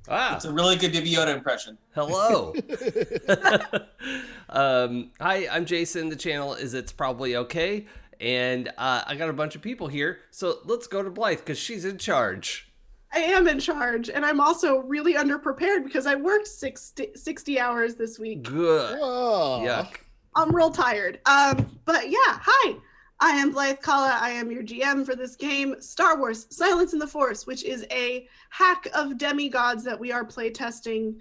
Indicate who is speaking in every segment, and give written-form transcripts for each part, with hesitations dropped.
Speaker 1: Ah,
Speaker 2: It's a really good Yoda impression.
Speaker 1: hello. Hi, I'm Jason. The channel is It's Probably Okay. And I got a bunch of people here. So let's go to Blythe because she's in charge.
Speaker 3: I am in charge, and I'm also really underprepared because I worked 60 hours this week.
Speaker 1: Good.
Speaker 4: Whoa.
Speaker 1: Yuck.
Speaker 3: I'm real tired. But yeah, hi. I am Blythe Kalla. I am your GM for this game, Star Wars Silence in the Force, which is a hack of demigods that we are playtesting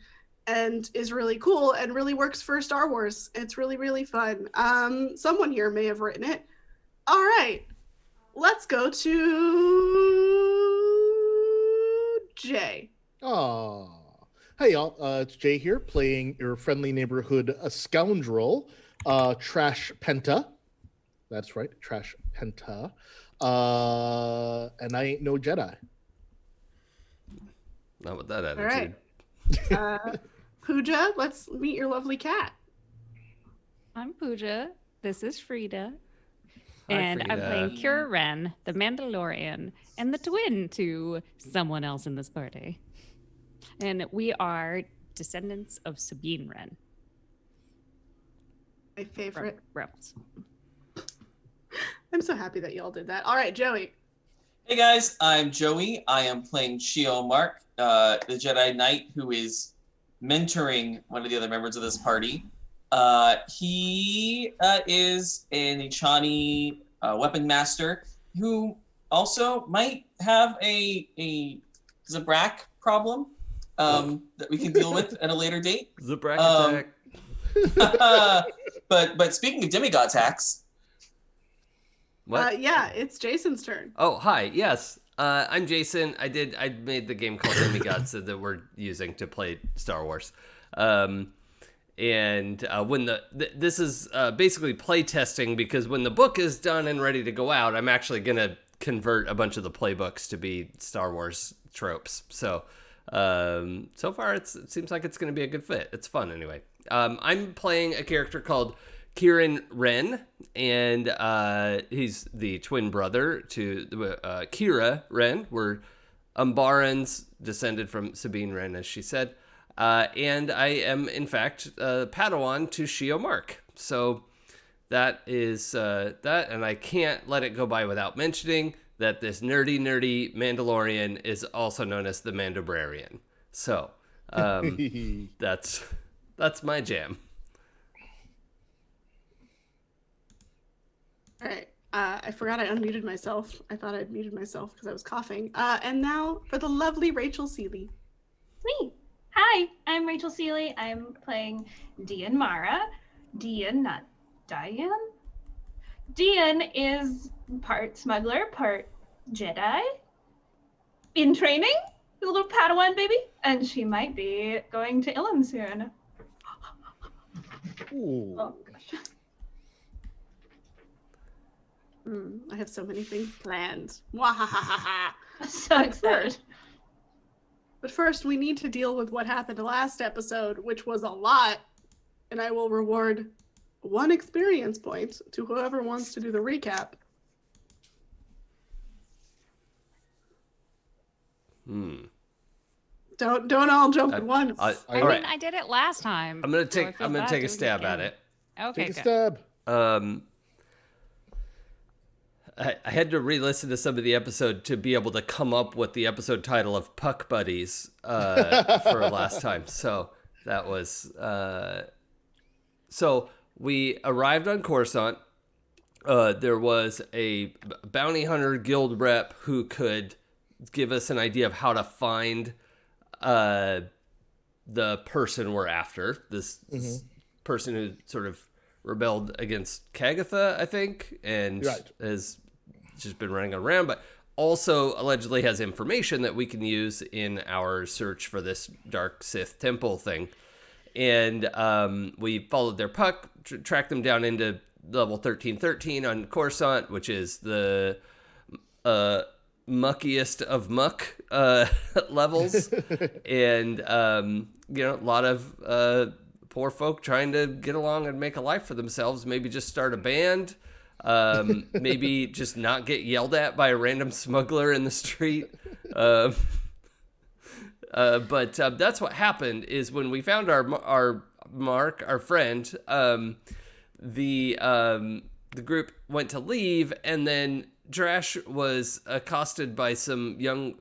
Speaker 3: and is really cool and really works for Star Wars. It's really, really fun. Someone here may have written it. All right, let's go to Jay.
Speaker 4: Aw. Hey, y'all. It's Jay here, playing your friendly neighborhood scoundrel, Trash Penta. That's right, Trash Penta. And I ain't no Jedi.
Speaker 1: Not with that
Speaker 3: All
Speaker 1: attitude.
Speaker 3: right. Pooja, let's meet your lovely cat.
Speaker 5: I'm Pooja. This is Frida.
Speaker 1: Hi,
Speaker 5: And I'm
Speaker 1: Frida.
Speaker 5: playing Kira Ren, the Mandalorian, and the twin to someone else in this party. And we are descendants of Sabine Wren
Speaker 3: My
Speaker 5: from
Speaker 3: favorite.
Speaker 5: Rebels.
Speaker 3: I'm so happy that y'all did that. All right, Joey.
Speaker 2: Hey guys, I'm Joey. I am playing Shio Mark, the Jedi Knight who is mentoring one of the other members of this party. He is an Ichani weapon master who also might have a Zabrak problem that we can deal with at a later date.
Speaker 1: Zabrak attack.
Speaker 2: But speaking of demigods hacks,
Speaker 1: What?
Speaker 3: Yeah, it's Jason's turn.
Speaker 1: Oh, hi. Yes. I'm Jason. I made the game called Demigods that we're using to play Star Wars. And when this is basically play testing, because when the book is done and ready to go out, I'm actually going to convert a bunch of the playbooks to be Star Wars tropes. So so far it seems like it's going to be a good fit. It's fun anyway. I'm playing a character called Kieran Wren, and he's the twin brother to Kira Wren. We're Umbarans, descended from Sabine Wren, as she said. And I am, in fact, Padawan to Shio Mark. So that is that, and I can't let it go by without mentioning that this nerdy Mandalorian is also known as the Mandobrarian. So that's my jam.
Speaker 3: All right. I forgot I unmuted myself. I thought I'd muted myself because I was coughing. And now for the lovely Rachel Seeley.
Speaker 6: Me. Hi, I'm Rachel Seeley. I'm playing Dian Mara. Dian, not Diane. Dian is part smuggler, part Jedi. In training, a little Padawan baby, and she might be going to Ilum soon.
Speaker 4: Ooh.
Speaker 6: Oh gosh.
Speaker 3: I have so many things planned. Wahahaha.
Speaker 6: So excited.
Speaker 3: But first, we need to deal with what happened last episode, which was a lot. And I will reward 1 experience point to whoever wants to do the recap. Don't all jump at once.
Speaker 5: I
Speaker 1: All
Speaker 5: mean,
Speaker 1: right.
Speaker 5: I did it last time.
Speaker 1: I'm gonna
Speaker 5: so I
Speaker 1: take
Speaker 5: feel
Speaker 1: I'm gonna
Speaker 5: bad
Speaker 1: take a
Speaker 5: doing
Speaker 1: stab
Speaker 5: again.
Speaker 1: at it.
Speaker 5: Okay,
Speaker 4: Take a
Speaker 5: good.
Speaker 4: stab.
Speaker 1: I had to re-listen to some of the episode to be able to come up with the episode title of Puck Buddies for last time. So that was so we arrived on Coruscant. There was a bounty hunter guild rep who could give us an idea of how to find the person we're after. This person who sort of rebelled against Kagatha, I think, and
Speaker 4: Right.
Speaker 1: has just been running around, but also allegedly has information that we can use in our search for this dark Sith temple thing. And we followed their puck, tracked them down into level 1313 on Coruscant, which is the muckiest of muck levels. And, a lot of poor folk trying to get along and make a life for themselves. Maybe just start a band. Maybe just not get yelled at by a random smuggler in the street. But that's what happened is when we found our Mark, our friend, the group went to leave, and then Drash was accosted by some young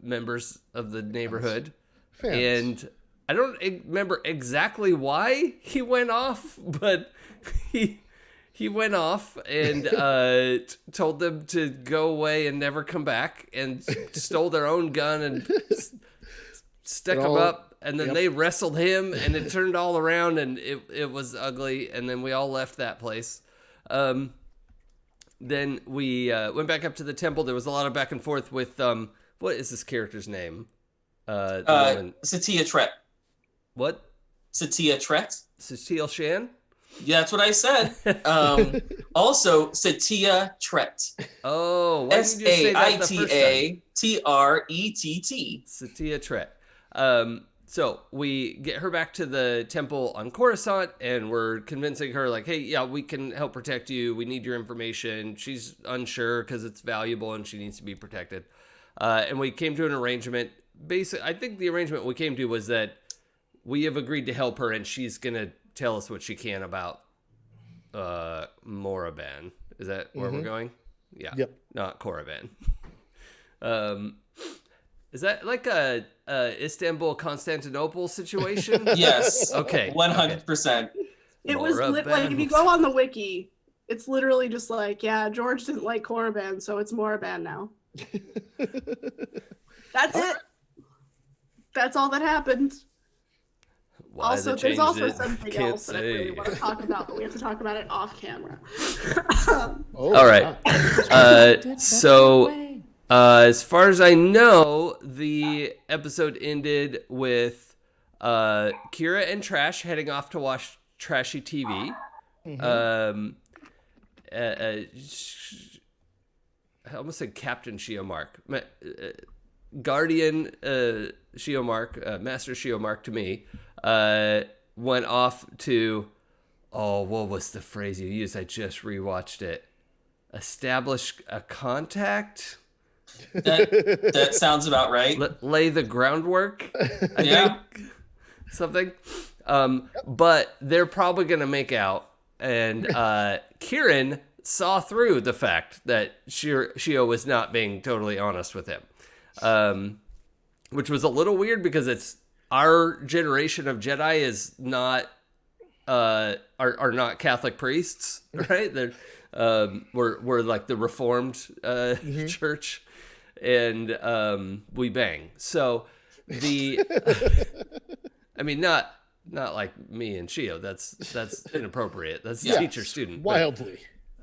Speaker 1: members of the neighborhood.
Speaker 4: Fans.
Speaker 1: And I don't remember exactly why he went off, but he went off and told them to go away and never come back, and stole their own gun and stuck him up. And then they wrestled him, and it turned all around, and it was ugly. And then we all left that place. Then we went back up to the temple. There was a lot of back and forth with what is this character's name?
Speaker 2: Satya Tret.
Speaker 1: What?
Speaker 2: Satya Tret.
Speaker 1: Cecile Shan?
Speaker 2: Yeah, that's what I said. Also, Satya Tret.
Speaker 1: Oh, why didn't you say that the first time?
Speaker 2: Saitrett.
Speaker 1: Satya Tret. So we get her back to the temple on Coruscant, and we're convincing her, like, hey, yeah, we can help protect you. We need your information. She's unsure because it's valuable and she needs to be protected. And we came to an arrangement. Basically, I think the arrangement we came to was that we have agreed to help her, and she's going to tell us what she can about Moraban. Is that where we're going? Yeah.
Speaker 4: Yep.
Speaker 1: Not Korriban. Is that like a Istanbul Constantinople situation?
Speaker 2: Yes.
Speaker 1: Okay.
Speaker 2: 100%.
Speaker 3: It was like, if you go on the wiki, it's literally just like, yeah, George didn't like Korriban, so it's Moraban now. That's it. That's all that happened.
Speaker 1: Why
Speaker 3: Also,
Speaker 1: they
Speaker 3: there's
Speaker 1: changed
Speaker 3: also
Speaker 1: it,
Speaker 3: something
Speaker 1: can't
Speaker 3: else that I really
Speaker 1: say.
Speaker 3: want to talk about, but we have to talk about it off camera.
Speaker 4: Oh,
Speaker 1: All right. So, as far as I know, the episode ended with Kira and Trash heading off to watch trashy TV. I almost said Captain Shiomark. Guardian Shiomark, Master Shiomark to me, went off to, what was the phrase you used? I just rewatched it. Establish a contact?
Speaker 2: That sounds about right.
Speaker 1: Lay the groundwork? I
Speaker 2: Yeah.
Speaker 1: think. Something. But they're probably going to make out. And Kieran saw through the fact that Shio was not being totally honest with him. Which was a little weird because it's our generation of Jedi is not are not Catholic priests, right? They're we're like the Reformed church, and we bang. So I mean, not like me and Shio. That's inappropriate. That's teacher student.
Speaker 4: Wildly.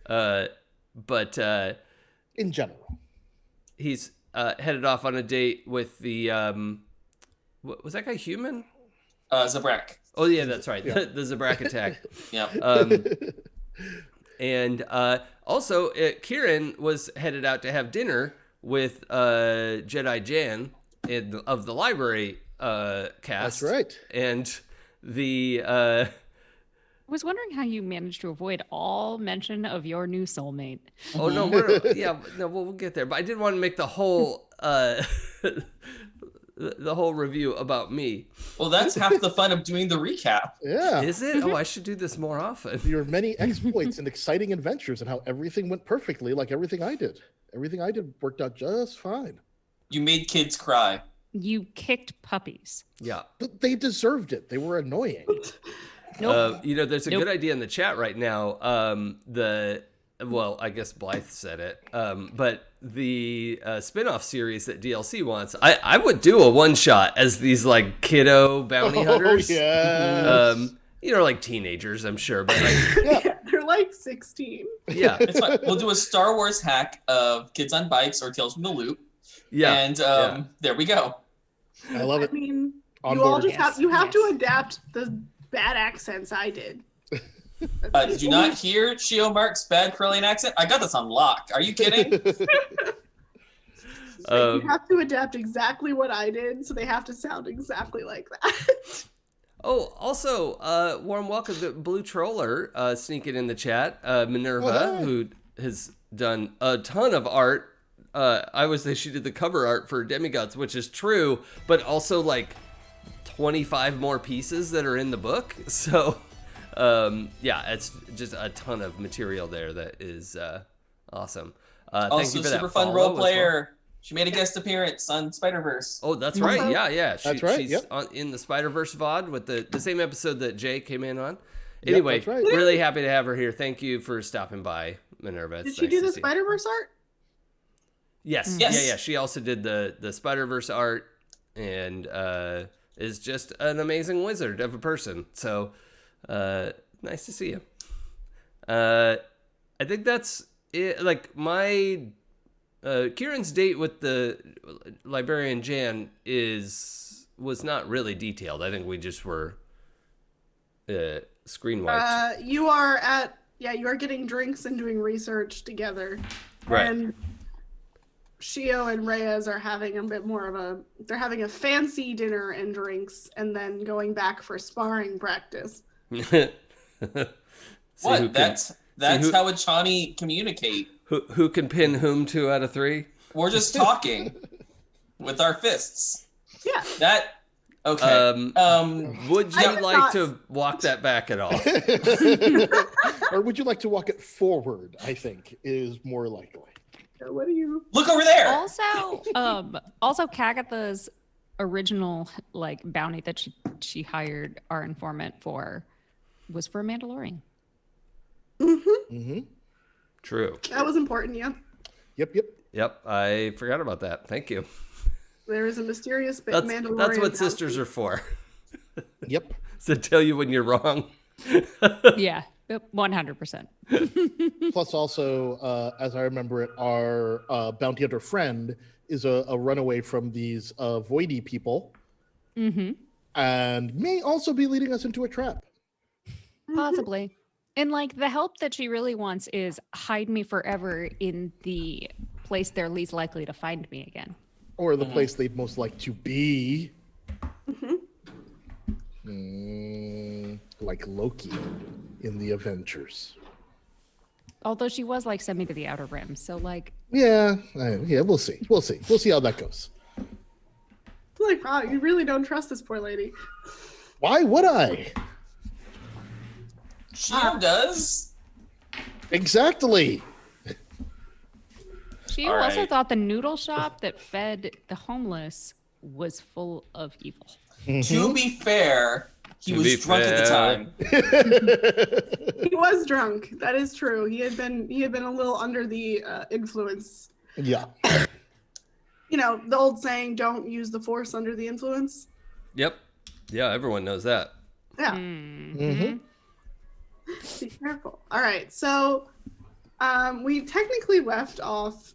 Speaker 1: But
Speaker 4: in general,
Speaker 1: he's headed off on a date with the what was that guy, human?
Speaker 2: Zabrak.
Speaker 1: Oh yeah, that's right. The Zabrak attack.
Speaker 2: Yeah.
Speaker 1: And also Kieran was headed out to have dinner with Jedi Jan of the library cast.
Speaker 4: that's right.
Speaker 1: And the
Speaker 5: I was wondering how you managed to avoid all mention of your new soulmate.
Speaker 1: oh no, we'll get there. But I didn't want to make the whole the whole review about me.
Speaker 2: Well, that's half the fun of doing the recap.
Speaker 4: Yeah.
Speaker 1: Is it? Oh, I should do this more often.
Speaker 4: Your many exploits and exciting adventures and how everything went perfectly, like everything I did. Everything I did worked out just fine.
Speaker 2: You made kids cry.
Speaker 5: You kicked puppies.
Speaker 1: Yeah.
Speaker 4: But they deserved it. They were annoying.
Speaker 5: Nope.
Speaker 1: There's a
Speaker 5: Nope.
Speaker 1: good idea in the chat right now. I guess Blythe said it. But the spin-off series that DLC wants, I would do a one-shot as these like kiddo bounty hunters.
Speaker 4: Oh, yes.
Speaker 1: Like teenagers, I'm sure, but like,
Speaker 3: Yeah, they're like 16.
Speaker 1: yeah,
Speaker 2: It's fun. We'll do a Star Wars hack of Kids on Bikes or Tales from the Loop.
Speaker 1: yeah.
Speaker 2: And there we go.
Speaker 4: I love
Speaker 3: I
Speaker 4: it.
Speaker 3: mean,
Speaker 4: On
Speaker 3: you all
Speaker 4: board.
Speaker 3: just have
Speaker 5: Yes,
Speaker 3: have to
Speaker 5: yes.
Speaker 3: adapt the bad accents I did.
Speaker 2: Did you not hear Shio Mark's bad Corellian accent? I got this on lock. Are you kidding?
Speaker 3: You have to adapt exactly what I did, so they have to sound exactly like that.
Speaker 1: Oh, also, warm welcome to Blue Troller sneaking in the chat. Minerva,
Speaker 4: Oh, hey.
Speaker 1: who has done a ton of art I always say she did the cover art for Demigods, which is true, but also like 25 more pieces that are in the book. So, yeah, it's just a ton of material there that is awesome. Thank
Speaker 2: Also,
Speaker 1: you for that
Speaker 2: super fun
Speaker 1: follow
Speaker 2: role
Speaker 1: as well.
Speaker 2: player. She made a guest appearance on Spider-Verse.
Speaker 1: Oh, that's right.
Speaker 3: Also-
Speaker 1: Yeah.
Speaker 4: That's right,
Speaker 1: She's
Speaker 4: yep.
Speaker 1: in the Spider-Verse VOD with the same episode that Jay came in on. Anyway,
Speaker 4: that's right.
Speaker 1: really happy to have her here. Thank you for stopping by, Minerva.
Speaker 3: Did
Speaker 1: It's
Speaker 3: she
Speaker 1: nice
Speaker 3: do
Speaker 1: to
Speaker 3: the
Speaker 1: see you.
Speaker 3: Spider-Verse art?
Speaker 1: Yes.
Speaker 2: Yes.
Speaker 1: Yeah. She also did the Spider-Verse art and is just an amazing wizard of a person. So nice to see you. I think that's it. Like my Kieran's date with the librarian Jan was not really detailed. I think we just were screen wiped.
Speaker 3: You are getting drinks and doing research together.
Speaker 1: Right.
Speaker 3: And Shio and Reyes are having a bit more of they're having a fancy dinner and drinks and then going back for sparring practice.
Speaker 1: See
Speaker 2: What?
Speaker 1: who
Speaker 2: That's
Speaker 1: who-
Speaker 2: how Achani communicate.
Speaker 1: who can pin whom 2 out of 3?
Speaker 2: We're just talking with our fists.
Speaker 3: Yeah.
Speaker 2: That okay.
Speaker 1: Would
Speaker 3: I
Speaker 1: you
Speaker 3: would
Speaker 1: like
Speaker 3: not-
Speaker 1: to walk that back at all?
Speaker 4: Or would you like to walk it forward? I think is more likely.
Speaker 3: What do you?
Speaker 2: Look over there.
Speaker 5: Also Kagatha's original like bounty that she hired our informant for was for a Mandalorian.
Speaker 3: Mm-hmm.
Speaker 4: Mm-hmm.
Speaker 1: True.
Speaker 3: That was important, yeah.
Speaker 4: Yep.
Speaker 1: Yep, I forgot about that. Thank you.
Speaker 3: There is a mysterious Mandalorian.
Speaker 1: That's what
Speaker 3: bounty.
Speaker 1: sisters are for.
Speaker 4: Yep.
Speaker 1: To tell you when you're wrong.
Speaker 5: Yeah, 100%.
Speaker 4: Plus, also, as I remember it, our bounty hunter friend is a runaway from these Voidy people,
Speaker 5: Mm-hmm.
Speaker 4: and may also be leading us into a trap.
Speaker 5: Possibly. And like the help that she really wants is hide me forever in the place they're least likely to find me again.
Speaker 4: Or the place they'd most like to be. Like Loki in the Avengers.
Speaker 5: Although she was like, send me to the Outer Rim. So like,
Speaker 4: Yeah, we'll see. We'll see how that goes.
Speaker 3: Like, wow, you really don't trust this poor lady.
Speaker 4: Why would I?
Speaker 2: Shio does.
Speaker 4: Exactly.
Speaker 5: she
Speaker 2: All
Speaker 5: also
Speaker 2: right.
Speaker 5: thought the noodle shop that fed the homeless was full of evil.
Speaker 2: To be fair, he
Speaker 1: To
Speaker 2: was
Speaker 1: be
Speaker 2: drunk at the
Speaker 1: fair.
Speaker 2: time.
Speaker 3: He was drunk. That is true. He had been a little under the influence.
Speaker 4: Yeah.
Speaker 3: You know, the old saying, "Don't use the force under the influence."
Speaker 1: Yep. Yeah, everyone knows that.
Speaker 3: Yeah.
Speaker 4: Mm-hmm.
Speaker 3: Be careful. All right. So we technically left off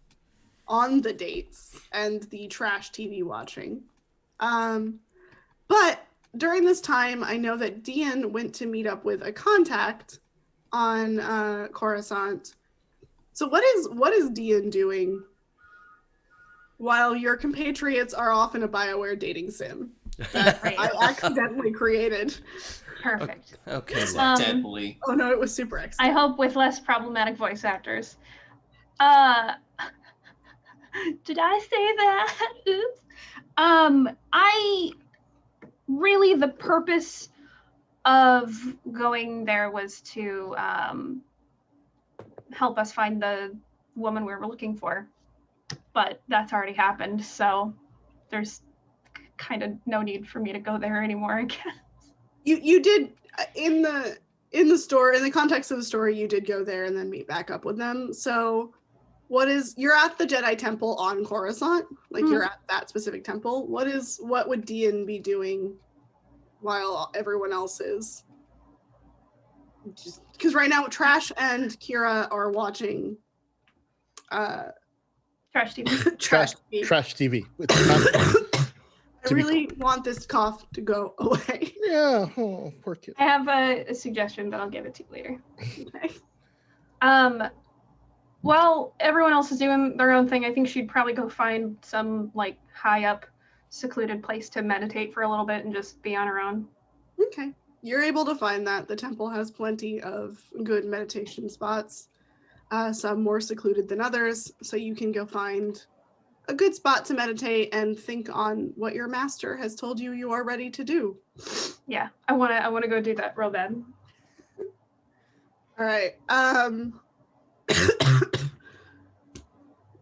Speaker 3: on the dates and the trash TV watching. But during this time, I know that Dean went to meet up with a contact on Coruscant. So what is Dean doing while your compatriots are off in a BioWare dating sim that I accidentally created?
Speaker 6: Perfect.
Speaker 1: Okay. look.
Speaker 2: Deadly.
Speaker 3: Oh no, it was super excellent.
Speaker 6: I hope with less problematic voice actors. Did I say that? Oops. I really, the purpose of going there was to help us find the woman we were looking for, but that's already happened, so there's kind of no need for me to go there anymore, I guess.
Speaker 3: You did in the store, in the context of the story, you did go there and then meet back up with them. So you're at the Jedi Temple on Coruscant, like you're at that specific temple. What would Dean be doing while everyone else is? Because right now Trash and Kira are watching
Speaker 6: Trash TV.
Speaker 3: Trash TV.
Speaker 4: Trash TV.
Speaker 3: I really want this cough to go away.
Speaker 4: Yeah. Oh, poor kid.
Speaker 6: I have a suggestion, but I'll give it to you later.
Speaker 3: Okay.
Speaker 6: While everyone else is doing their own thing, I think she'd probably go find some like high up, secluded place to meditate for a little bit and just be on her own.
Speaker 3: Okay. You're able to find that. The temple has plenty of good meditation spots, some more secluded than others. So you can go find a good spot to meditate and think on what your master has told you you are ready to do.
Speaker 6: Yeah, I wanna go do that real bad.
Speaker 3: All right.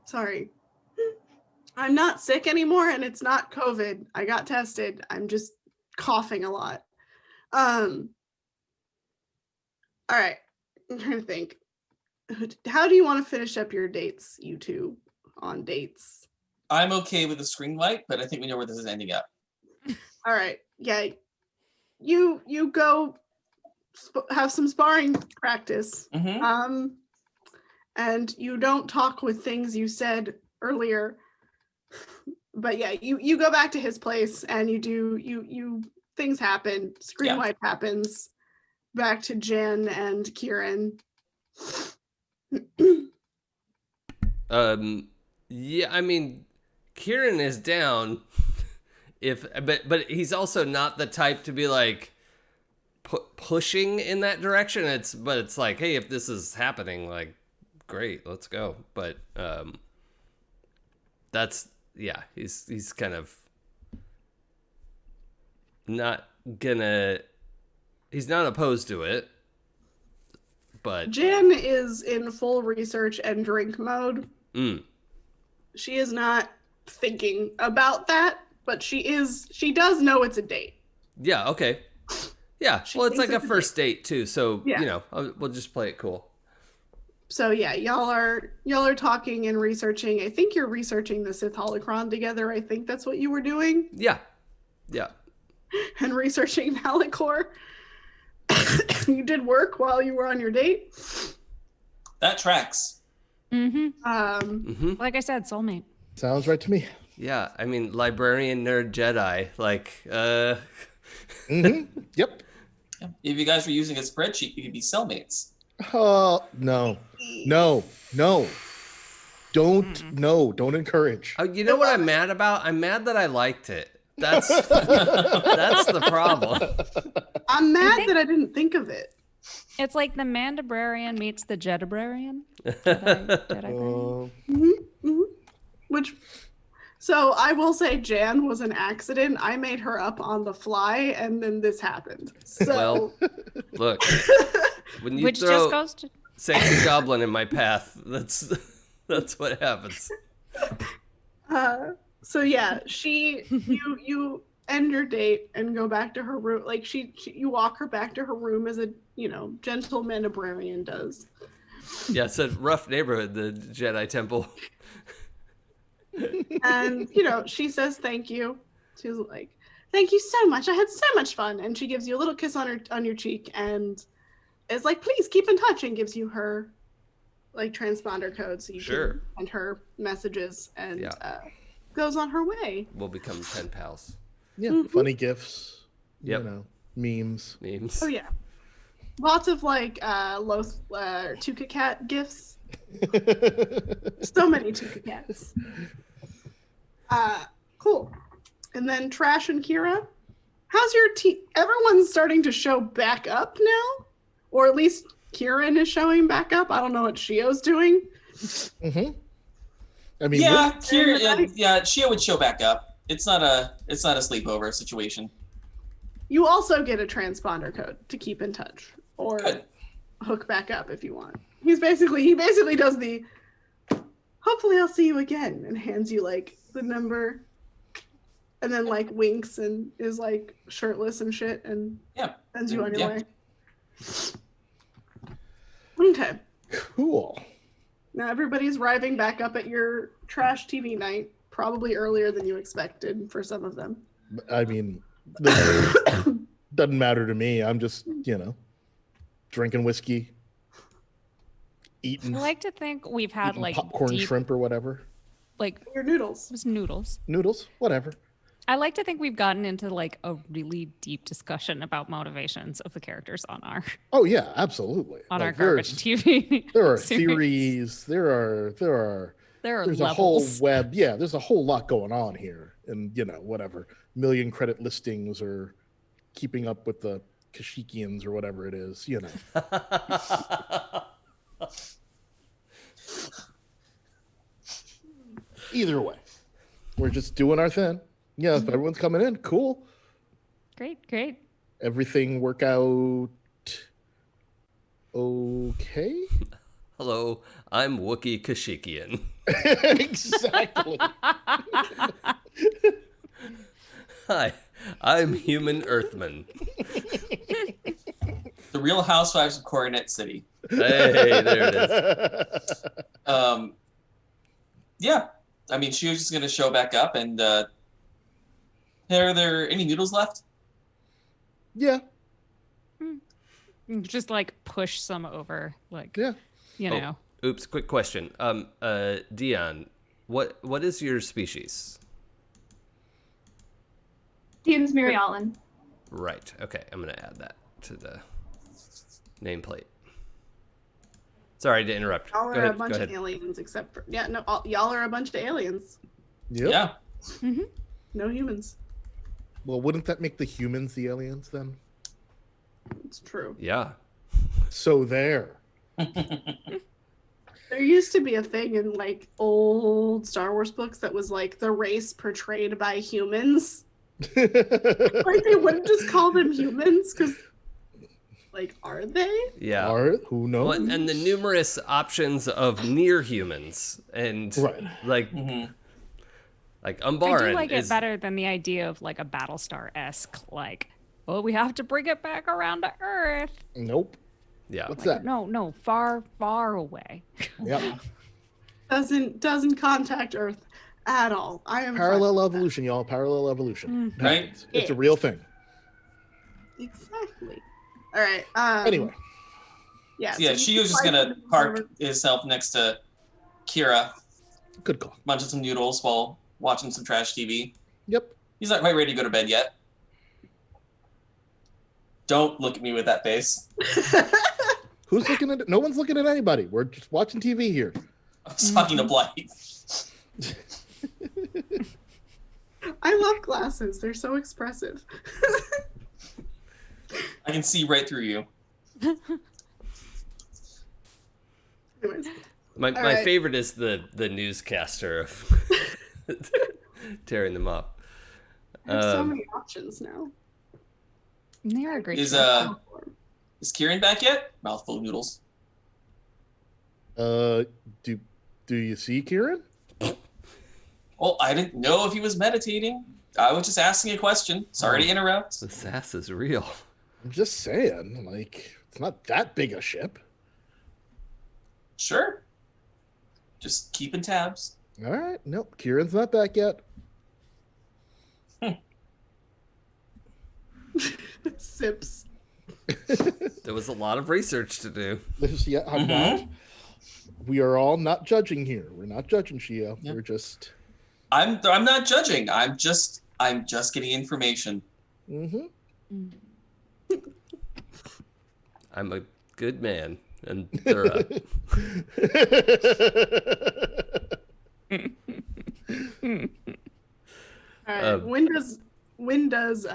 Speaker 3: Sorry. I'm not sick anymore, and it's not COVID. I got tested. I'm just coughing a lot. All right. I'm trying to think. How do you want to finish up your dates, you two, on dates?
Speaker 2: I'm okay with the screen wipe, but I think we know where this is ending up.
Speaker 3: All right. Yeah. You go have some sparring practice.
Speaker 2: Mm-hmm.
Speaker 3: And you don't talk with things you said earlier. But yeah, you go back to his place and you things happen. Screen wipe happens. Back to Jen and Kieran.
Speaker 1: Yeah, I mean, Kieran is down. But he's also not the type to be like pushing in that direction. It's like, hey, if this is happening, like, great, let's go. But that's he's kind of not gonna. He's not opposed to it, but
Speaker 3: Jen is in full research and drink mode. She is not thinking about that, but she does know it's a date.
Speaker 1: Yeah, okay. Yeah, well, it's like a first date too, so we'll just play it cool.
Speaker 3: So yeah, y'all are talking and researching. I think you're researching the Sith holocron together. I think that's what you were doing.
Speaker 1: Yeah.
Speaker 3: And researching Malachor. You did work while you were on your date.
Speaker 2: That tracks.
Speaker 5: Like I said, soulmate.
Speaker 4: Sounds right to me.
Speaker 1: Yeah, I mean, librarian, nerd, Jedi, like,
Speaker 4: Yep.
Speaker 2: If you guys were using a spreadsheet, you could be cellmates.
Speaker 4: Oh, no. Don't encourage.
Speaker 1: Oh, you know what I'm mad about? I'm mad that I liked it. That's the problem.
Speaker 3: I'm mad that I didn't think of it.
Speaker 5: It's like the Mandabrarian meets the Jedibrarian.
Speaker 3: Which, so I will say Jan was an accident. I made her up on the fly, and then this happened. So,
Speaker 1: well, look, when you
Speaker 5: Which
Speaker 1: throw
Speaker 5: just goes to
Speaker 1: sexy goblin in my path, that's what happens.
Speaker 3: So yeah, you end your date and go back to her room. Like you walk her back to her room as a gentle Mandabrarian does.
Speaker 1: Yeah, it's a rough neighborhood, the Jedi Temple.
Speaker 3: And she says thank you. She's like, thank you so much. I had so much fun. And she gives you a little kiss on your cheek and is like, please keep in touch, and gives you her like transponder code so you can send her messages and goes on her way.
Speaker 1: We'll become pen pals.
Speaker 4: Yeah, funny gifts.
Speaker 1: Yep.
Speaker 4: Memes.
Speaker 3: Oh yeah, lots of like Tuca Cat gifts. So many Tuca Cats. Cool. And then Trash and Kira, how's your team? Everyone's starting to show back up now, or at least Kieran is showing back up. I don't know what Shio's doing.
Speaker 4: I mean,
Speaker 2: Shio would show back up. It's not a sleepover situation.
Speaker 3: You also get a transponder code to keep in touch or hook back up if you want. He basically does the hopefully I'll see you again and hands you like the number and then like winks and is like shirtless and shit and sends you on your way. Okay.
Speaker 4: Cool.
Speaker 3: Now everybody's arriving back up at your trash TV night, probably earlier than you expected for some of them.
Speaker 4: I mean, doesn't matter to me. I'm just, drinking whiskey, eating.
Speaker 5: I like to think we've had like
Speaker 4: popcorn, shrimp, or whatever.
Speaker 5: Like
Speaker 3: your noodles.
Speaker 5: It was noodles.
Speaker 4: Noodles, whatever.
Speaker 5: I like to think we've gotten into like a really deep discussion about motivations of the characters on our.
Speaker 4: Oh yeah, absolutely.
Speaker 5: On our garbage TV.
Speaker 4: There are
Speaker 5: series.
Speaker 4: theories. There's
Speaker 5: levels.
Speaker 4: a whole web. Yeah, there's a whole lot going on here, and whatever million credit listings or keeping up with the Kashyyykians or whatever it is. Either way. We're just doing our thing. Yeah, if everyone's coming in, cool.
Speaker 5: Great.
Speaker 4: Everything work out okay?
Speaker 1: Hello, I'm Wookie Kashikian.
Speaker 4: Exactly.
Speaker 1: Hi, I'm Human Earthman.
Speaker 2: The Real Housewives of Coronet City.
Speaker 1: Hey, there it is.
Speaker 2: Yeah, I mean, she was just gonna show back up, and are there any noodles left?
Speaker 4: Yeah.
Speaker 5: Just like push some over, like
Speaker 4: Yeah.
Speaker 5: you know.
Speaker 1: Oops, quick question. Dion, what is your species?
Speaker 6: Dian's Mirialan.
Speaker 1: Right. Okay, I'm gonna add that to the nameplate. Sorry to interrupt.
Speaker 3: Y'all
Speaker 1: Go
Speaker 3: are
Speaker 1: ahead.
Speaker 3: a bunch
Speaker 1: Go
Speaker 3: of
Speaker 1: ahead.
Speaker 3: aliens, except for y'all are a bunch of aliens.
Speaker 4: Yep.
Speaker 2: Yeah.
Speaker 3: No humans.
Speaker 4: Well, wouldn't that make the humans the aliens then?
Speaker 3: It's true.
Speaker 1: Yeah.
Speaker 4: So there.
Speaker 3: There used to be a thing in like old Star Wars books that was like the race portrayed by humans. Like they wouldn't just call them humans because, like, are they?
Speaker 1: Yeah.
Speaker 4: Who knows?
Speaker 1: Well, and the numerous options of near humans and
Speaker 4: Right.
Speaker 1: like
Speaker 2: Mhm.
Speaker 1: like
Speaker 5: I
Speaker 1: Umbaran
Speaker 5: do like
Speaker 1: is
Speaker 5: it better than the idea of like a Battlestar-esque, like, well, we have to bring it back around to Earth.
Speaker 4: Nope.
Speaker 1: yeah.
Speaker 4: What's
Speaker 5: Like,
Speaker 4: that?
Speaker 5: no, far away.
Speaker 4: Yep.
Speaker 3: Doesn't contact Earth at all. I am
Speaker 4: Parallel
Speaker 3: fine with
Speaker 4: evolution, y'all. Parallel evolution.
Speaker 2: Right?
Speaker 4: It's a real thing.
Speaker 3: that. Exactly. All right.
Speaker 4: Anyway.
Speaker 3: Yeah.
Speaker 2: Yeah,
Speaker 3: so
Speaker 2: she
Speaker 3: you
Speaker 2: was just
Speaker 3: can
Speaker 2: gonna
Speaker 3: fly
Speaker 2: park
Speaker 3: over-
Speaker 2: himself next to Kira,
Speaker 4: Good call.
Speaker 2: munching some noodles while watching some trash TV.
Speaker 4: Yep.
Speaker 2: He's not quite ready to go to bed yet. Don't look at me with that face.
Speaker 4: Who's looking at it? No one's looking at anybody. We're just watching TV here.
Speaker 2: I'm talking to Blythe.
Speaker 3: I love glasses. They're so expressive.
Speaker 2: I can see right through you.
Speaker 3: Anyways,
Speaker 1: My
Speaker 3: right.
Speaker 1: favorite is the newscaster of tearing them up.
Speaker 3: there's so many options now.
Speaker 5: They are a great.
Speaker 2: Is
Speaker 5: show.
Speaker 2: is Kieran back yet? Mouthful of noodles.
Speaker 4: Do you see Kieran?
Speaker 2: Well, I didn't know if he was meditating. I was just asking a question. Sorry to interrupt.
Speaker 1: The sass is real.
Speaker 4: I'm just saying, like, it's not that big a ship.
Speaker 2: Sure. Just keeping tabs.
Speaker 4: All right. Nope. Kieran's not back yet.
Speaker 3: Sips.
Speaker 1: There was a lot of research to do.
Speaker 4: Yeah, I'm not. We are all not judging here. We're not judging, Shia.
Speaker 2: Yep.
Speaker 4: We're just.
Speaker 2: I'm not judging. I'm just getting information.
Speaker 4: Mm-hmm.
Speaker 1: I'm a good man and thorough.
Speaker 3: All right. When does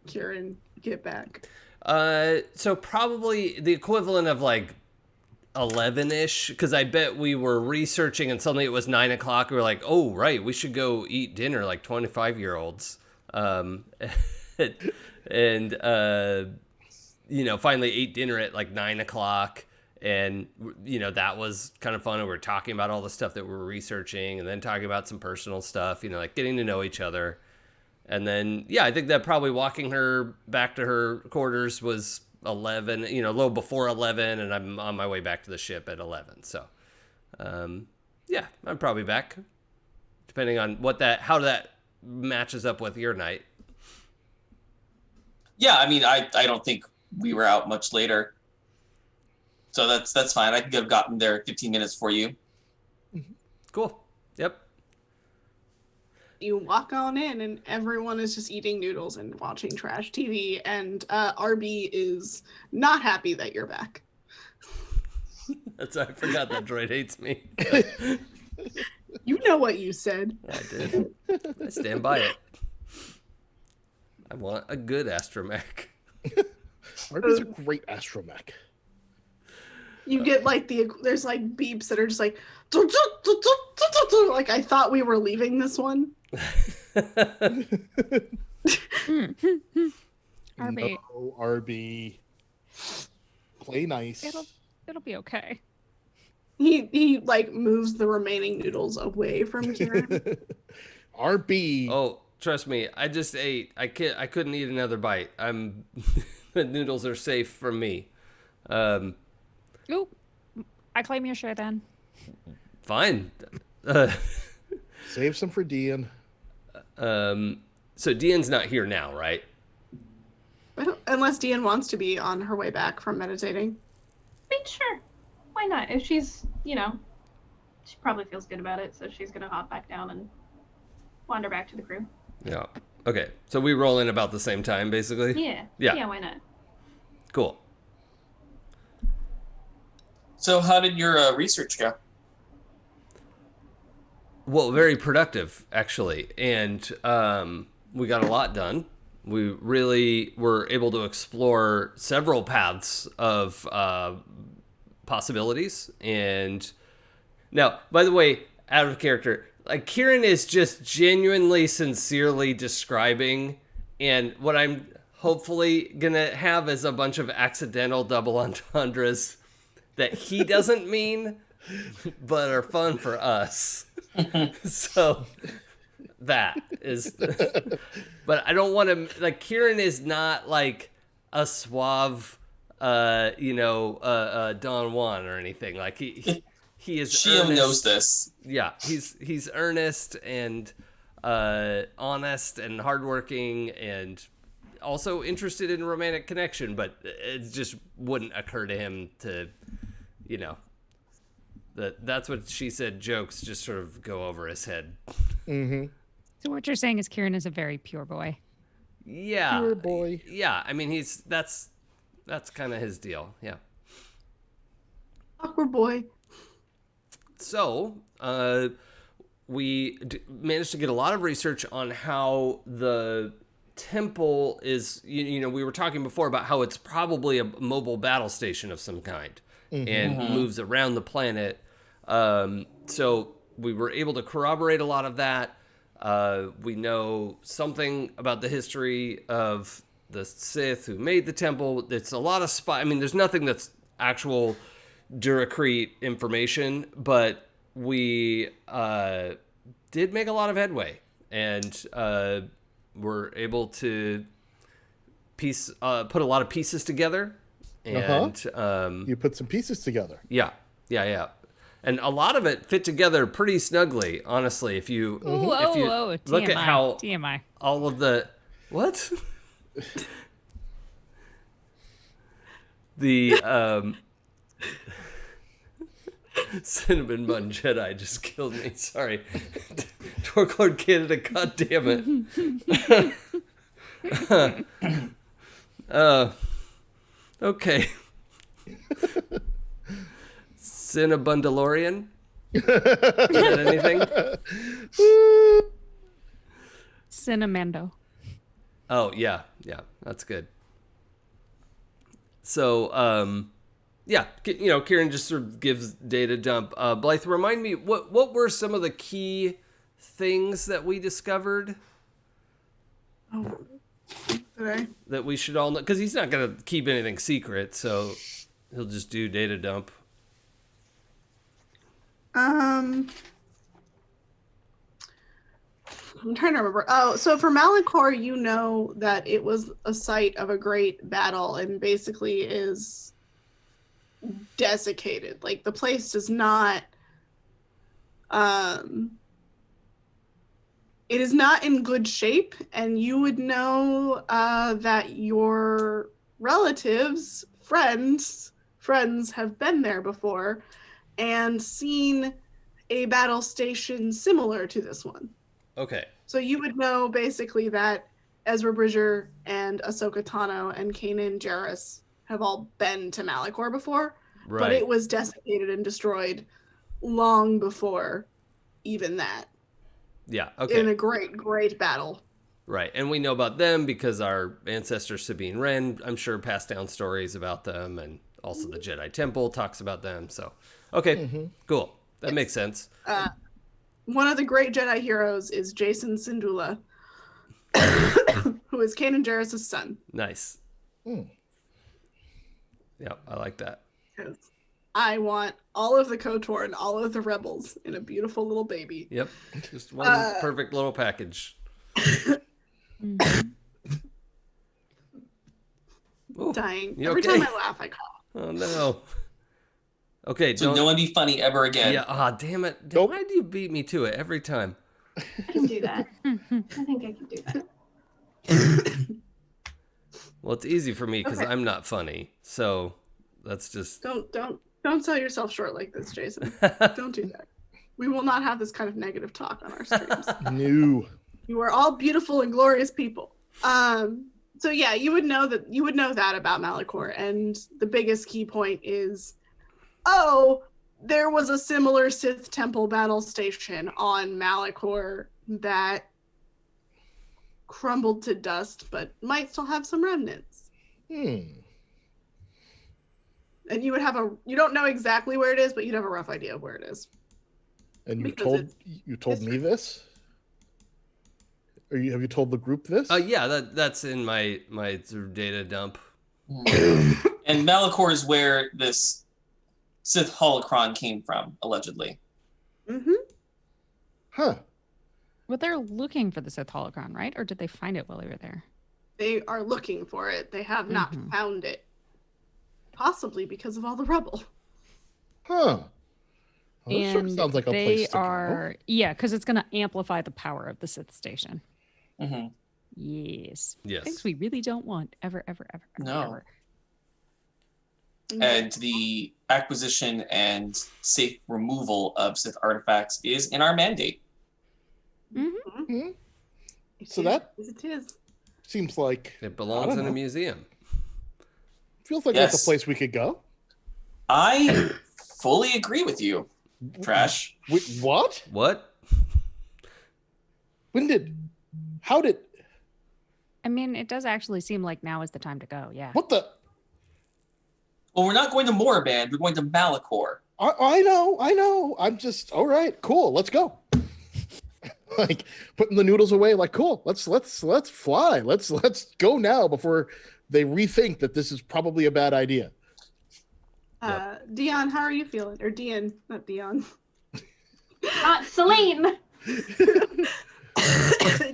Speaker 3: Kieran get back?
Speaker 1: So probably the equivalent of like 11-ish, because I bet we were researching and suddenly it was 9 o'clock. We were like, oh right, we should go eat dinner like 25-year-olds. And finally ate dinner at like 9 o'clock. And, that was kind of fun. And we were talking about all the stuff that we were researching and then talking about some personal stuff, like getting to know each other. And then, I think that probably walking her back to her quarters was 11, a little before 11. And I'm on my way back to the ship at 11. So, I'm probably back, depending on how that matches up with your night.
Speaker 2: Yeah, I mean, I don't think we were out much later. So that's fine. I could have gotten there 15 minutes for you.
Speaker 1: Cool. Yep.
Speaker 3: You walk on in and everyone is just eating noodles and watching trash TV, and RB is not happy that you're back.
Speaker 1: I forgot that droid hates me.
Speaker 3: You know what you said.
Speaker 1: I did. I stand by it. I want a good astromech.
Speaker 4: Arby's a great astromech.
Speaker 3: You get like there's like beeps that are just like like I thought we were leaving this one.
Speaker 5: RB.
Speaker 4: No, RB. Play nice.
Speaker 5: It'll be okay.
Speaker 3: He like moves the remaining noodles away from Kieran.
Speaker 4: RB.
Speaker 1: Oh, trust me, I just ate. I couldn't eat another bite. The noodles are safe from me.
Speaker 5: Oop. I claim your share then.
Speaker 1: Fine.
Speaker 4: Save some for Dean.
Speaker 1: So Dean's not here now, right?
Speaker 3: Unless Dean wants to be on her way back from meditating.
Speaker 6: I mean, sure. Why not? If she's, she probably feels good about it, so she's gonna hop back down and wander back to the crew.
Speaker 1: Yeah. Okay. So we roll in about the same time, basically?
Speaker 6: Yeah.
Speaker 1: Yeah.
Speaker 6: Yeah, why not?
Speaker 1: Cool.
Speaker 2: So how did your research go?
Speaker 1: Well, very productive, actually. And we got a lot done. We really were able to explore several paths of possibilities. And now, by the way, out of character, like Kieran is just genuinely, sincerely describing, and what I'm hopefully gonna have is a bunch of accidental double entendres that he doesn't mean, but are fun for us. So that is, but I don't want to, like, Kieran is not like a suave, Don Juan or anything. Like he is.
Speaker 2: Shio
Speaker 1: earnest.
Speaker 2: knows this.
Speaker 1: Yeah, he's earnest and honest and hardworking and also interested in romantic connection, but it just wouldn't occur to him to, that's what she said. Jokes just sort of go over his head.
Speaker 4: Mm-hmm.
Speaker 5: So what you're saying is Kieran is a very pure boy.
Speaker 1: Yeah,
Speaker 4: Pure boy.
Speaker 1: Yeah, I mean that's kind of his deal. Yeah.
Speaker 3: Awkward boy.
Speaker 1: So, we managed to get a lot of research on how the temple is, we were talking before about how it's probably a mobile battle station of some kind and moves around the planet. So we were able to corroborate a lot of that. We know something about the history of the Sith who made the temple. It's a lot of I mean, there's nothing that's actual Duracrete information, but we did make a lot of headway, and were able to put a lot of pieces together, and
Speaker 4: You put some pieces together.
Speaker 1: yeah, and a lot of it fit together pretty snugly, honestly. If you
Speaker 5: TMI,
Speaker 1: look at how
Speaker 5: TMI.
Speaker 1: all of the what the Cinnamon Bun Jedi just killed me. Sorry. Dork Lord Canada, god damn it. Okay. Cinnabundalorian? Is that anything?
Speaker 5: Cinnamando.
Speaker 1: Oh, yeah, that's good. So, Kieran just sort of gives data dump. Blythe, remind me, what were some of the key things that we discovered?
Speaker 3: Oh, today.
Speaker 1: That we should all know? Because he's not going to keep anything secret, so he'll just do data dump.
Speaker 3: I'm trying to remember. Oh, so for Malachor, you know that it was a site of a great battle and basically is desiccated. Like the place does not it is not in good shape, and you would know that your relatives, friends have been there before and seen a battle station similar to this one.
Speaker 1: Okay.
Speaker 3: So you would know basically that Ezra Bridger and Ahsoka Tano and Kanan Jarrus have all been to Malachor before,
Speaker 1: Right.
Speaker 3: but it was desiccated and destroyed long before even that.
Speaker 1: Yeah, okay.
Speaker 3: In a great battle.
Speaker 1: Right, and we know about them because our ancestor Sabine Wren, I'm sure, passed down stories about them, and also the Jedi Temple talks about them. So, okay, cool. That makes sense.
Speaker 3: one of the great Jedi heroes is Jason Syndulla, who is Kanan Jarrus' son.
Speaker 1: Nice. Yep, I like that.
Speaker 3: Because I want all of the KOTOR and all of the rebels in a beautiful little baby.
Speaker 1: Yep, just one perfect little package. Ooh,
Speaker 3: Dying.
Speaker 1: you
Speaker 3: Every
Speaker 1: okay?
Speaker 3: time I laugh, I cough.
Speaker 1: Oh no. Okay,
Speaker 2: So no one be funny ever again.
Speaker 1: Yeah, damn it.
Speaker 4: Nope.
Speaker 1: Why do you beat me to it every time?
Speaker 6: I can do that. I think I can do that.
Speaker 1: Well, it's easy for me because
Speaker 3: Okay.
Speaker 1: I'm not funny. So that's just
Speaker 3: Don't sell yourself short like this, Jason. Don't do that. We will not have this kind of negative talk on our streams.
Speaker 4: No.
Speaker 3: You are all beautiful and glorious people. So yeah, you would know that about Malachor, and the biggest key point is, there was a similar Sith Temple battle station on Malachor that crumbled to dust, but might still have some remnants. And you would have you don't know exactly where it is, but you'd have a rough idea of where it is.
Speaker 4: And
Speaker 3: Because
Speaker 4: you told me this? Have you told the group this?
Speaker 1: yeah, that's in my sort of data dump.
Speaker 2: And Malachor is where this Sith holocron came from, allegedly.
Speaker 3: Mm-hmm.
Speaker 4: Huh.
Speaker 5: Well, they're looking for the Sith holocron, right? Or did they find it while they were there?
Speaker 3: They are looking for it. They have not found it. Possibly because of all the rubble.
Speaker 4: Huh. Well, that sure
Speaker 5: And
Speaker 4: sounds like a
Speaker 5: they
Speaker 4: place to
Speaker 5: are, yeah, because it's going to amplify the power of the Sith station.
Speaker 2: Mm-hmm.
Speaker 5: Yes.
Speaker 1: Yes.
Speaker 5: Things we really don't want ever, ever, ever,
Speaker 2: No.
Speaker 5: ever.
Speaker 2: And the acquisition and safe removal of Sith artifacts is in our mandate.
Speaker 4: go.
Speaker 3: It
Speaker 4: So
Speaker 3: is,
Speaker 4: that-
Speaker 3: it is.
Speaker 4: Seems like
Speaker 1: It belongs
Speaker 4: don't
Speaker 1: in a
Speaker 4: know.
Speaker 1: museum.
Speaker 4: feels like
Speaker 2: Yes.
Speaker 4: that's a place we could go.
Speaker 2: I fully agree with you, Trash.
Speaker 4: Wait, what?
Speaker 1: What?
Speaker 4: How did?
Speaker 5: I mean, it does actually seem like now is the time to go. Yeah.
Speaker 4: What the?
Speaker 2: Well, we're not going to Moraband. We're going to Malachor.
Speaker 4: I know. I'm just all right. Cool. Let's go. Like putting the noodles away. Like cool. Let's fly. Let's go now before they rethink that this is probably a bad idea.
Speaker 3: Dion, how are you feeling? Or Dion, not Dion.
Speaker 6: Celine.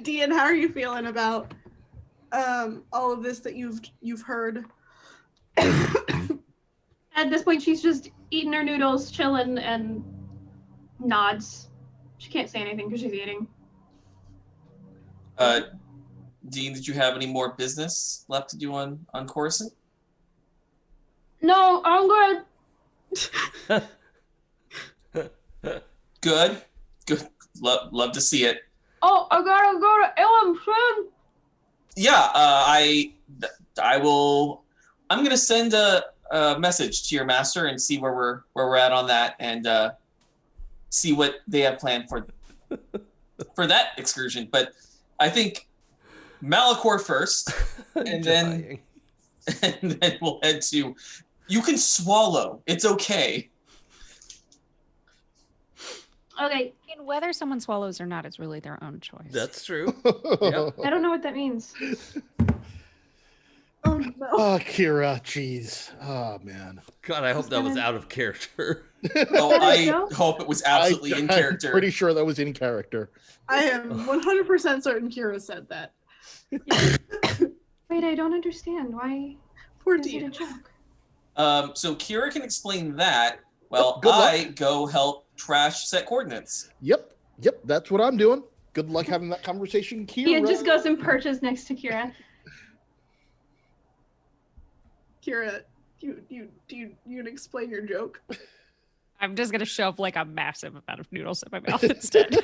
Speaker 3: Dion, how are you feeling about all of this that you've heard?
Speaker 6: At this point, she's just eating her noodles, chilling, and nods. She can't say anything because she's eating.
Speaker 2: Dean, did you have any more business left to do on Coruscant?
Speaker 6: No, I'm good.
Speaker 2: Good. Love to see it.
Speaker 6: Oh, I gotta go to Ilum soon.
Speaker 2: Yeah, I will. I'm gonna send a message to your master and see where we're at on that, and see what they have planned for that excursion. But I think Malachor first, and then we'll head to. You can swallow. It's okay.
Speaker 6: Okay,
Speaker 5: I mean, whether someone swallows or not is really their own choice.
Speaker 1: That's true. Yep.
Speaker 6: I don't know what that means.
Speaker 3: Oh no.
Speaker 4: Oh, Kira, jeez. Oh man.
Speaker 1: God, I hope that was out of character.
Speaker 2: Oh,
Speaker 6: that
Speaker 2: I
Speaker 6: a joke?
Speaker 2: hope it was absolutely in character.
Speaker 4: I'm pretty sure that was in character.
Speaker 3: I am 100% certain Kira said that.
Speaker 6: Wait, I don't understand. Why
Speaker 3: Poor
Speaker 6: is it a
Speaker 3: Dion.
Speaker 6: joke?
Speaker 2: So Kira can explain that. Well,
Speaker 4: Good luck.
Speaker 2: I go help Trash set coordinates.
Speaker 4: Yep, that's what I'm doing. Good luck having that conversation, Kira.
Speaker 6: Ian just goes and perches next to Kira.
Speaker 3: Kira, you can explain your joke?
Speaker 5: I'm just going to shove like a massive amount of noodles in my mouth instead.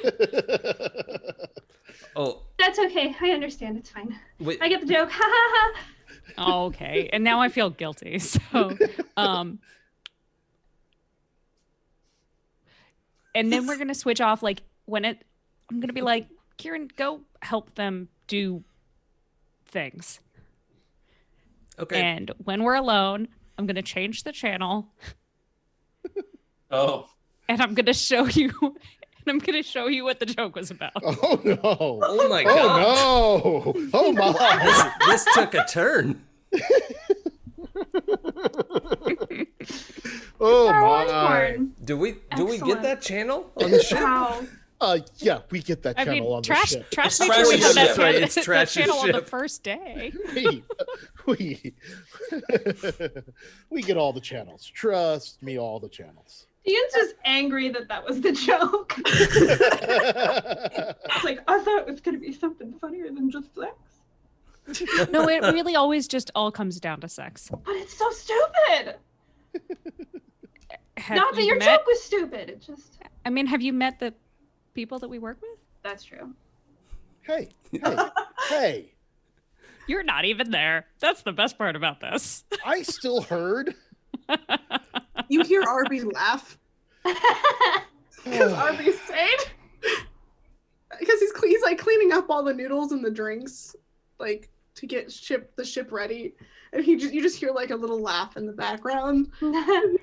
Speaker 1: Oh,
Speaker 6: That's okay. I understand. It's fine.
Speaker 1: wait.
Speaker 6: I get the joke. Ha ha ha.
Speaker 5: Okay. And now I feel guilty. So, and then we're going to switch off. Like I'm going to be like, Kieran, go help them do things.
Speaker 1: Okay.
Speaker 5: And when we're alone, I'm going to change the channel
Speaker 2: Oh,
Speaker 5: and I'm going to show you an I'm going to show you what the joke was about.
Speaker 4: Oh no!
Speaker 1: Oh my god!
Speaker 4: Oh no! Oh my!
Speaker 1: This took a turn.
Speaker 4: Oh
Speaker 6: Star Wars
Speaker 4: my!
Speaker 6: porn.
Speaker 1: Do we get
Speaker 6: Excellent.
Speaker 1: that channel on the ship?
Speaker 6: Wow.
Speaker 4: Yeah, we get that
Speaker 5: I
Speaker 4: channel
Speaker 5: mean,
Speaker 4: on
Speaker 5: trash,
Speaker 4: the ship.
Speaker 5: trash
Speaker 2: It's
Speaker 5: made sure we
Speaker 2: Trash's
Speaker 5: had that,
Speaker 2: ship.
Speaker 1: Right,
Speaker 5: channel,
Speaker 1: it's
Speaker 5: that
Speaker 1: Trash's
Speaker 5: channel on the
Speaker 1: ship.
Speaker 5: first day.
Speaker 4: We get all the channels. Trust me, all the channels.
Speaker 6: Ian's just angry that was the joke. It's like, I thought it was going to be something funnier than just sex.
Speaker 5: No, it really always just all comes down to sex.
Speaker 6: But it's so stupid.
Speaker 5: Have
Speaker 6: Not that
Speaker 5: you
Speaker 6: your
Speaker 5: met-
Speaker 6: joke was stupid. It just.
Speaker 5: I mean, have you met the people that we work with?
Speaker 6: That's true.
Speaker 4: Hey, hey!
Speaker 5: You're not even there. That's the best part about this.
Speaker 4: I still heard.
Speaker 3: You hear Arby laugh because Arby's saying, because he's like cleaning up all the noodles and the drinks, like to get the ship ready, and you just hear like a little laugh in the background. He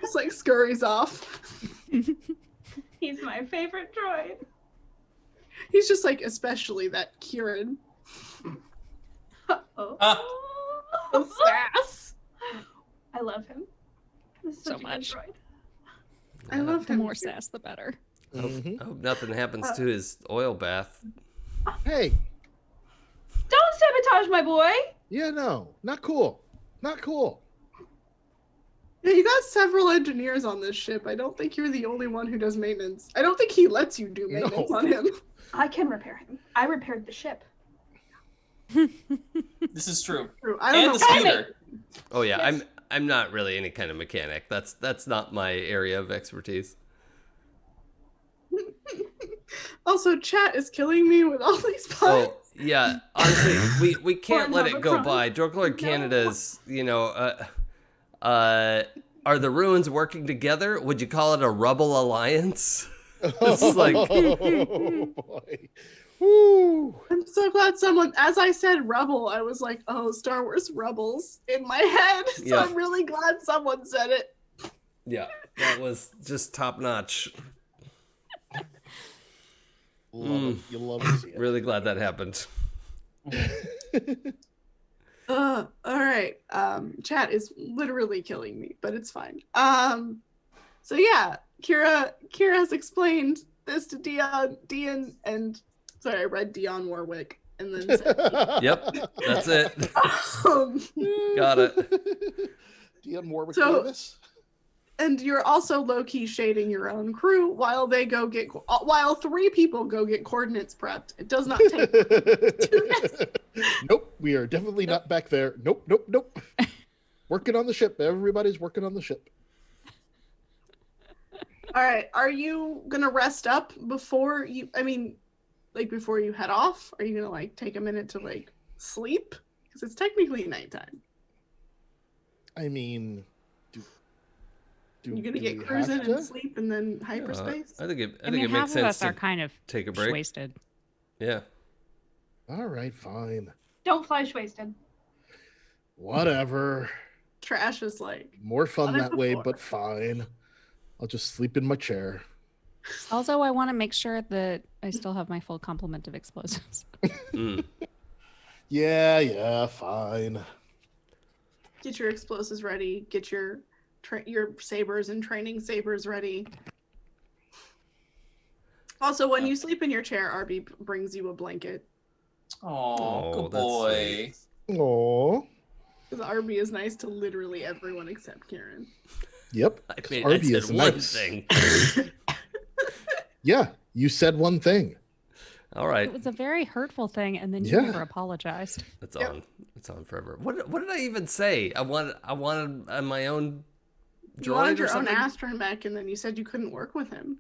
Speaker 3: just like scurries off.
Speaker 6: He's my favorite droid.
Speaker 3: He's just like especially that Kieran.
Speaker 6: Oh.
Speaker 3: The sass.
Speaker 6: I love him. This is
Speaker 5: So
Speaker 6: such a good
Speaker 5: much.
Speaker 6: droid.
Speaker 3: I love
Speaker 5: The
Speaker 3: him.
Speaker 5: more sass, the better.
Speaker 1: I hope nothing happens to his oil bath.
Speaker 4: Hey,
Speaker 6: Don't sabotage my boy.
Speaker 4: yeah, no, not cool. Not cool.
Speaker 3: Yeah, you got several engineers on this ship. I don't think you're the only one who does maintenance. I don't think he lets you do maintenance
Speaker 4: No.
Speaker 3: on him.
Speaker 6: I can repair him. I repaired the ship.
Speaker 2: This is true.
Speaker 3: True. I
Speaker 2: And
Speaker 3: don't
Speaker 2: the
Speaker 3: know.
Speaker 2: speeder.
Speaker 1: Oh yeah,
Speaker 6: Yes.
Speaker 1: I'm not really any kind of mechanic. That's not my area of expertise.
Speaker 3: Also, chat is killing me with all these puns.
Speaker 1: Oh yeah, honestly, we can't let it go
Speaker 6: Pornhub
Speaker 1: by. Dorklord
Speaker 6: No.
Speaker 1: Canada's, are the ruins working together? Would you call it a rubble alliance? This is like,
Speaker 4: Oh boy. Woo.
Speaker 3: I'm so glad someone, as I said rebel, I was like, oh, Star Wars Rebels in my head. So
Speaker 1: Yeah.
Speaker 3: I'm really glad someone said it.
Speaker 1: yeah, that was just top notch.
Speaker 4: Love it. You love to see it.
Speaker 1: Really glad that happened.
Speaker 3: All right. Chat is literally killing me, but it's fine. So yeah, Kira has explained this to Dion, and sorry, I read Dion Warwick, and then said,
Speaker 1: Yep, that's it.
Speaker 3: um,
Speaker 1: Got it.
Speaker 4: Dion Warwick
Speaker 3: So-
Speaker 4: Davis.
Speaker 3: and you're also low-key shading your own crew while while 3 people go get coordinates prepped. It does not take.
Speaker 4: Nope, we are definitely not back there. Nope. Working on the ship. Everybody's working on the ship.
Speaker 3: All right, are you gonna rest up before you? I mean, like before you head off? Are you gonna like take a minute to like sleep? Because it's technically nighttime.
Speaker 4: I mean, do
Speaker 3: You're gonna
Speaker 4: do
Speaker 3: get
Speaker 4: we
Speaker 3: cruising
Speaker 4: have
Speaker 3: and
Speaker 4: to?
Speaker 3: sleep and then hyperspace.
Speaker 1: I think it
Speaker 5: I mean,
Speaker 1: makes
Speaker 5: half of
Speaker 1: sense
Speaker 5: us
Speaker 1: to
Speaker 5: are kind of
Speaker 1: take a break.
Speaker 5: wasted.
Speaker 1: Yeah.
Speaker 4: All right, fine.
Speaker 6: Don't flash wasted.
Speaker 4: Whatever.
Speaker 3: Trash is like,
Speaker 4: More fun
Speaker 3: On
Speaker 4: that
Speaker 3: the
Speaker 4: way,
Speaker 3: floor.
Speaker 4: but fine. I'll just sleep in my chair.
Speaker 5: Also, I want to make sure that I still have my full complement of explosives.
Speaker 1: Mm.
Speaker 4: Yeah, fine.
Speaker 3: get your explosives ready. Get your sabers and training sabers ready. Also, when you sleep in your chair, Arby brings you a blanket.
Speaker 2: Oh, good
Speaker 1: that's
Speaker 2: boy.
Speaker 1: sweet.
Speaker 4: Aw.
Speaker 3: Because Arby is nice to literally everyone except Kieran.
Speaker 4: Yep.
Speaker 1: I mean,
Speaker 4: Arby
Speaker 1: I said
Speaker 4: is
Speaker 1: one
Speaker 4: nice.
Speaker 1: thing.
Speaker 4: Yeah, you said one thing.
Speaker 1: All right,
Speaker 5: It was a very hurtful thing, and then you
Speaker 4: Yeah.
Speaker 5: never apologized.
Speaker 1: it's
Speaker 3: Yep.
Speaker 1: on. It's on forever. What did I even say? I wanted my own
Speaker 3: You wanted
Speaker 1: droid or
Speaker 3: your own
Speaker 1: something.
Speaker 3: astromech, and then you said you couldn't work with him.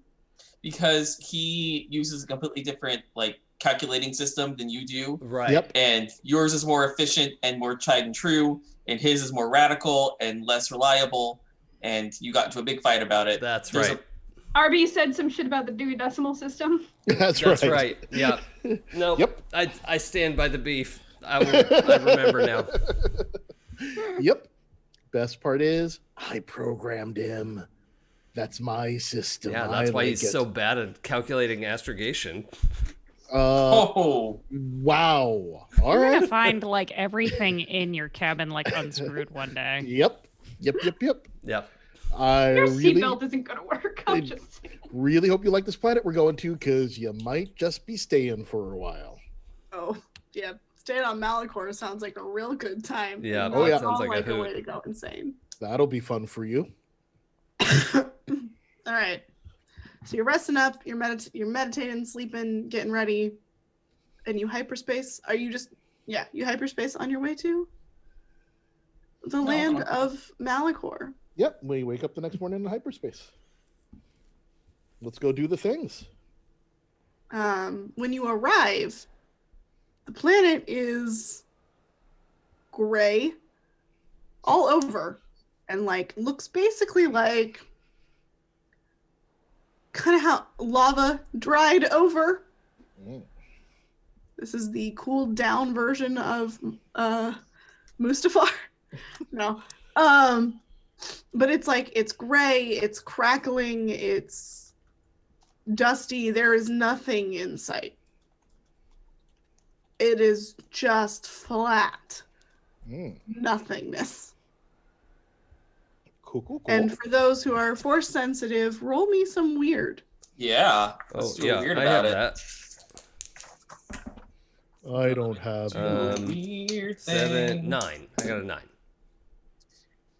Speaker 2: Because he uses a completely different calculating system than you do.
Speaker 1: Right.
Speaker 4: Yep.
Speaker 2: And yours is more efficient and more tried and true, and his is more radical and less reliable. And you got into a big fight about it.
Speaker 1: That's
Speaker 2: There's
Speaker 1: right.
Speaker 6: RB said some shit about the Dewey Decimal System.
Speaker 4: That's
Speaker 1: That's
Speaker 4: right.
Speaker 1: right. Yeah. No.
Speaker 4: Yep.
Speaker 1: I stand by the beef. I remember now.
Speaker 4: Yep. Best part is I programmed him. That's my system.
Speaker 1: Yeah,
Speaker 4: I
Speaker 1: that's why
Speaker 4: like
Speaker 1: he's
Speaker 4: it.
Speaker 1: so bad at calculating astrogation.
Speaker 2: Oh,
Speaker 4: Wow. All
Speaker 5: You're
Speaker 4: right.
Speaker 5: gonna find like everything in your cabin like unscrewed one day.
Speaker 4: Yep.
Speaker 1: Yep.
Speaker 4: I
Speaker 6: Your
Speaker 4: really,
Speaker 6: seatbelt isn't gonna work. I'm just saying.
Speaker 4: really hope you like this planet we're going to, because you might just be staying for a while.
Speaker 3: Oh, yeah. Staying on Malachor sounds like a real good time.
Speaker 1: Yeah,
Speaker 3: And
Speaker 4: that
Speaker 3: not
Speaker 1: sounds
Speaker 3: all
Speaker 1: like a hoot.
Speaker 3: way to go insane.
Speaker 4: That'll be fun for you.
Speaker 3: All right. So you're resting up, you're meditating, sleeping, getting ready, and you hyperspace. Are you just you hyperspace on your way to the land of Malachor?
Speaker 4: Yep. We wake up the next morning in hyperspace. Let's go do the things.
Speaker 3: When you arrive, the planet is gray all over and like looks basically like kind of how lava dried over. This is the cooled down version of Mustafar. No. But it's like it's gray, it's crackling, it's dusty. There is nothing in sight. It is just flat nothingness.
Speaker 4: Cool.
Speaker 3: And for those who are force sensitive, roll me some weird.
Speaker 2: yeah.
Speaker 1: Oh,
Speaker 2: Let's do
Speaker 1: yeah,
Speaker 2: weird
Speaker 1: I
Speaker 2: about
Speaker 1: have
Speaker 2: it.
Speaker 1: that.
Speaker 4: I don't have
Speaker 2: Weird
Speaker 1: 7,
Speaker 2: thing.
Speaker 1: 9. I got a 9.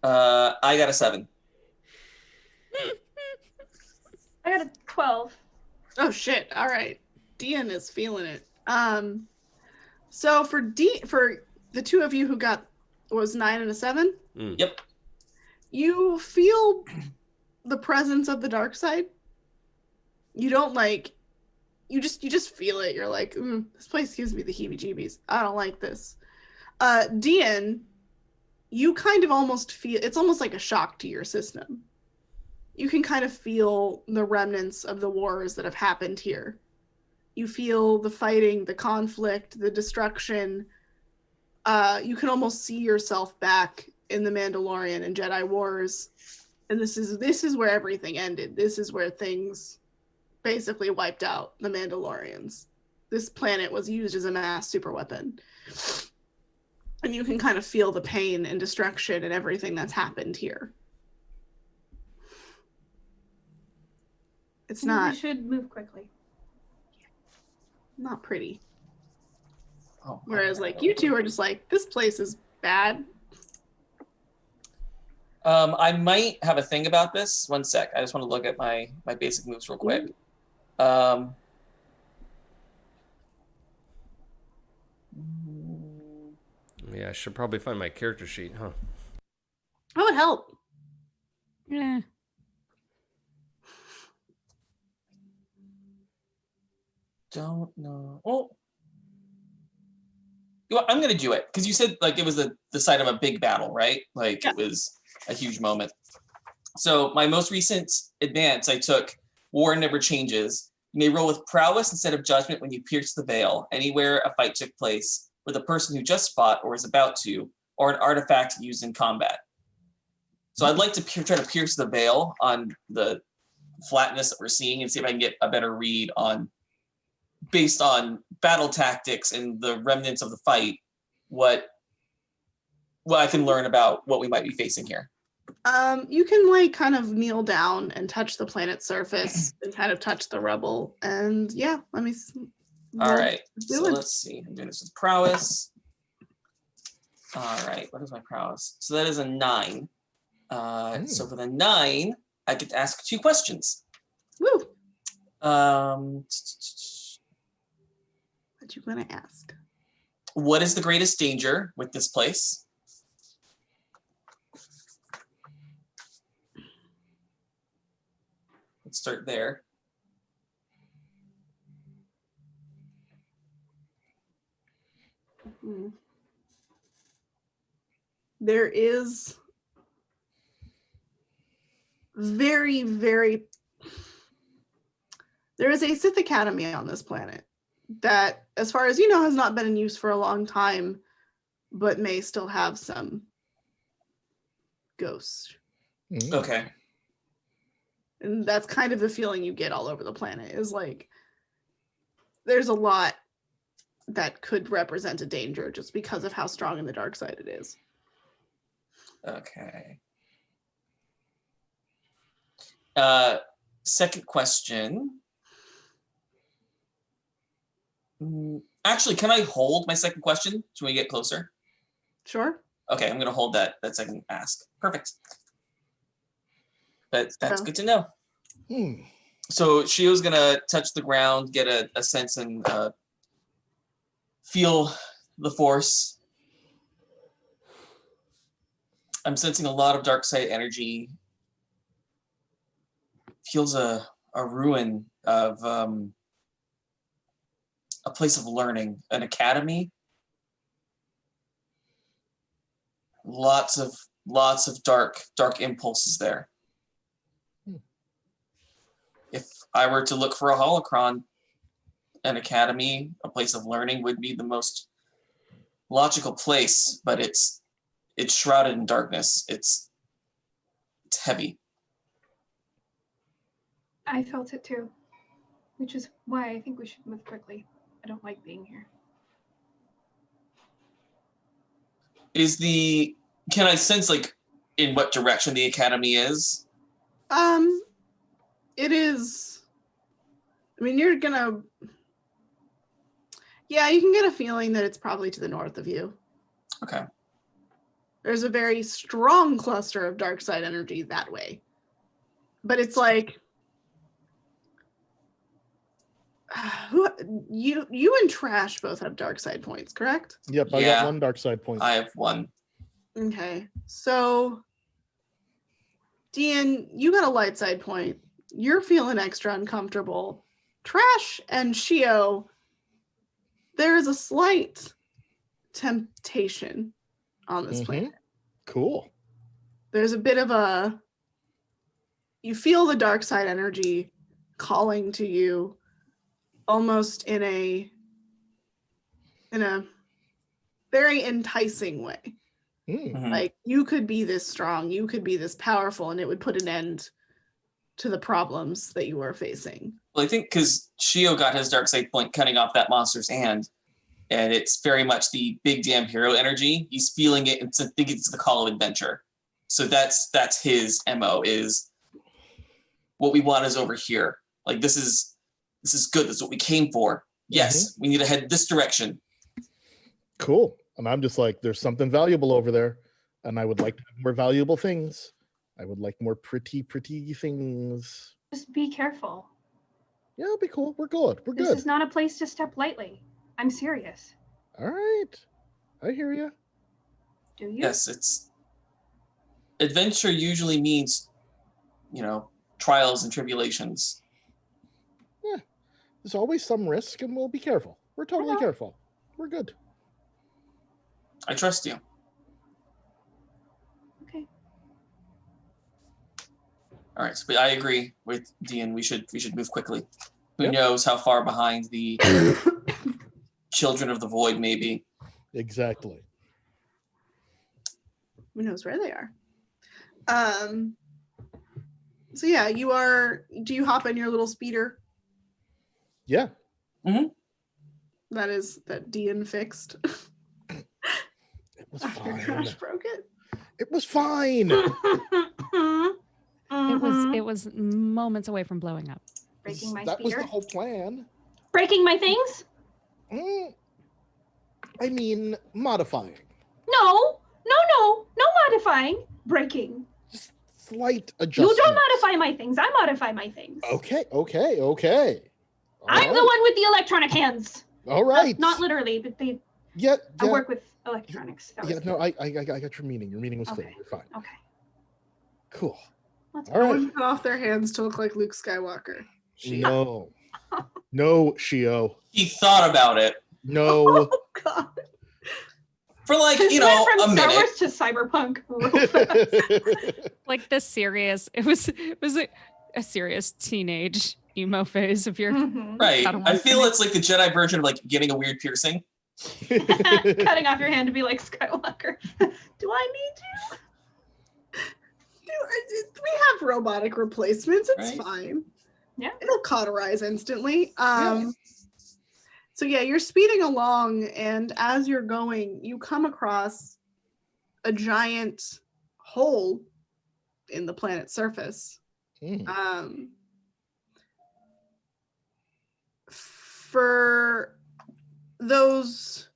Speaker 2: I got a 7.
Speaker 6: I got a 12.
Speaker 3: Oh shit! All right, Dian is feeling it. So for the two of you who got was 9 and a 7,
Speaker 2: Yep.
Speaker 3: you feel the presence of the dark side. You don't like. You just feel it. You're like, this place gives me the heebie-jeebies. I don't like this. Dian, you kind of almost feel it's almost like a shock to your system. You can kind of feel the remnants of the wars that have happened here. You feel the fighting, the conflict, the destruction. You can almost see yourself back in the Mandalorian and Jedi Wars. And this is where everything ended. This is where things basically wiped out the Mandalorians. This planet was used as a mass superweapon. And you can kind of feel the pain and destruction and everything that's happened here. It's
Speaker 6: We should move quickly.
Speaker 3: not pretty.
Speaker 2: Oh,
Speaker 3: Whereas like you two are just like, this place is bad.
Speaker 2: I might have a thing about this. One sec. I just want to look at my basic moves real quick.
Speaker 1: Yeah, I should probably find my character sheet, huh?
Speaker 3: That would help.
Speaker 5: Yeah.
Speaker 2: Don't know. Oh. You know what, I'm gonna do it because you said like it was the site of a big battle, right? Like
Speaker 3: Yeah.
Speaker 2: it was a huge moment. So my most recent advance, I took War Never Changes. You may roll with prowess instead of judgment when you pierce the veil anywhere a fight took place with a person who just fought or is about to, or an artifact used in combat. So I'd like to try to pierce the veil on the flatness that we're seeing and see if I can get a better read on, based on battle tactics and the remnants of the fight, what I can learn about what we might be facing here.
Speaker 3: You can like kind of kneel down and touch the planet's surface and kind of touch the rubble. And yeah, let me.
Speaker 2: All right,
Speaker 3: do
Speaker 2: so
Speaker 3: it.
Speaker 2: let's see. I'm doing this with prowess. All right, what is my prowess? So that is a 9. So for the 9, I get to ask 2 questions.
Speaker 3: Woo!
Speaker 2: Um,
Speaker 3: What you gonna ask?
Speaker 2: what is the greatest danger with this place? Let's start there.
Speaker 3: There is very, very. There is a Sith Academy on this planet that, as far as you know, has not been in use for a long time, but may still have some ghosts.
Speaker 2: Okay.
Speaker 3: And that's kind of the feeling you get all over the planet, is like there's a lot that could represent a danger just because of how strong in the dark side it is.
Speaker 2: Okay. Second question. Actually, can I hold my second question till we get closer?
Speaker 3: Sure.
Speaker 2: Okay, I'm gonna hold that second ask. Perfect. But that's good to know. So Shio's gonna touch the ground, get a sense, and feel the force. I'm sensing a lot of dark side energy. Feels a ruin of a place of learning, an academy. Lots of dark impulses there. If I were to look for a holocron, an academy, a place of learning would be the most logical place, but it's shrouded in darkness. It's heavy.
Speaker 6: I felt it too, which is why I think we should move quickly. I don't like being here.
Speaker 2: Can I sense like in what direction the academy is?
Speaker 3: It is, I mean, you can get a feeling that it's probably to the north of you.
Speaker 2: Okay.
Speaker 3: There's a very strong cluster of dark side energy that way. But it's like, you and Trash both have dark side points, correct?
Speaker 4: Yep, I got one dark side point.
Speaker 2: I have one.
Speaker 3: Okay, so Dean, you got a light side point. You're feeling extra uncomfortable. Trash and Shio, there is a slight temptation on this planet.
Speaker 4: Cool.
Speaker 3: There's a bit of you feel the dark side energy calling to you, almost in a very enticing way. Like, you could be this strong, you could be this powerful, and it would put an end to the problems that you are facing.
Speaker 2: Well, I think because Shio got his dark side point cutting off that monster's hand, and it's very much the big damn hero energy. He's feeling it and thinking it's the call of adventure. So that's his MO, is what we want is over here. Like, this is good. This is what we came for. Yes, we need to head this direction.
Speaker 4: Cool. And I'm just like, there's something valuable over there, and I would like more valuable things. I would like more pretty things.
Speaker 6: Just be careful.
Speaker 4: Yeah, it'll be cool. We're good. We're good.
Speaker 6: This is not a place to step lightly. I'm serious.
Speaker 4: All right. I hear you.
Speaker 6: Do you?
Speaker 2: Yes, it's adventure usually means, trials and tribulations.
Speaker 4: Yeah. There's always some risk, and we'll be careful. We're totally careful. We're good.
Speaker 2: I trust you.
Speaker 6: Okay.
Speaker 2: All right, so I agree with Dean. We should move quickly. Who knows how far behind the children of the void may be?
Speaker 4: Exactly.
Speaker 3: Who knows where they are? So yeah, do you hop in your little speeder?
Speaker 4: Yeah.
Speaker 3: That Dean fixed.
Speaker 4: It was
Speaker 3: After
Speaker 4: fine.
Speaker 3: Trash broke it.
Speaker 4: It was fine.
Speaker 5: It was moments away from blowing up.
Speaker 6: Breaking my
Speaker 4: That was
Speaker 6: speeder.
Speaker 4: the whole plan.
Speaker 6: Breaking my things?
Speaker 4: I mean, modifying.
Speaker 6: No modifying. Breaking.
Speaker 4: Just slight adjustment.
Speaker 6: You don't modify my things. I modify my things.
Speaker 4: Okay. All
Speaker 6: I'm the one with the electronic hands.
Speaker 4: All right.
Speaker 6: Not literally, but
Speaker 4: Yeah.
Speaker 6: I work with electronics.
Speaker 4: Yeah, no, I got your meaning. Your meaning was clear.
Speaker 6: Okay.
Speaker 4: You're fine.
Speaker 6: Okay.
Speaker 4: Cool.
Speaker 6: Let's
Speaker 4: All right.
Speaker 3: Cut off their hands to look like Luke Skywalker.
Speaker 4: No. No, Shio.
Speaker 2: He thought about it
Speaker 4: No.
Speaker 3: Oh God.
Speaker 2: for like,
Speaker 6: Went from
Speaker 2: a
Speaker 6: Star
Speaker 2: minute.
Speaker 6: Wars to Cyberpunk real fast.
Speaker 5: Like the serious, it was a serious teenage emo phase of your
Speaker 6: Mhm.
Speaker 2: Right.
Speaker 5: Padawan
Speaker 2: I feel
Speaker 5: thing.
Speaker 2: it's like the Jedi version of like getting a weird piercing.
Speaker 6: Cutting off your hand to be like Skywalker. Do I need to?
Speaker 3: We have robotic replacements. It's
Speaker 2: Right.
Speaker 3: fine.
Speaker 6: Yeah.
Speaker 3: It'll cauterize instantly. So yeah, you're speeding along, and as you're going, you come across a giant hole in the planet's surface.
Speaker 4: Mm.
Speaker 3: For those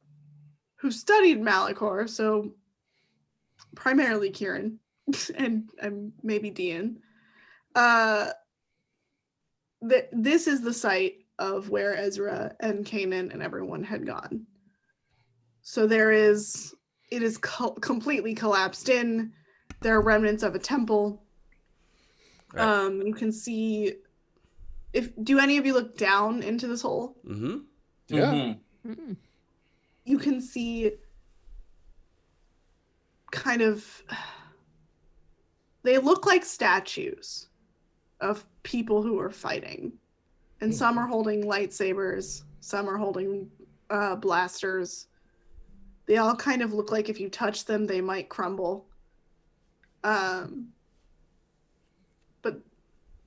Speaker 3: who studied Malachor, so primarily Kieran and maybe Dean, this is the site of where Ezra and Kanan and everyone had gone. So it is completely collapsed in. There are remnants of a temple.
Speaker 1: Right.
Speaker 3: You can see. Do any of you look down into this hole?
Speaker 1: Mm-hmm.
Speaker 4: Yeah.
Speaker 2: Mm-hmm.
Speaker 5: Mm.
Speaker 3: You can see kind of. They look like statues of people who are fighting. And some are holding lightsabers, some are holding blasters. They all kind of look like if you touch them, they might crumble. But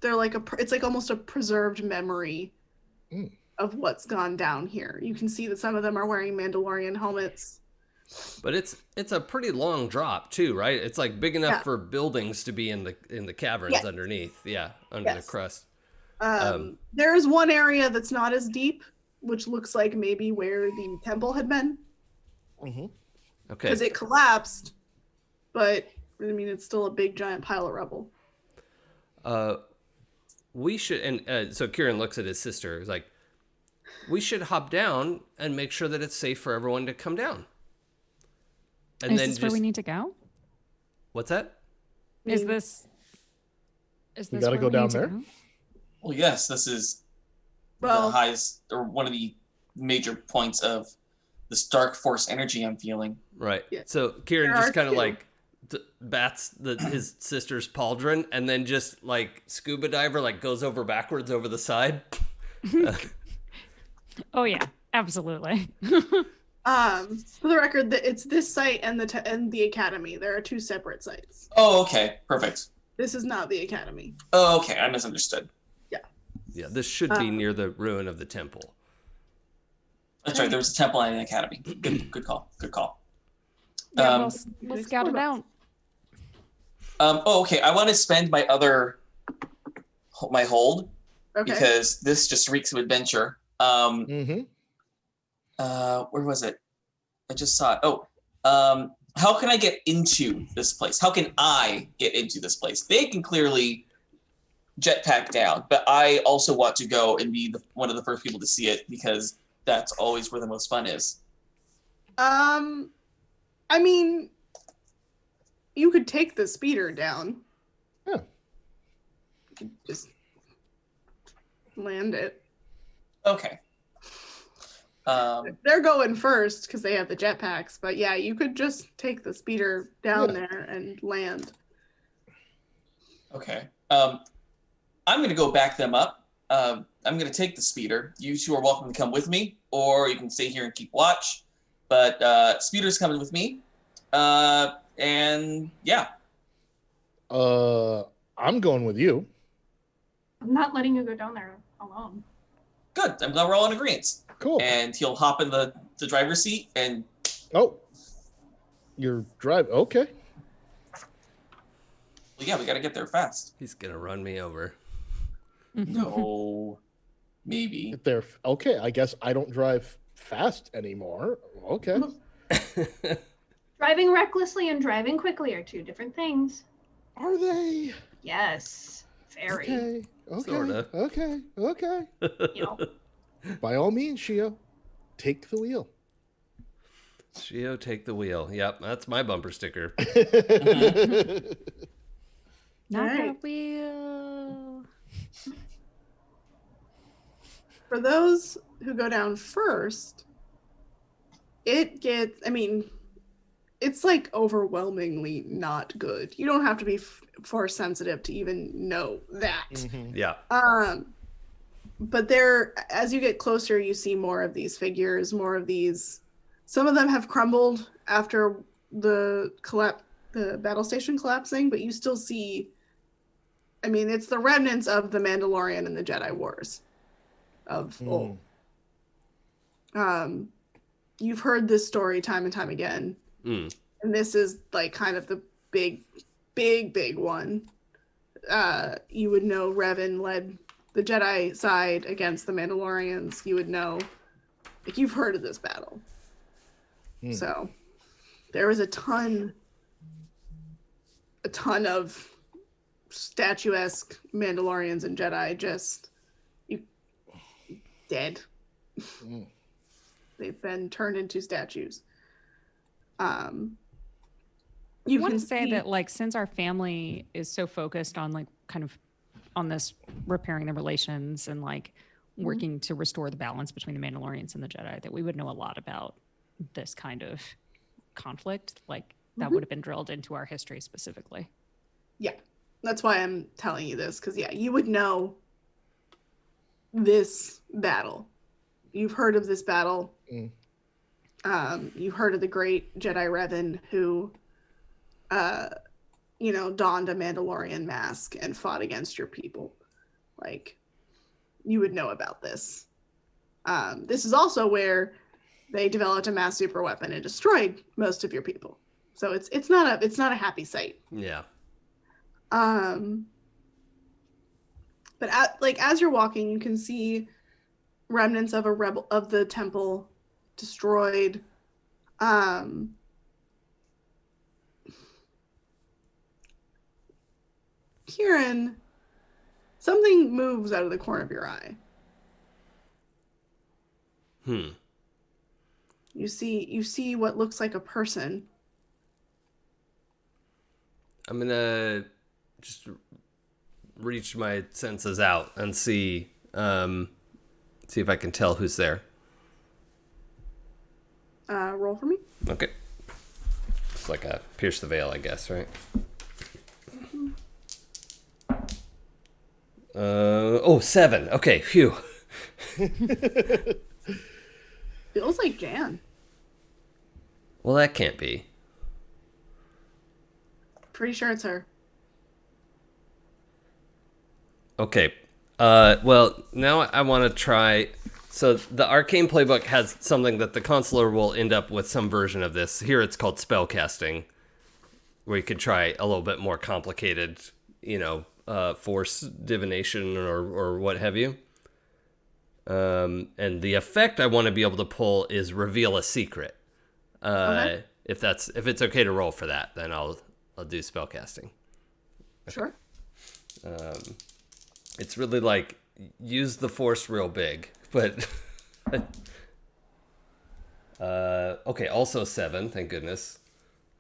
Speaker 3: they're like it's like almost a preserved memory of what's gone down here. You can see that some of them are wearing Mandalorian helmets.
Speaker 1: But it's a pretty long drop too, right? It's like big enough for buildings to be in the caverns underneath. Yeah, under the crust.
Speaker 3: There's one area that's not as deep, which looks like maybe where the temple had been.
Speaker 1: Okay.
Speaker 3: Because it collapsed, but I mean it's still a big giant pile of rubble.
Speaker 1: We should, and so Kieran looks at his sister. He's like, we should hop down and make sure that it's safe for everyone to come down. And
Speaker 5: Is
Speaker 1: then
Speaker 5: this where we need to go?
Speaker 1: What's that?
Speaker 5: Is this
Speaker 4: You gotta
Speaker 5: where
Speaker 4: go
Speaker 5: we
Speaker 4: down
Speaker 5: need to
Speaker 4: there?
Speaker 5: go?
Speaker 2: Well, yes, this is the highest, or one of the major points of this dark force energy I'm feeling.
Speaker 1: Right.
Speaker 3: Yeah.
Speaker 1: So Kieran
Speaker 3: There
Speaker 1: just
Speaker 3: are
Speaker 1: kind of
Speaker 3: two.
Speaker 1: like bats his sister's pauldron and then just like scuba diver, like goes over backwards over the side.
Speaker 5: Oh yeah, absolutely.
Speaker 3: For the record, it's this site and the academy. There are two separate sites.
Speaker 2: Oh, okay, perfect.
Speaker 3: This is not the academy.
Speaker 2: Oh, okay, I misunderstood.
Speaker 1: Yeah, this should be near the ruin of the temple.
Speaker 2: That's right. There was a temple and an academy. Good call. Good call.
Speaker 5: Yeah, we'll scout it out.
Speaker 2: Okay. I want to spend my hold
Speaker 3: Okay.
Speaker 2: because this just reeks of adventure. Where was it? I just saw it. Oh, how can I get into this place? How can I get into this place? They can clearly jetpack down, but I also want to go and be one of the first people to see it because that's always where the most fun is.
Speaker 3: I mean, you could take the speeder down.
Speaker 4: Yeah.
Speaker 3: You could just land it.
Speaker 2: Okay.
Speaker 3: They're going first because they have the jetpacks, but yeah, you could just take the speeder down there and land.
Speaker 2: Okay. I'm going to go back them up. I'm going to take the speeder. You two are welcome to come with me, or you can stay here and keep watch. But speeder's coming with me. And yeah.
Speaker 4: I'm going with you.
Speaker 6: I'm not letting you go down there alone.
Speaker 2: Good. I'm glad we're all in agreement.
Speaker 4: Cool.
Speaker 2: And he'll hop in the driver's seat and...
Speaker 4: Oh. You're driving. Okay.
Speaker 2: Well, yeah, we got to get there fast.
Speaker 1: He's gonna run me over.
Speaker 2: No. Maybe.
Speaker 4: Get there. Okay. I guess I don't drive fast anymore. Okay.
Speaker 6: Driving recklessly and driving quickly are two different things.
Speaker 4: Are they?
Speaker 6: Yes. Very.
Speaker 4: Okay. Okay.
Speaker 1: Sorta.
Speaker 4: Okay. Okay.
Speaker 6: You know.
Speaker 4: By all means, Shio, take the wheel.
Speaker 1: Shio, take the wheel. Yep, that's my bumper sticker.
Speaker 5: Not
Speaker 3: Right.
Speaker 5: that wheel.
Speaker 3: For those who go down first, it's like overwhelmingly not good. You don't have to be force sensitive to even know that.
Speaker 1: Yeah.
Speaker 3: But as you get closer, you see more of these figures, more of these. Some of them have crumbled after the the battle station collapsing, but you still see, I mean, it's the remnants of the Mandalorian and the Jedi Wars of old. You've heard this story time and time again. And this is like kind of the big one. You would know Revan led the Jedi side against the Mandalorians. You would know, like, you've heard of this battle. So there was a ton of statuesque Mandalorians and Jedi just dead. They've been turned into statues.
Speaker 5: You want to say that, like, since our family is so focused on, like, kind of on this repairing the relations and, like, working to restore the balance between the Mandalorians and the Jedi, that we would know a lot about this kind of conflict. Like, that would have been drilled into our history specifically.
Speaker 3: Yeah, that's why I'm telling you this, because, yeah, you would know this battle. You've heard of this battle. You've heard of the great Jedi Revan who, donned a Mandalorian mask and fought against your people. Like, you would know about this. This is also where they developed a mass super weapon and destroyed most of your people. So it's not a happy sight.
Speaker 1: Yeah.
Speaker 3: But as you're walking, you can see remnants of the temple destroyed. Kieran, something moves out of the corner of your eye. You see what looks like a person.
Speaker 1: I'm gonna just reach my senses out and see if I can tell who's there.
Speaker 3: Roll for me.
Speaker 1: Okay. It's like a pierce the veil, I guess, right? 7. Okay, phew.
Speaker 3: Feels like Jan.
Speaker 1: Well, that can't be.
Speaker 3: Pretty sure it's her.
Speaker 1: Okay. Well, now I want to try. So the Arcane Playbook has something that the consular will end up with some version of this. Here it's called spellcasting, where you could try a little bit more complicated, force divination or what have you. And the effect I want to be able to pull is reveal a secret.
Speaker 3: Okay.
Speaker 1: If it's okay to roll for that, then I'll do spellcasting.
Speaker 3: Sure.
Speaker 1: It's really like use the force real big, but okay, also 7, thank goodness.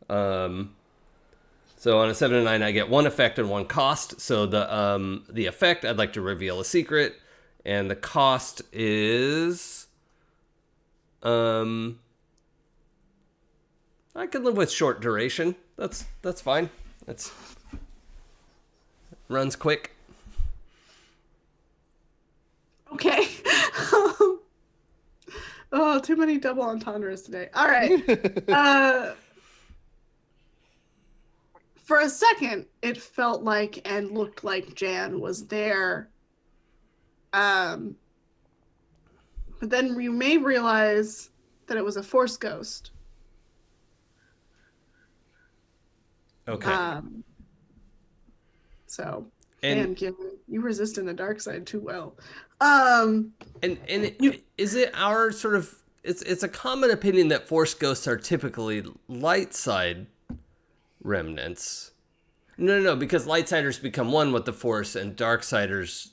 Speaker 1: So on a 7 and 9, I get 1 effect and 1 cost. So the effect, I'd like to reveal a secret, and the cost is I can live with short duration. That's fine. That's runs quick.
Speaker 3: Okay. Oh, too many double entendres today. All right. For a second, it felt like and looked like Jan was there. But then you may realize that it was a force ghost.
Speaker 1: Okay.
Speaker 3: So,
Speaker 1: And
Speaker 3: you resist in the dark side too well.
Speaker 1: Is it our sort of it's a common opinion that force ghosts are typically light side remnants. No, because lightsiders become one with the force and darksiders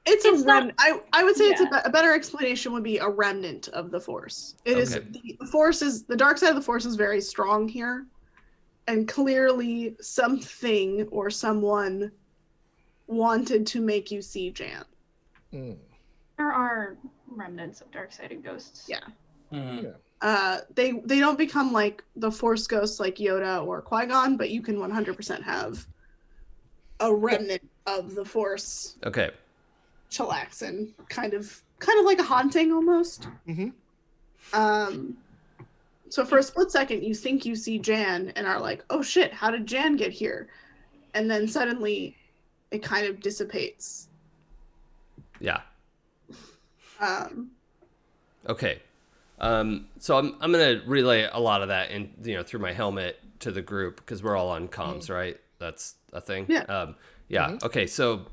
Speaker 3: It's
Speaker 6: not-
Speaker 3: I would say
Speaker 6: yeah.
Speaker 3: a better explanation would be a remnant of the force. It is
Speaker 1: Okay.
Speaker 3: the force is the dark side of the force is very strong here, and clearly something or someone wanted to make you see Jan.
Speaker 6: There are remnants of dark-sided ghosts.
Speaker 3: Yeah.
Speaker 2: Mhm.
Speaker 3: They don't become like the force ghosts like Yoda or Qui-Gon, but you can 100% have a remnant of the force
Speaker 1: Okay.
Speaker 3: chillaxing, kind of like a haunting almost.
Speaker 4: Mm-hmm.
Speaker 3: So for a split second, you think you see Jan and are like, oh shit, how did Jan get here? And then suddenly it kind of dissipates.
Speaker 1: Yeah. Okay. So I'm gonna relay a lot of that through my helmet to the group because we're all on comms, right? That's a thing.
Speaker 3: Yeah.
Speaker 1: Yeah. Okay. So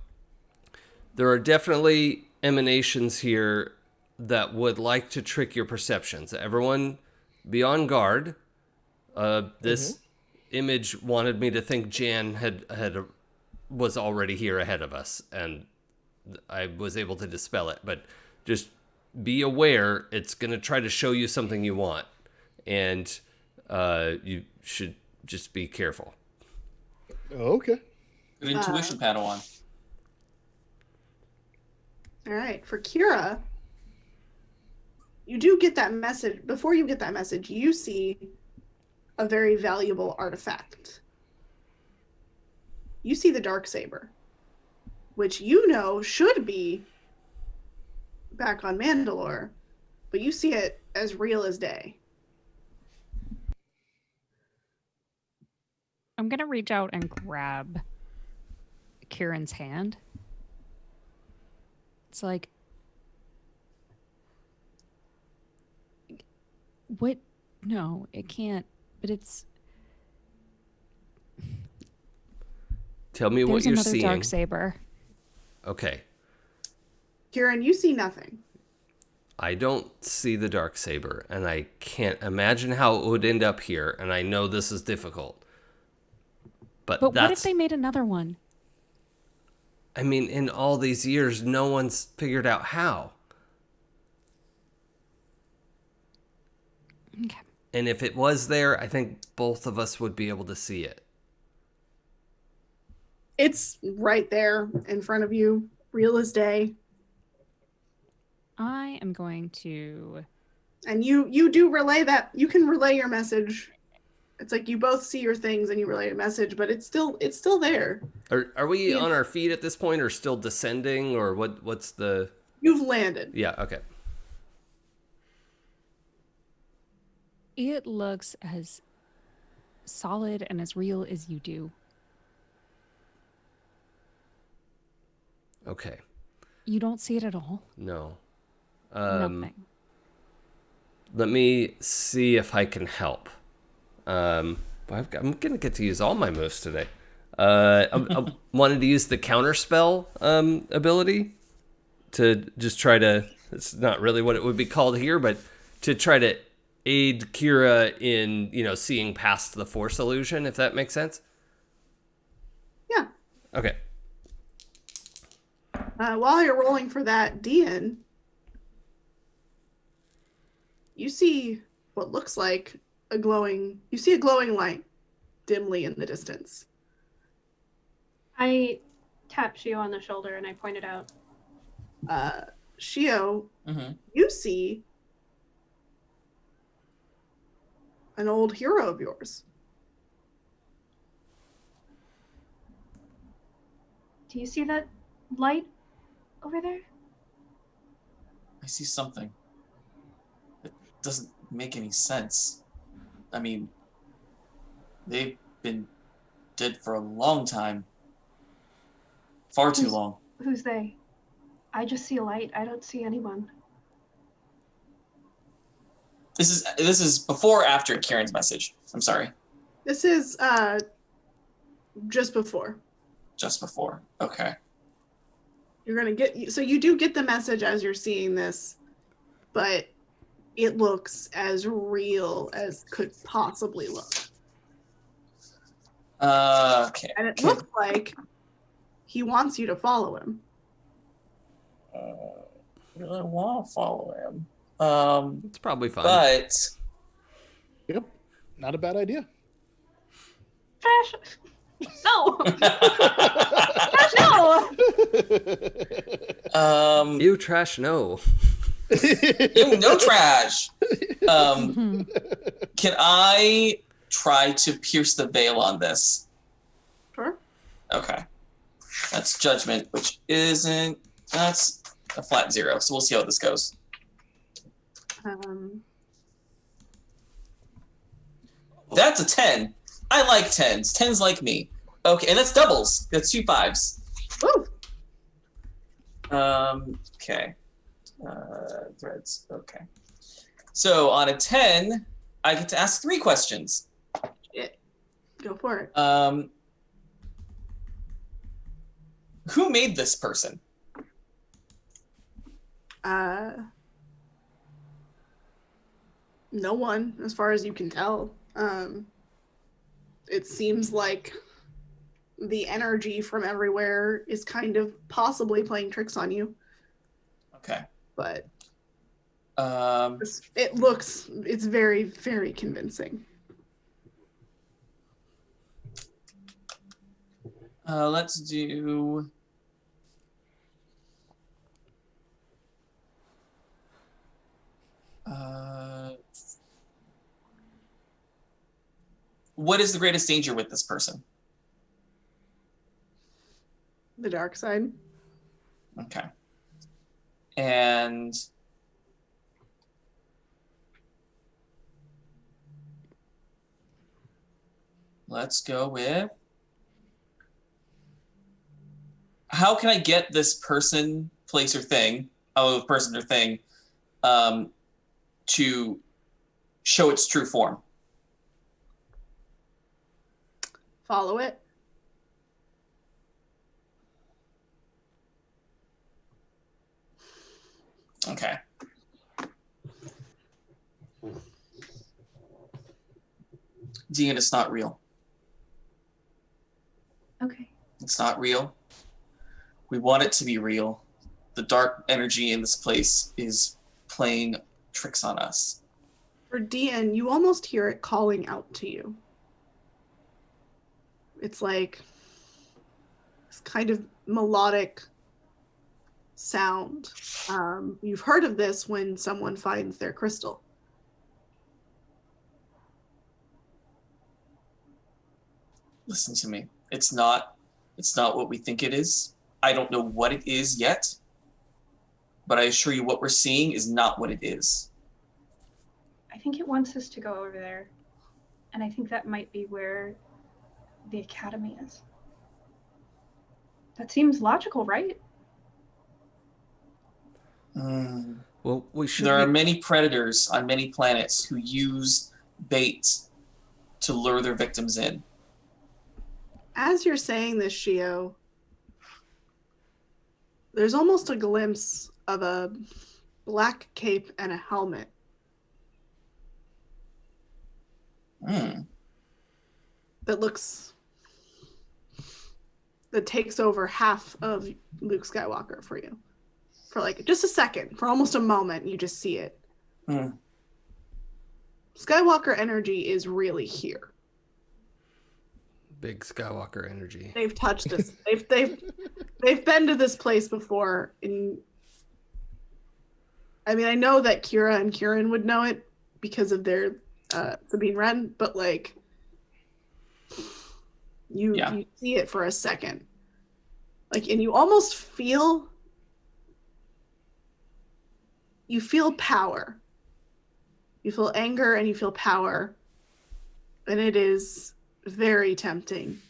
Speaker 1: there are definitely emanations here that would like to trick your perceptions. Everyone, be on guard. This image wanted me to think Jan was already here ahead of us, and I was able to dispel it. But just be aware, it's going to try to show you something you want, and you should just be careful.
Speaker 4: Okay.
Speaker 2: Good intuition, Padawan.
Speaker 3: All right, for Kira, you do get that message. Before you get that message, you see a very valuable artifact. You see the Darksaber, which you know should be back on Mandalore, but you see it as real as day.
Speaker 5: I'm going to reach out and grab Kieran's hand. It's like, what? No, it can't, but it's...
Speaker 1: Tell me what you're seeing.
Speaker 5: There's another Darksaber.
Speaker 1: Okay.
Speaker 3: Kieran, you see nothing.
Speaker 1: I don't see the Darksaber, and I can't imagine how it would end up here, and I know this is difficult. But
Speaker 5: what if they made another one?
Speaker 1: I mean, in all these years, no one's figured out how.
Speaker 5: Okay.
Speaker 1: And if it was there, I think both of us would be able to see it.
Speaker 3: It's right there in front of you, real as day.
Speaker 5: I am going to...
Speaker 3: And you do relay that. You can relay your message. It's like you both see your things and you relay a message, but it's still there.
Speaker 1: Are we on our feet at this point, or still descending, or what's the...
Speaker 3: You've landed.
Speaker 1: Yeah, okay.
Speaker 5: It looks as solid and as real as you do.
Speaker 1: Okay.
Speaker 5: You don't see it at all?
Speaker 1: No.
Speaker 5: Nothing.
Speaker 1: Let me see if I can help. I'm going to get to use all my moves today. I wanted to use the counterspell ability to just try to... It's not really what it would be called here, but to try to aid Kira in, seeing past the Force illusion, if that makes sense.
Speaker 3: Yeah.
Speaker 1: Okay.
Speaker 3: While you're rolling for that, Dean, you see what looks like a glowing light dimly in the distance.
Speaker 6: I tap Shio on the shoulder and I point it out.
Speaker 3: Shio, you see an old hero of yours.
Speaker 6: Do you see that light over there?
Speaker 2: I see something. It doesn't make any sense. I mean, they've been dead for a long time. Far too long.
Speaker 6: Who's they? I just see a light. I don't see anyone.
Speaker 2: This is before or after Kieran's message? I'm sorry.
Speaker 3: This is just before.
Speaker 2: Just before. Okay.
Speaker 3: You're gonna get, so you do get the message as you're seeing this, but it looks as real as could possibly look.
Speaker 2: Okay.
Speaker 3: And it looks like he wants you to follow him.
Speaker 2: Really want to follow him.
Speaker 1: It's probably fine.
Speaker 2: But
Speaker 4: Yep. Not a bad idea.
Speaker 6: Trash. No. Trash, no.
Speaker 1: You trash, no.
Speaker 2: Ew, no trash. Can I try to pierce the veil on this?
Speaker 3: Sure.
Speaker 2: Okay. That's judgment, which isn't... That's a flat 0, so we'll see how this goes. that's a 10. I like 10s. 10s like me. Okay, and that's doubles. That's 2 5s.
Speaker 3: Woo!
Speaker 2: Okay. Threads. Okay. So on a 10, I get to ask 3 questions.
Speaker 3: Shit. Go for it.
Speaker 2: Who made this person?
Speaker 3: No one, as far as you can tell. It seems like the energy from everywhere is kind of possibly playing tricks on you,
Speaker 2: Okay.
Speaker 3: but it's very, very convincing.
Speaker 2: Let's do. What is the greatest danger with this person?
Speaker 3: The dark side.
Speaker 2: Okay. And let's go with, how can I get this person, place, or thing, person or thing, to show its true form?
Speaker 3: Follow it.
Speaker 2: Okay. Dean, it's not real.
Speaker 6: Okay.
Speaker 2: It's not real. We want it to be real. The dark energy in this place is playing tricks on us.
Speaker 3: For Dean, you almost hear it calling out to you. It's like this kind of melodic sound. You've heard of this when someone finds their crystal.
Speaker 2: Listen to me. It's not what we think it is. I don't know what it is yet, but I assure you what we're seeing is not what it is.
Speaker 6: I think it wants us to go over there. And I think that might be where the academy is. That seems logical, right?
Speaker 1: Well, we should.
Speaker 2: There are many predators on many planets who use bait to lure their victims in.
Speaker 3: As you're saying this, Shio, there's almost a glimpse of a black cape and a helmet. That takes over half of Luke Skywalker for you. For like just a second, for almost a moment, you just see it. Skywalker energy is really here.
Speaker 1: Big Skywalker energy.
Speaker 3: They've touched this. They've been to this place before. I mean, I know that Kira and Kieran would know it because of their Sabine Wren, but like you see it for a second, like, and you almost feel power. You feel anger and you feel power, and it is very tempting.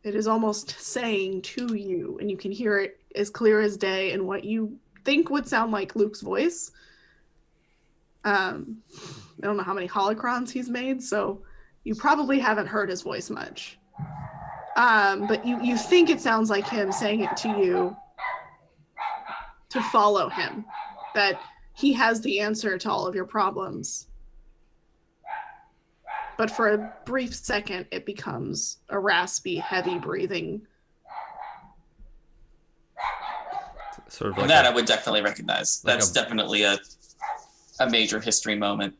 Speaker 3: It is almost saying to you, and you can hear it as clear as day in what you think would sound like Luke's voice. I don't know how many holocrons he's made, so you probably haven't heard his voice much. But you think it sounds like him saying it to you to follow him, that he has the answer to all of your problems. But for a brief second, it becomes a raspy, heavy breathing.
Speaker 1: Sort of like
Speaker 2: that I would definitely recognize.
Speaker 1: Like
Speaker 2: That's definitely a major history moment.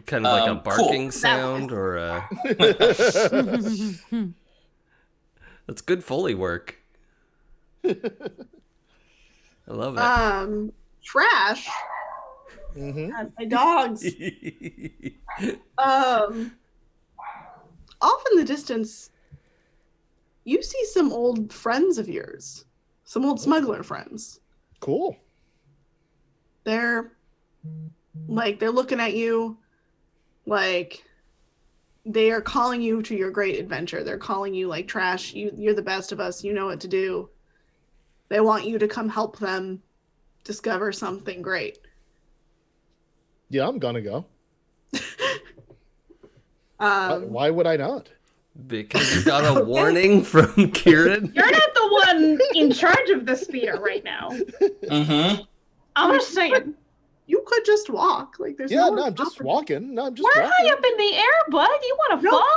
Speaker 1: Kind of like a barking
Speaker 2: cool.
Speaker 1: sound or a... That's good Foley work. I love it.
Speaker 3: Trash. My dogs. Off in the distance, you see some old friends of yours, some old smuggler friends.
Speaker 4: Cool.
Speaker 3: They're looking at you like, they are calling you to your great adventure. They're calling you like Trash. You're the best of us. You know what to do. They want you to come help them discover something great.
Speaker 4: Yeah, I'm gonna go.
Speaker 3: Um,
Speaker 4: Why would I not?
Speaker 1: Because you got a warning from Kieran.
Speaker 6: You're not the one in charge of the speeder right now.
Speaker 2: Mm-hmm.
Speaker 6: I'm just saying.
Speaker 3: you could just walk. Like there's
Speaker 4: Yeah,
Speaker 3: no,
Speaker 4: no, I'm just walking. No, I'm just
Speaker 6: We're
Speaker 4: walking.
Speaker 6: high up in the air, bud. You want to
Speaker 3: No.
Speaker 6: fall?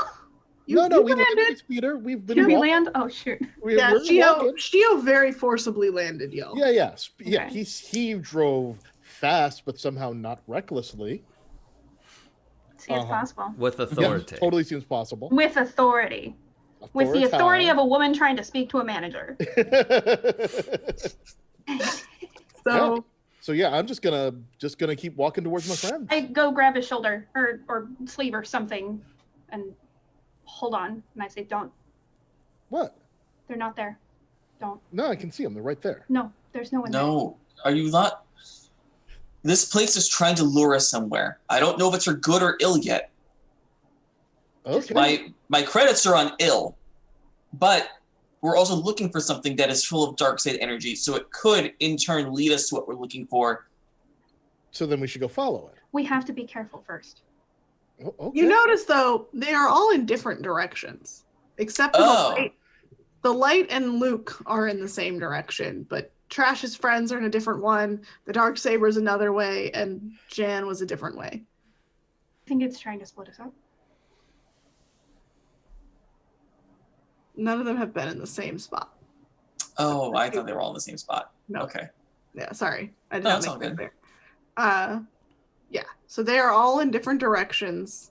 Speaker 4: No,
Speaker 3: You
Speaker 4: we landed
Speaker 3: landed.
Speaker 4: the speeder. We've been
Speaker 6: Did we
Speaker 4: walking.
Speaker 6: land? Oh, shoot.
Speaker 3: Yeah,
Speaker 4: We're walking.
Speaker 3: Shio very forcibly landed, yo.
Speaker 4: Yeah. Yeah,
Speaker 6: Okay.
Speaker 4: he drove fast, but somehow not recklessly.
Speaker 6: See, it's possible.
Speaker 1: With
Speaker 4: Yeah,
Speaker 1: authority.
Speaker 4: totally seems possible.
Speaker 6: With authority. With the authority of a woman trying to speak to a manager.
Speaker 3: So
Speaker 4: So yeah, I'm just gonna keep walking towards my friends.
Speaker 6: I go grab his shoulder or sleeve or something and hold on. And I say, don't.
Speaker 4: What?
Speaker 6: They're not there. Don't.
Speaker 4: No, I can see them. They're right there.
Speaker 6: No, there's no one there.
Speaker 2: No, are you not? This place is trying to lure us somewhere. I don't know if it's for good or ill yet.
Speaker 4: Okay.
Speaker 2: My credits are on ill, but we're also looking for something that is full of dark side energy, so it could in turn lead us to what we're looking for.
Speaker 4: So then we should go follow it.
Speaker 6: We have to be careful first.
Speaker 4: Oh, okay.
Speaker 3: you notice though, they are all in different directions. Except for
Speaker 2: Oh.
Speaker 3: the light. The light and Luke are in the same direction, but Trash's friends are in a different one. The Dark Saber's another way, and Jan was a different way.
Speaker 6: I think it's trying to split us up.
Speaker 3: None of them have been in the same spot.
Speaker 2: Oh, I thought they were all in the same spot.
Speaker 3: No.
Speaker 2: Okay.
Speaker 3: Yeah, sorry. I did
Speaker 2: No,
Speaker 3: not
Speaker 2: it's all
Speaker 3: make that
Speaker 2: good.
Speaker 3: clear. Yeah. So they are all in different directions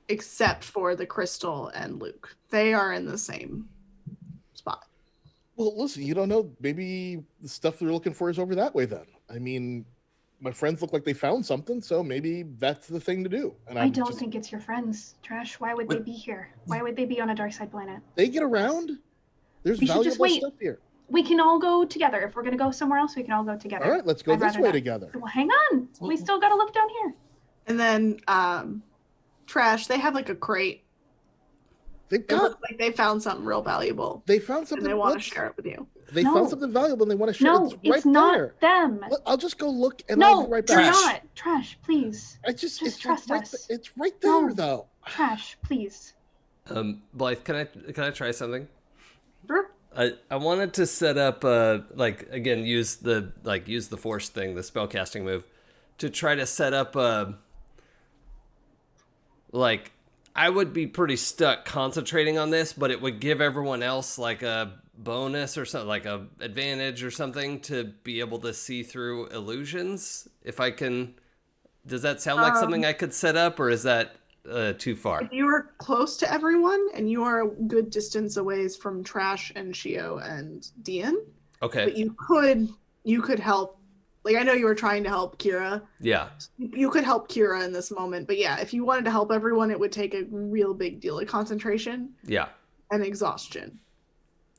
Speaker 3: except for the Crystal and Luke. They are in the same spot.
Speaker 4: Well, listen, you don't know. Maybe the stuff they're looking for is over that way then. I mean, my friends look like they found something, so maybe that's the thing to do. And
Speaker 6: I don't think it's your friends, Trash. Why would they
Speaker 2: What-
Speaker 6: be here? Why would they be on a dark side planet?
Speaker 4: they get around. There's
Speaker 6: We should just
Speaker 4: valuable
Speaker 6: wait.
Speaker 4: stuff here.
Speaker 6: We can all go together. If we're going to go somewhere else, we can all go together.
Speaker 4: All right, let's go
Speaker 6: I'd
Speaker 4: this
Speaker 6: rather
Speaker 4: way
Speaker 6: not.
Speaker 4: together.
Speaker 6: Well, hang on. We still got to look down here.
Speaker 3: And then Trash, they have like a crate.
Speaker 4: They've
Speaker 3: It
Speaker 4: got.
Speaker 3: looks like they found something real valuable.
Speaker 4: They found
Speaker 3: And
Speaker 4: something.
Speaker 3: they want to
Speaker 4: let's-
Speaker 3: share it with you.
Speaker 4: They
Speaker 6: No.
Speaker 4: found something valuable and they want to share.
Speaker 6: No,
Speaker 4: It's
Speaker 6: it's
Speaker 4: right
Speaker 6: not
Speaker 4: there.
Speaker 6: them.
Speaker 4: I'll just go look and I'll
Speaker 6: No,
Speaker 4: be right
Speaker 6: they're
Speaker 4: back.
Speaker 2: Trash.
Speaker 6: not. Trash, please.
Speaker 4: Just
Speaker 6: trust
Speaker 4: right,
Speaker 6: us.
Speaker 4: It's right there
Speaker 6: No.
Speaker 4: though.
Speaker 6: Trash, please.
Speaker 1: Blythe, can I try something?
Speaker 3: Sure.
Speaker 1: I wanted to set up use the force thing, the spellcasting move, to try to set up I would be pretty stuck concentrating on this, but it would give everyone else like a bonus or something, like a advantage or something to be able to see through illusions. If I can, does that sound like something I could set up, or is that too far?
Speaker 3: If you are close to everyone and you are a good distance away from Trash and Shio and Dian,
Speaker 1: Okay.
Speaker 3: but you could help. Like I know you were trying to help Kira.
Speaker 1: Yeah.
Speaker 3: You could help Kira in this moment, but yeah, if you wanted to help everyone, it would take a real big deal of concentration
Speaker 1: Yeah.
Speaker 3: and exhaustion.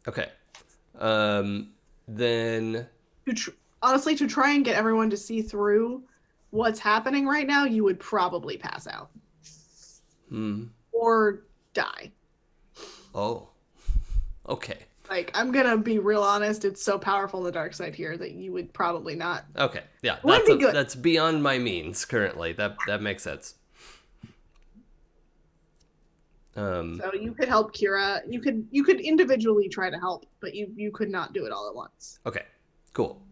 Speaker 1: Okay. Then.
Speaker 3: Honestly, to try and get everyone to see through what's happening right now, you would probably pass out or die.
Speaker 1: Oh. Okay.
Speaker 3: Like, I'm gonna be real honest, it's so powerful in the dark side here that you would probably not.
Speaker 1: Okay. Yeah.
Speaker 3: Wouldn't be good.
Speaker 1: That's beyond my means currently. That makes sense.
Speaker 3: So you could help Kira. You could individually try to help, but you could not do it all at once.
Speaker 1: Okay. Cool.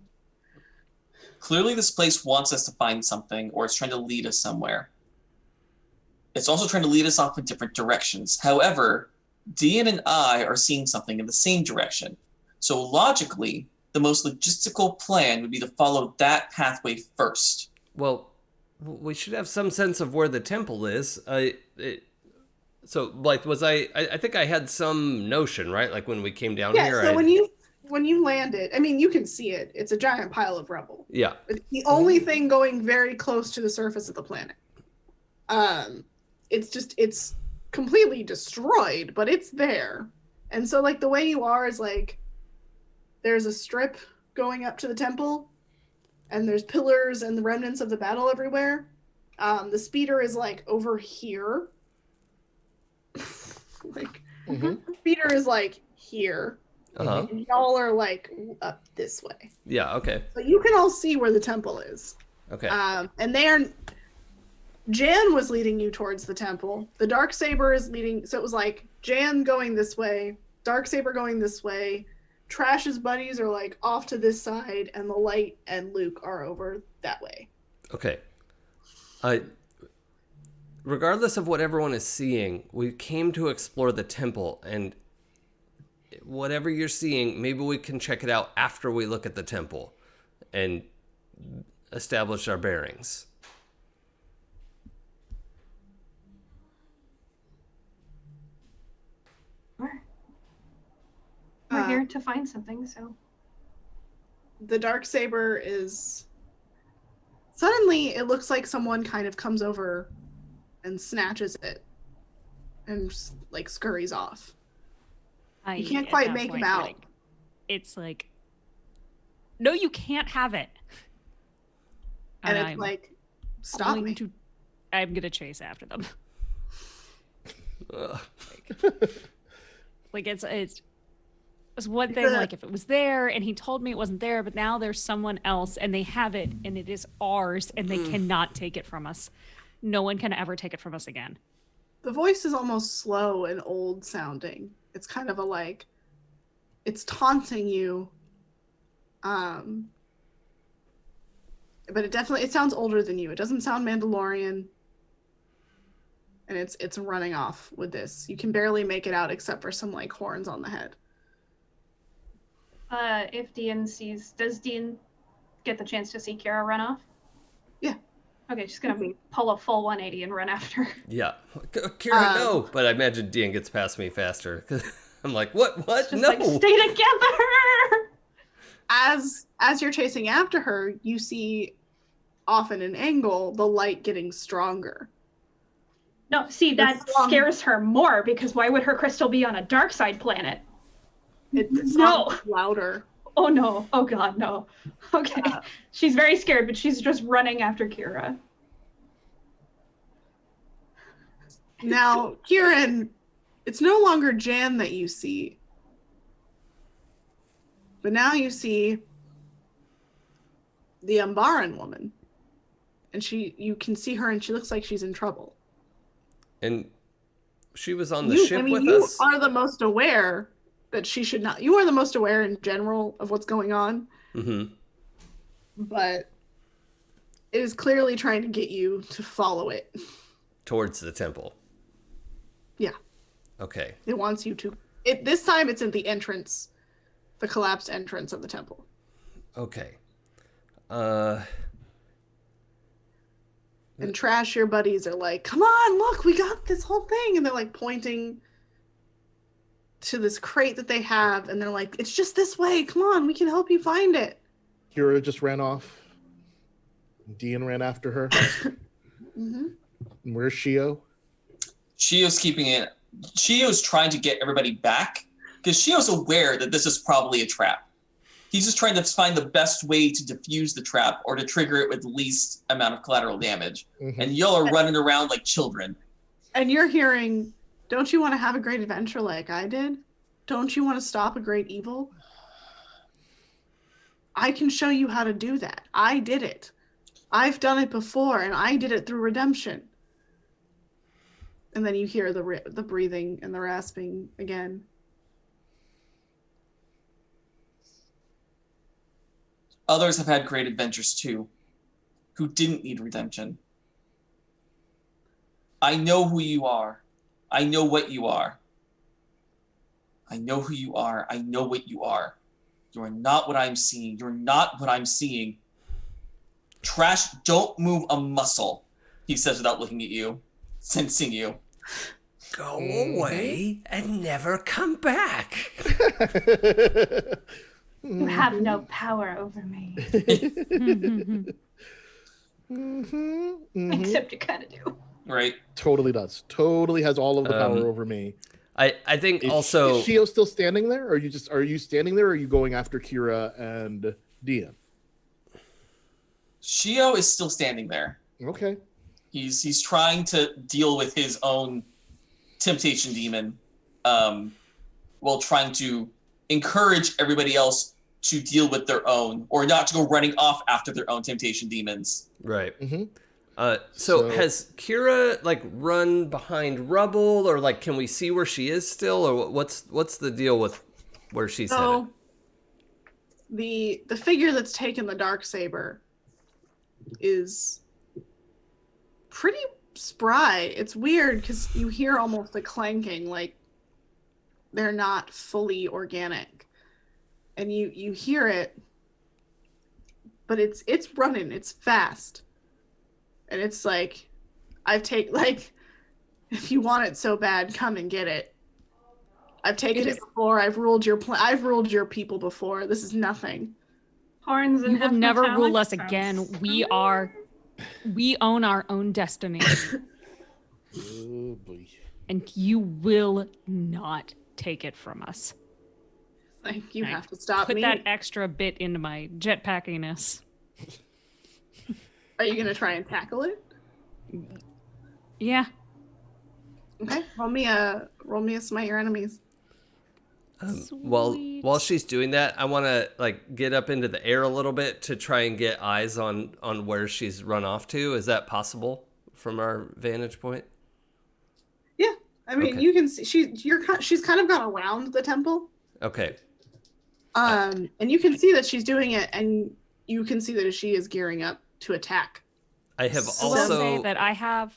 Speaker 2: Clearly, this place wants us to find something, or it's trying to lead us somewhere. It's also trying to lead us off in different directions. However, Dian and I are seeing something in the same direction. So logically, the most logistical plan would be to follow that pathway first.
Speaker 1: Well, we should have some sense of where the temple is. So, like, I think I had some notion, right? Like when we came down
Speaker 3: Yeah.
Speaker 1: here.
Speaker 3: So when you landed, I mean, you can see it. It's a giant pile of rubble.
Speaker 1: Yeah.
Speaker 3: It's the only thing going very close to the surface of the planet. It's completely destroyed, but it's there. And so like the way you are is like there's a strip going up to the temple and there's pillars and the remnants of the battle everywhere. The speeder is like over here. Like
Speaker 4: Mhm.
Speaker 3: Peter is like here,
Speaker 1: Uh-huh.
Speaker 3: and y'all are like up this way.
Speaker 1: Yeah, okay.
Speaker 3: But you can all see where the temple is.
Speaker 1: Okay.
Speaker 3: And they are. Jan was leading you towards the temple. The Darksaber is leading. So it was like Jan going this way, Darksaber going this way. Trash's buddies are like off to this side, and the Light and Luke are over that way.
Speaker 1: Okay. Regardless of what everyone is seeing, we came to explore the temple, and whatever you're seeing, maybe we can check it out after we look at the temple and establish our bearings.
Speaker 6: We're here to find something, so.
Speaker 3: The Darksaber is. Suddenly, it looks like someone kind of comes over and snatches it and like scurries off. You can't quite make him out.
Speaker 5: Like, it's like, no, you can't have it.
Speaker 3: And it's like, stop me.
Speaker 5: I'm going to chase after them. Like it's one thing, like if it was there and he told me it wasn't there, but now there's someone else and they have it and it is ours and they cannot take it from us. No one can ever take it from us again.
Speaker 3: The voice is almost slow and old sounding. It's kind of a like, it's taunting you. But it sounds older than you. It doesn't sound Mandalorian. And it's running off with this. You can barely make it out except for some like horns on the head.
Speaker 6: If Dean does Dean get the chance to see Kira run off?
Speaker 3: Yeah.
Speaker 6: Okay, she's gonna pull a full 180 and run after.
Speaker 1: Yeah. Kira, no! But I imagine Dean gets past me faster. I'm like, what?
Speaker 6: Just
Speaker 1: No!
Speaker 6: like, stay together!
Speaker 3: As you're chasing after her, you see off in an angle the light getting stronger.
Speaker 6: No, see, that scares her more because why would her crystal be on a dark side planet?
Speaker 3: It's
Speaker 6: no
Speaker 3: louder.
Speaker 6: Oh no! Oh god, no. Okay, she's very scared, but she's just running after Kira.
Speaker 3: Now, Kieran, it's no longer Jan that you see, but now you see the Umbaran woman, and you can see her, and she looks like she's in trouble.
Speaker 1: And she was on the ship with
Speaker 3: you
Speaker 1: us?
Speaker 3: You are the most aware that she should not. You are the most aware in general of what's going on.
Speaker 1: Mm-hmm.
Speaker 3: But it is clearly trying to get you to follow it.
Speaker 1: Towards the temple.
Speaker 3: Yeah.
Speaker 1: Okay.
Speaker 3: It wants you to. This time it's in the entrance, the collapsed entrance of the temple.
Speaker 1: Okay.
Speaker 3: And Trash, your buddies are like, come on, look, we got this whole thing. And they're like pointing to this crate that they have. And they're like, it's just this way. Come on, we can help you find it.
Speaker 4: Kira just ran off. Dean ran after her.
Speaker 3: Mm-hmm.
Speaker 4: And where's Shio?
Speaker 2: Shio's keeping it. Shio's trying to get everybody back because Shio's aware that this is probably a trap. He's just trying to find the best way to defuse the trap or to trigger it with the least amount of collateral damage. Mm-hmm. And y'all are running around like children.
Speaker 3: And you're hearing, don't you want to have a great adventure like I did? Don't you want to stop a great evil? I can show you how to do that. I did it. I've done it before, and I did it through redemption. And then you hear the breathing and the rasping again.
Speaker 2: Others have had great adventures too, who didn't need redemption. I know who you are. I know what you are. I know who you are. I know what you are. You are not what I'm seeing. You're not what I'm seeing. Trash, don't move a muscle, he says without looking at you, sensing you.
Speaker 1: Go away and never come back.
Speaker 6: You have no power over me. Except you kind of do.
Speaker 2: Right.
Speaker 4: Totally does. Totally has all of the power over me.
Speaker 1: I think also...
Speaker 4: Is Shio still standing there? Or are you standing there or are you going after Kira and Dean?
Speaker 2: Shio is still standing there.
Speaker 4: Okay.
Speaker 2: He's trying to deal with his own temptation demon. while trying to encourage everybody else to deal with their own, or not to go running off after their own temptation demons.
Speaker 1: Right.
Speaker 4: Mhm.
Speaker 1: So has Kira like run behind rubble, or like can we see where she is still, or what's the deal with where she's headed?
Speaker 3: So the figure that's taken the Darksaber is pretty spry. It's weird because you hear almost a clanking, like they're not fully organic, and you hear it, but it's running. It's fast. And it's like, if you want it so bad, come and get it. I've taken it before. I've ruled your people before. This is nothing.
Speaker 6: Horns and
Speaker 5: You will never rule
Speaker 6: hypothalamus
Speaker 5: us again. We own our own destiny.
Speaker 4: Oh boy.
Speaker 5: And you will not take it from us.
Speaker 3: Like, you
Speaker 5: I
Speaker 3: have to stop
Speaker 5: Put
Speaker 3: me.
Speaker 5: that extra bit into my jetpackiness.
Speaker 3: Are you gonna try and tackle it?
Speaker 5: Yeah.
Speaker 3: Okay. Roll me a smite your enemies.
Speaker 1: While she's doing that, I want to like get up into the air a little bit to try and get eyes on where she's run off to. Is that possible from our vantage point?
Speaker 3: Yeah. I mean,
Speaker 1: Okay.
Speaker 3: you can see she's kind of gone around the temple.
Speaker 1: Okay.
Speaker 3: And you can see that she's doing it, and you can see that she is gearing up to attack.
Speaker 1: I have
Speaker 5: I will say
Speaker 1: also
Speaker 5: that I have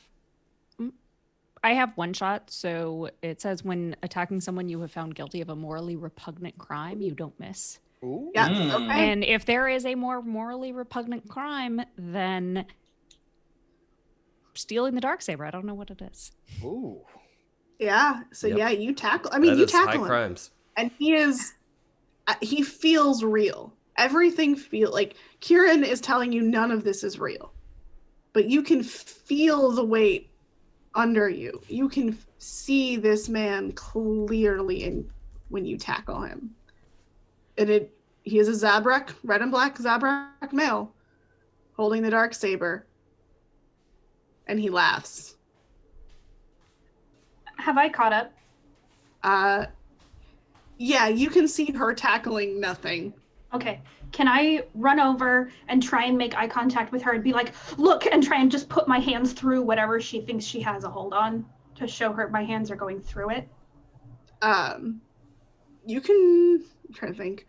Speaker 5: one shot, so it says when attacking someone you have found guilty of a morally repugnant crime, you don't miss.
Speaker 4: Ooh.
Speaker 3: Yeah.
Speaker 2: Mm.
Speaker 3: Okay.
Speaker 5: And if there is a more morally repugnant crime, then stealing the Darksaber, I don't know what it is.
Speaker 4: Ooh.
Speaker 3: Yeah. So
Speaker 1: Yep.
Speaker 3: yeah, you tackle. I mean,
Speaker 1: that
Speaker 3: you
Speaker 1: is high
Speaker 3: tackle him,
Speaker 1: crimes.
Speaker 3: and he feels real. Everything like Kieran is telling you none of this is real, but you can feel the weight under you. You can see this man clearly when you tackle him. And he is a Zabrak, red and black Zabrak male, holding the Darksaber, and he laughs.
Speaker 6: Have I caught up?
Speaker 3: Yeah, you can see her tackling nothing.
Speaker 6: Okay. Can I run over and try and make eye contact with her and be like, look, and try and just put my hands through whatever she thinks she has a hold on to show her my hands are going through it?
Speaker 3: You can. I'm trying to think.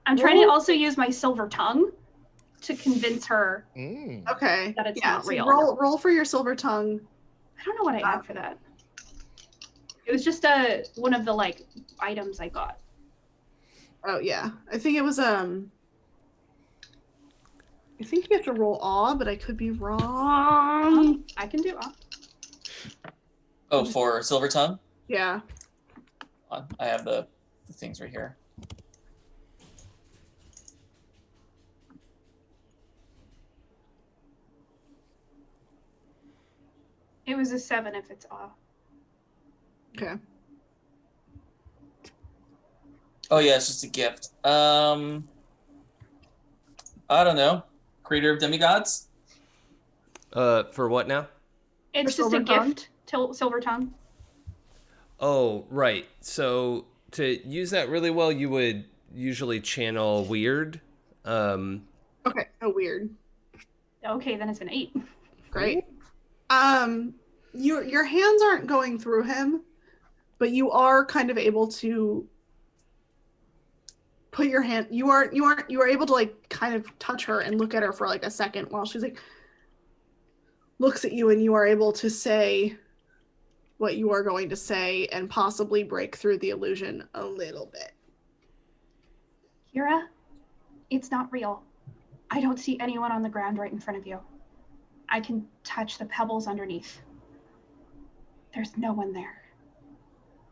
Speaker 6: I'm trying to also use my silver tongue to convince her.
Speaker 4: Mm.
Speaker 3: Okay.
Speaker 6: That it's
Speaker 3: yeah,
Speaker 6: not
Speaker 3: so
Speaker 6: real.
Speaker 3: Roll for your silver tongue.
Speaker 6: I don't know what I had for that. It was just one of the like items I got.
Speaker 3: Oh yeah, I think it was I think you have to roll awe, but I could be wrong.
Speaker 6: I can do.
Speaker 2: Oh, for Silver Tongue?
Speaker 3: Yeah.
Speaker 2: I have the things right here.
Speaker 6: It was a 7 if it's off.
Speaker 3: Okay.
Speaker 2: Oh yeah, it's just a gift. I don't know. Creator of demigods?
Speaker 1: For what now?
Speaker 6: It's just
Speaker 3: silver
Speaker 6: a
Speaker 3: tongue?
Speaker 6: gift. Silver tongue.
Speaker 1: Oh, right. So to use that really well, you would usually channel weird.
Speaker 3: Okay. Oh, weird.
Speaker 6: Okay, then it's an 8.
Speaker 3: Great. Your hands aren't going through him, but you are kind of able to put your hand. You are able to like kind of touch her and look at her for like a second while she's like looks at you, and you are able to say what you are going to say and possibly break through the illusion a little bit.
Speaker 6: Kira, it's not real. I don't see anyone on the ground right in front of you. I can touch the pebbles underneath. There's no one there.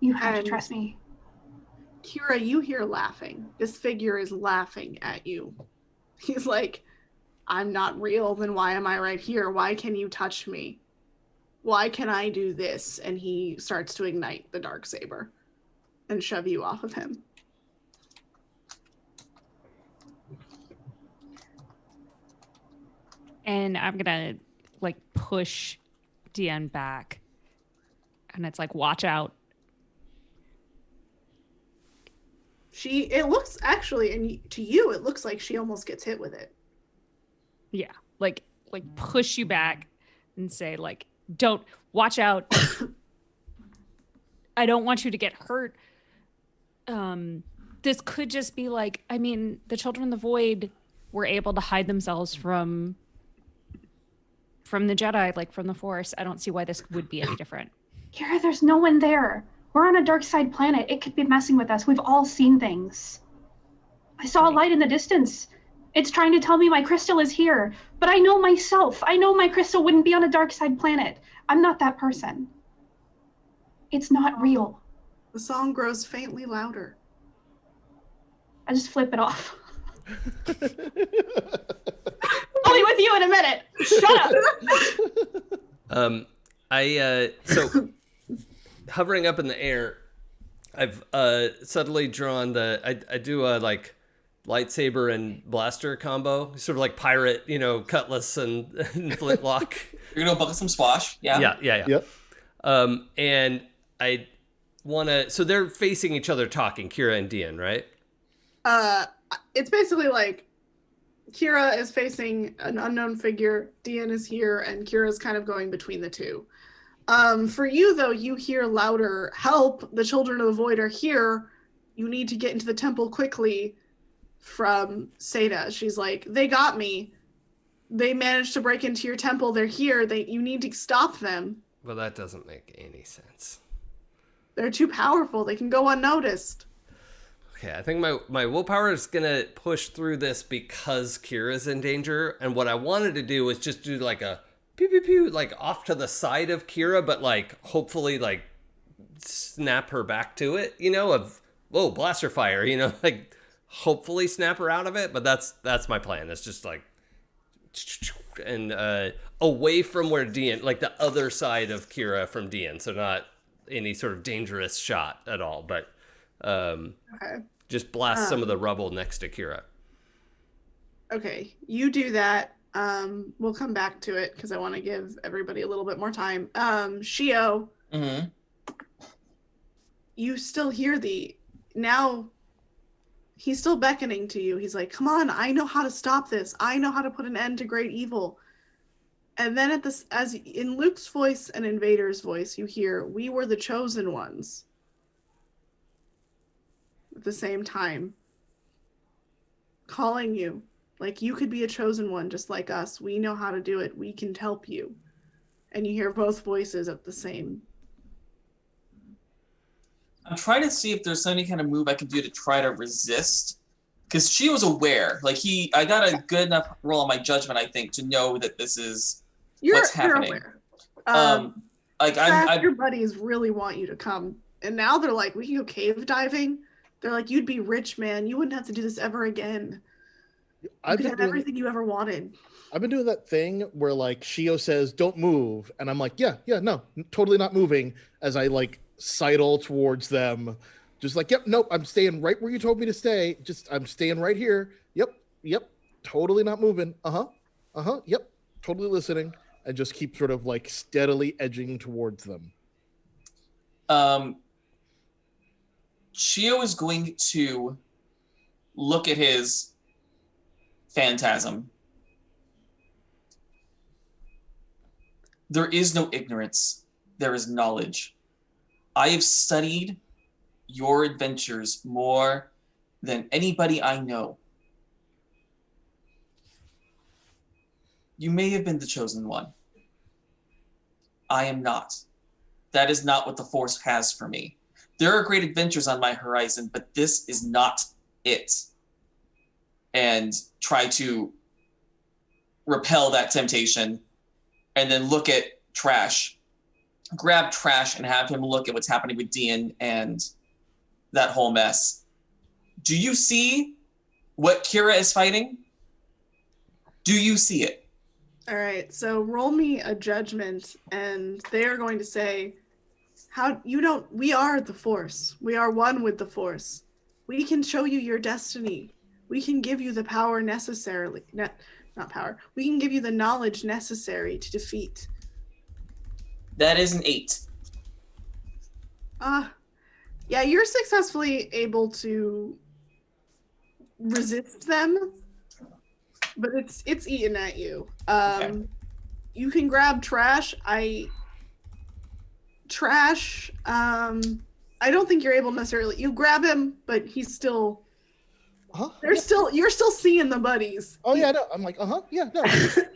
Speaker 6: You have to trust me.
Speaker 3: Kira, you hear laughing. This figure is laughing at you. He's like, I'm not real, then why am I right here? Why can you touch me? Why can I do this? And he starts to ignite the Darksaber and shove you off of him.
Speaker 5: And I'm gonna like push Dian back. And it's like, watch out.
Speaker 3: it looks actually, and to you, it looks like she almost gets hit with it.
Speaker 5: Yeah, like push you back and say like, don't, watch out. I don't want you to get hurt. This could just be like, I mean, the children of the void were able to hide themselves from the Jedi, like from the Force. I don't see why this would be any different.
Speaker 6: Kira, there's no one there. We're on a dark side planet. It could be messing with us. We've all seen things. I saw a light in the distance. It's trying to tell me my crystal is here. But I know myself. I know my crystal wouldn't be on a dark side planet. I'm not that person. It's not real.
Speaker 3: The song grows faintly louder.
Speaker 6: I just flip it off. I'll be with you in a minute. Shut up.
Speaker 1: So hovering up in the air, I've subtly drawn I do a like lightsaber and blaster combo, sort of like pirate, cutlass and flintlock.
Speaker 2: You're gonna bucket some swash. Yeah.
Speaker 1: Yeah.
Speaker 4: Yep.
Speaker 1: And I want to. So they're facing each other, talking, Kira and Dian, right?
Speaker 3: It's basically like Kira is facing an unknown figure, Dian is here, and Kira's kind of going between the two. For you, though, you hear louder, help, the children of the void are here. You need to get into the temple quickly, from Seda. She's like, they got me. They managed to break into your temple. They're here. You need to stop them.
Speaker 1: Well, that doesn't make any sense.
Speaker 3: They're too powerful. They can go unnoticed.
Speaker 1: Okay, I think my willpower is going to push through this because Kira's in danger. And what I wanted to do was just do like a pew, pew, pew, like off to the side of Kira, but like hopefully like snap her back to it, whoa, blaster fire, like hopefully snap her out of it. But that's my plan. It's just like, and away from where Dian, like the other side of Kira from Dian. So not any sort of dangerous shot at all, but
Speaker 3: Okay.
Speaker 1: just blast some of the rubble next to Kira.
Speaker 3: Okay, you do that. We'll come back to it because I want to give everybody a little bit more time. Shio,
Speaker 2: Mm-hmm.
Speaker 3: you still hear now he's still beckoning to you. He's like, come on, I know how to stop this. I know how to put an end to great evil. And then as in Luke's voice and in Vader's voice, you hear, we were the chosen ones. At the same time, calling you. Like, you could be a chosen one just like us. We know how to do it. We can help you. And you hear both voices at the same.
Speaker 2: I'm trying to see if there's any kind of move I can do to try to resist. Because she was aware. Like, I got a good enough roll on my judgment, I think, to know that this is what's happening.
Speaker 3: You're aware.
Speaker 2: I'm
Speaker 3: your buddies really want you to come. And now they're like, we can go cave diving. They're like, you'd be rich, man. You wouldn't have to do this ever again. You could have everything you ever wanted.
Speaker 4: I've been doing that thing where like Shio says, don't move. And I'm like, yeah, no, totally not moving, as I like sidle towards them. Just like, yep, nope, I'm staying right where you told me to stay. I'm staying right here. Yep, totally not moving. Yep, totally listening. And just keep sort of like steadily edging towards them.
Speaker 2: Shio is going to look at his phantasm. There is no ignorance. There is knowledge. I have studied your adventures more than anybody I know. You may have been the chosen one. I am not. That is not what the Force has for me. There are great adventures on my horizon, but this is not it. And try to repel that temptation and then look at Trash. Grab Trash and have him look at what's happening with Dian and that whole mess. Do you see what Kira is fighting? Do you see it?
Speaker 3: All right, so roll me a judgment, and they are going to say, we are the Force. We are one with the Force. We can show you your destiny. We can give you the power necessarily, not power. We can give you the knowledge necessary to defeat.
Speaker 2: That is an 8.
Speaker 3: Yeah, you're successfully able to resist them, but it's eating at you.
Speaker 2: Okay.
Speaker 3: You can grab trash. I don't think you're able necessarily. You grab him, but he's still.
Speaker 4: Huh?
Speaker 3: You're still seeing the buddies.
Speaker 4: Oh yeah, no. I'm like, yeah, no.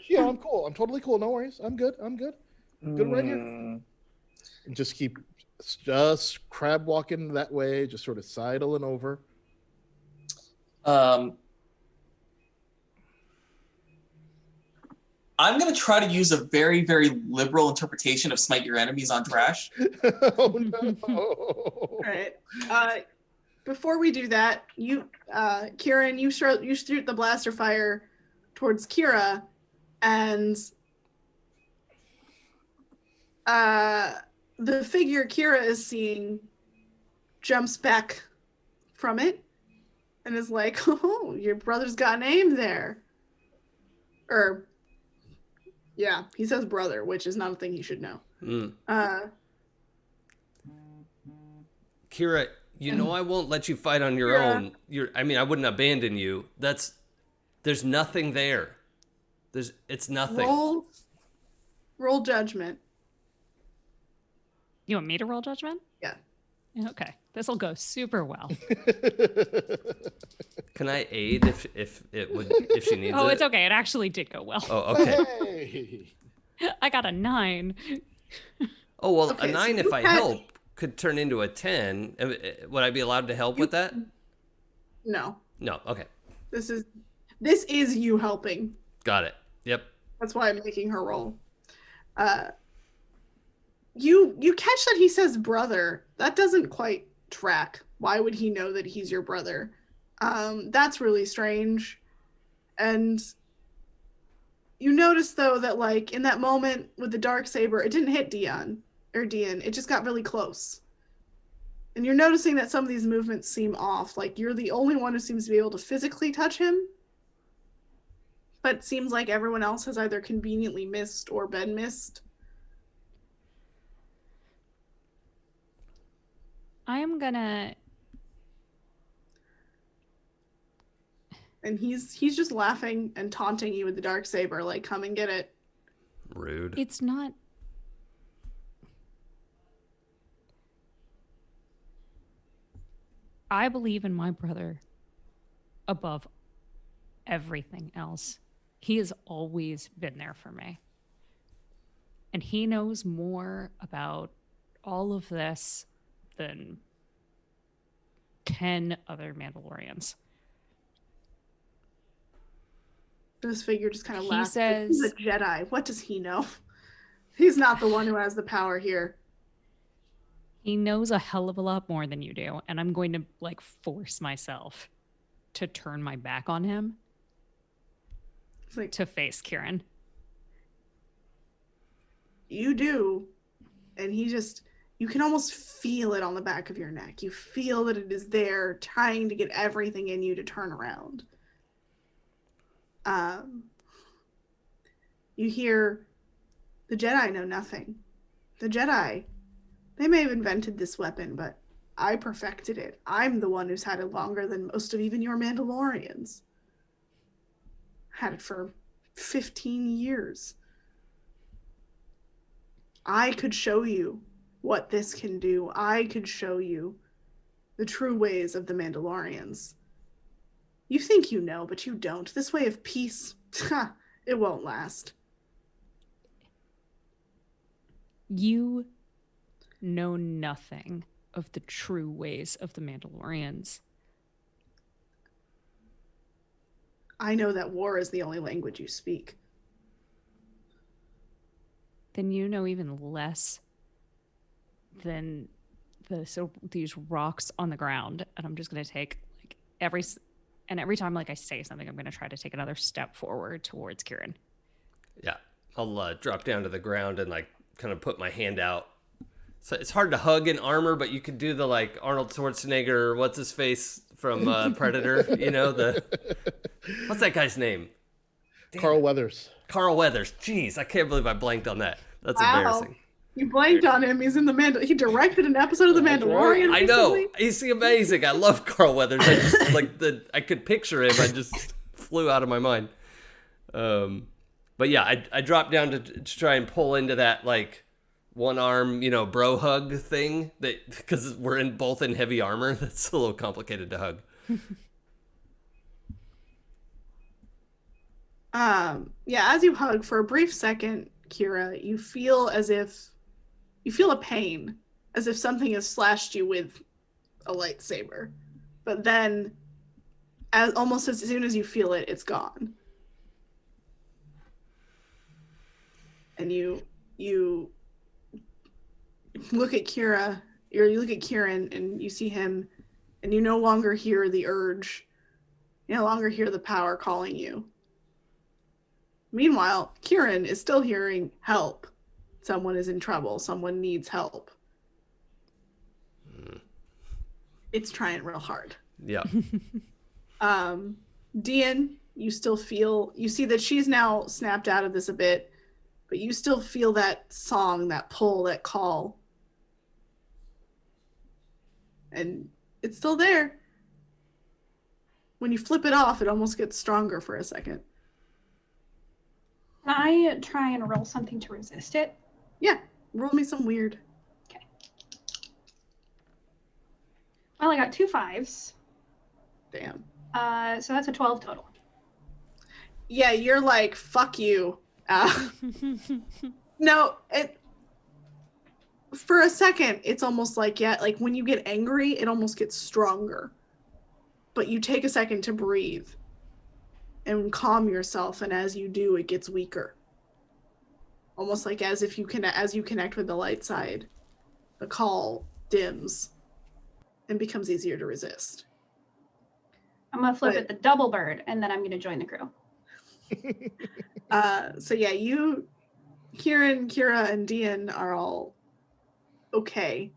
Speaker 4: Yeah, I'm cool. I'm totally cool. No worries. I'm good. Good right here. And just crab walking that way, just sort of sidling over.
Speaker 2: I'm going to try to use a very, very liberal interpretation of smite your enemies on trash.
Speaker 4: Oh no.
Speaker 3: All right. Before we do that, Kieran, you shoot the blaster fire towards Kira, and the figure Kira is seeing jumps back from it and is like, "Oh, your brother's got an aim there." Yeah, he says brother, which is not a thing he should know.
Speaker 1: Kira, you know I won't let you fight on your own. I wouldn't abandon you. There's nothing there. It's nothing.
Speaker 3: Roll judgment.
Speaker 5: You want me to roll judgment?
Speaker 3: Yeah.
Speaker 5: Okay. This'll go super well.
Speaker 1: Can I aid if she needs it?
Speaker 5: Oh, it's okay. It actually did go well.
Speaker 1: Oh, okay.
Speaker 4: Hey.
Speaker 5: I got a 9.
Speaker 1: Oh, well,
Speaker 3: Okay,
Speaker 1: a 9
Speaker 3: so
Speaker 1: if I help could turn into a 10. Would I be allowed to help with that?
Speaker 3: No.
Speaker 1: No. Okay.
Speaker 3: This is you helping.
Speaker 1: Got it. Yep.
Speaker 3: That's why I'm making her roll. You catch that he says brother. That doesn't quite track. Why would he know that he's your brother? That's really strange. And you notice though that like in that moment with the dark saber, it didn't hit Dion. It just got really close. And you're noticing that some of these movements seem off. Like you're the only one who seems to be able to physically touch him. But it seems like everyone else has either conveniently missed or been missed.
Speaker 5: I am gonna.
Speaker 3: And he's just laughing and taunting you with the dark saber, like, come and get it.
Speaker 1: Rude.
Speaker 5: It's not. I believe in my brother above everything else. He has always been there for me. And he knows more about all of this than 10 other Mandalorians.
Speaker 3: This figure just kind of
Speaker 5: He
Speaker 3: laughs.
Speaker 5: says-
Speaker 3: He's a Jedi. What does he know? He's not the one who has the power here.
Speaker 5: He knows a hell of a lot more than you do, and I'm going to like force myself to turn my back on him
Speaker 3: It's like,
Speaker 5: to face Kieran.
Speaker 3: you do. And he just, you can almost feel it on the back of your neck. You feel that it is there trying to get everything in you to turn around. You hear, the Jedi know nothing. The Jedi, they may have invented this weapon, but I perfected it. I'm the one who's had it longer than most of even your Mandalorians. Had it for 15 years. I could show you what this can do. I could show you the true ways of the Mandalorians. You think you know, but you don't. This way of peace, it won't last.
Speaker 5: You know nothing of the true ways of the Mandalorians.
Speaker 3: I know that war is the only language you speak.
Speaker 5: Then you know even less than these rocks on the ground. And I'm just going to take like every time like I say something, I'm going to try to take another step forward towards Kieran.
Speaker 1: Yeah. I'll drop down to the ground and like kind of put my hand out. So it's hard to hug in armor, but you could do the like Arnold Schwarzenegger, what's his face from Predator, you know, what's that guy's name?
Speaker 4: Carl Weathers.
Speaker 1: Carl Weathers. Jeez, I can't believe I blanked on that. That's
Speaker 3: Wow.
Speaker 1: embarrassing.
Speaker 3: You blanked on him. He's in the He directed an episode of The Mandalorian.
Speaker 1: I know.
Speaker 3: recently.
Speaker 1: He's amazing. I love Carl Weathers. I just I could picture him. I just flew out of my mind. But yeah, I dropped down to try and pull into that like one arm, bro hug thing because we're both in heavy armor. That's a little complicated to hug.
Speaker 3: Yeah, as you hug for a brief second, Kira, you feel a pain, as if something has slashed you with a lightsaber. But then, almost as soon as you feel it, it's gone. And you look at Kira, or you look at Kieran, and you see him, and you no longer hear the urge. You no longer hear the power calling you. Meanwhile, Kieran is still hearing help. Someone is in trouble. Someone needs help. It's trying real hard.
Speaker 1: Yeah.
Speaker 3: Dean, you see that she's now snapped out of this a bit, but you still feel that song, that pull, that call. And it's still there. When you flip it off, it almost gets stronger for a second.
Speaker 6: Can I try and roll something to resist it?
Speaker 3: Yeah, roll me some weird.
Speaker 6: Okay. Well, I got 2 5s.
Speaker 3: Damn.
Speaker 6: So that's a 12 total.
Speaker 3: Yeah, you're like, fuck you. No, for a second, it's almost like, like when you get angry, it almost gets stronger. But you take a second to breathe and calm yourself, and as you do, it gets weaker. Almost like as you connect with the light side, the call dims and becomes easier to resist.
Speaker 6: I'm gonna flip it the double bird, and then I'm gonna join the crew.
Speaker 3: So yeah, you, Kieran, Kira, and Dean are all okay.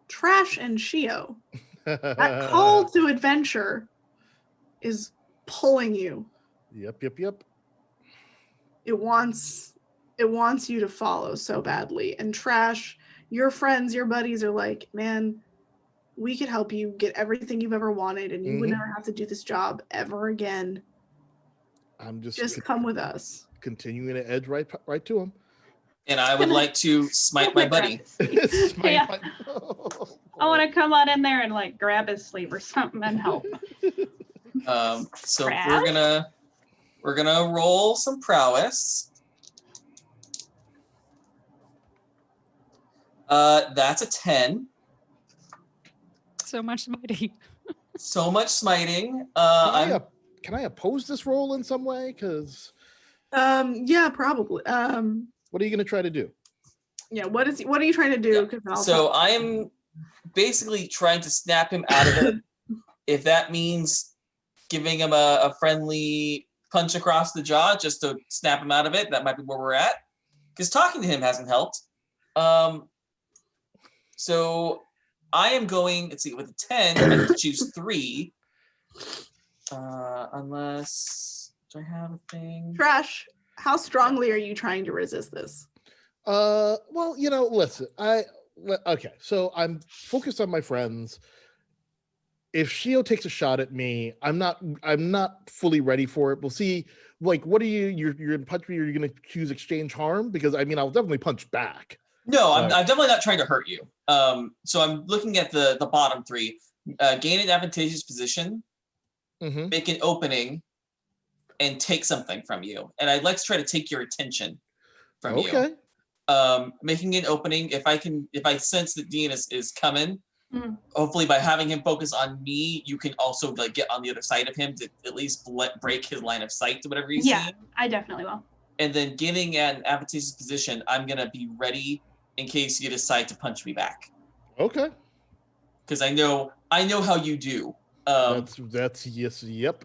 Speaker 3: Trash and Shio, that call to adventure is pulling you.
Speaker 4: Yep.
Speaker 3: It wants you to follow so badly. And Trash, your friends, your buddies are like, man, we could help you get everything you've ever wanted, and you would never have to do this job ever again.
Speaker 4: I'm just
Speaker 3: come with us.
Speaker 4: Continuing to edge right to him.
Speaker 2: And I would like to smite my buddy.
Speaker 6: I want to come on in there and like grab his sleeve or something and help.
Speaker 2: So
Speaker 6: Crab?
Speaker 2: we're gonna roll some prowess. That's a 10.
Speaker 5: So much smiting.
Speaker 2: So much smiting.
Speaker 4: Can I oppose this roll in some way? Because
Speaker 3: yeah, probably.
Speaker 4: What are you going to try to do?
Speaker 3: Yeah, what are you trying to do?
Speaker 2: So I am basically trying to snap him out of it. If that means giving him a friendly punch across the jaw just to snap him out of it, that might be where we're at. Because talking to him hasn't helped. So I am going, let's see, with a 10, I have to choose 3. Unless, do I have a thing?
Speaker 3: Trash, how strongly are you trying to resist this?
Speaker 4: Well, listen, okay, so I'm focused on my friends. If Shio takes a shot at me, I'm not fully ready for it. We'll see. Like, what are you're gonna punch me, or you're gonna choose exchange harm? Because I'll definitely punch back.
Speaker 2: No, I'm definitely not trying to hurt you. So I'm looking at the bottom 3. Gain an advantageous position, make an opening, and take something from you. And I'd like to try to take your attention from you. Making an opening, if I sense that Dean is coming, hopefully by having him focus on me, you can also like get on the other side of him to at least break his line of sight to whatever he's seeing.
Speaker 6: Yeah, I definitely will.
Speaker 2: And then getting an advantageous position, I'm gonna be ready in case you decide to punch me back.
Speaker 4: Okay.
Speaker 2: Because I know how you do.
Speaker 4: That's yes, yep.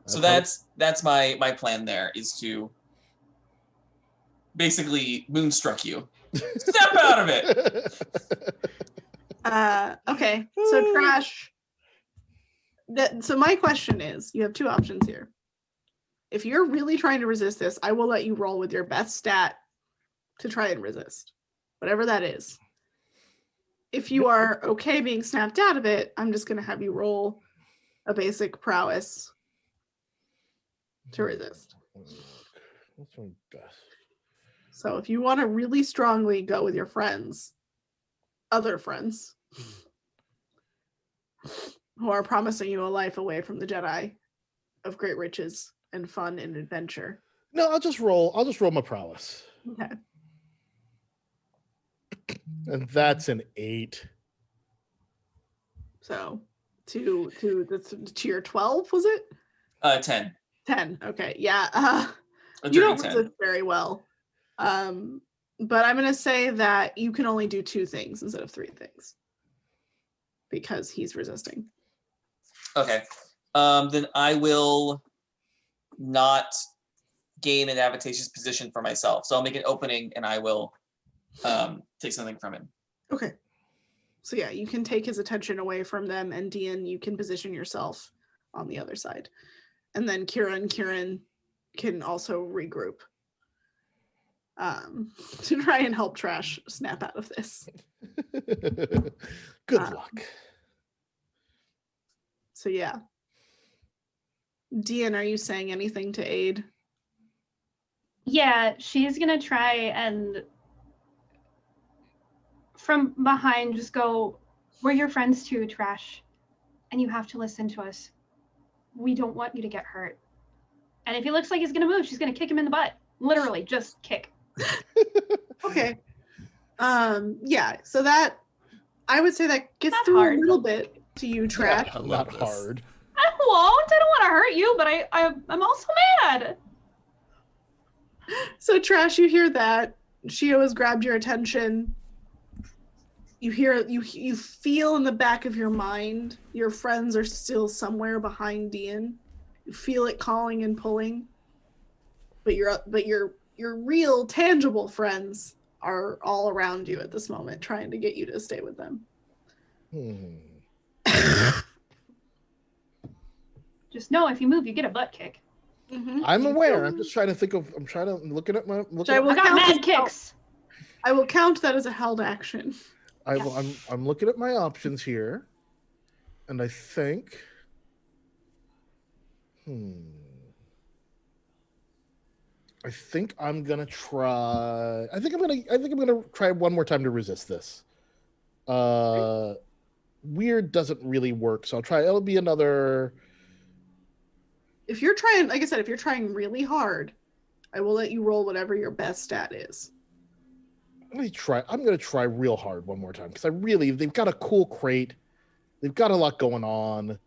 Speaker 2: So that's my plan there, is to basically moonstruck you. Step out of it.
Speaker 3: Okay. So Trash. So my question is, you have 2 options here. If you're really trying to resist this, I will let you roll with your best stat to try and resist, whatever that is. If you are okay being snapped out of it, I'm just going to have you roll a basic prowess to resist.
Speaker 4: What's my best?
Speaker 3: So if you want to really strongly go with your friends, other friends, who are promising you a life away from the Jedi of great riches and fun and adventure.
Speaker 4: No, I'll just roll my prowess.
Speaker 3: Okay.
Speaker 4: And that's an 8.
Speaker 3: So to your 12, was it?
Speaker 2: 10.
Speaker 3: 10. Okay. Yeah.
Speaker 2: A
Speaker 3: You don't
Speaker 2: dirty 10.
Speaker 3: resist very well. But I'm gonna say that you can only do 2 things instead of 3 things. Because he's resisting.
Speaker 2: Okay. Then I will not gain an advantageous position for myself. So I'll make an opening and I will take something from him.
Speaker 3: Okay. So yeah, you can take his attention away from them, and Dean, you can position yourself on the other side. And then Kieran can also regroup to try and help Trash snap out of this.
Speaker 4: Good luck.
Speaker 3: So yeah. Dean, are you saying anything to aid?
Speaker 6: Yeah, she's gonna try and from behind just go, we're your friends too, Trash. And you have to listen to us. We don't want you to get hurt. And if he looks like he's gonna move, she's gonna kick him in the butt. Literally, just kick.
Speaker 3: Okay. Yeah, so that I would say that gets
Speaker 6: Not
Speaker 3: through
Speaker 6: hard.
Speaker 3: a little bit to you, Trash.
Speaker 1: I love
Speaker 4: Not
Speaker 1: this.
Speaker 4: hard.
Speaker 6: I won't. I don't want to hurt you, but I'm also mad.
Speaker 3: So Trash, you hear that. Shio has grabbed your attention. You feel in the back of your mind your friends are still somewhere behind Dean. You feel it calling and pulling. But your real tangible friends are all around you at this moment, trying to get you to stay with them.
Speaker 6: Just know if you move, you get a butt kick.
Speaker 3: Mm-hmm.
Speaker 4: I'm aware. I'm just trying to think of. I'm looking at my.
Speaker 3: I
Speaker 6: I
Speaker 3: will
Speaker 6: got
Speaker 3: count
Speaker 6: mad
Speaker 3: as-
Speaker 6: kicks.
Speaker 3: I will count that as a held action.
Speaker 4: I'm looking at my options here, and I think. I think I'm gonna try. I think I'm gonna try one more time to resist this. Weird doesn't really work, so I'll try. It'll be another.
Speaker 3: If you're trying, like I said, if you're trying really hard, I will let you roll whatever your best stat is.
Speaker 4: I'm gonna try real hard one more time because they've got a cool crate. They've got a lot going on.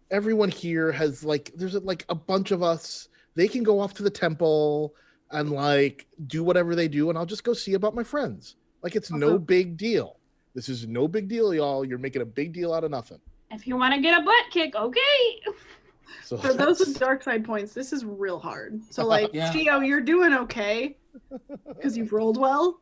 Speaker 4: Everyone here has there's a bunch of us. They can go off to the temple and do whatever they do, and I'll just go see about my friends. It's no big deal. This is no big deal, y'all. You're making a big deal out of nothing.
Speaker 6: If you want to get a butt kick, okay.
Speaker 4: So
Speaker 3: For those with dark side points, this is real hard. So
Speaker 2: Yeah.
Speaker 3: Shio, you're doing okay because you've rolled well,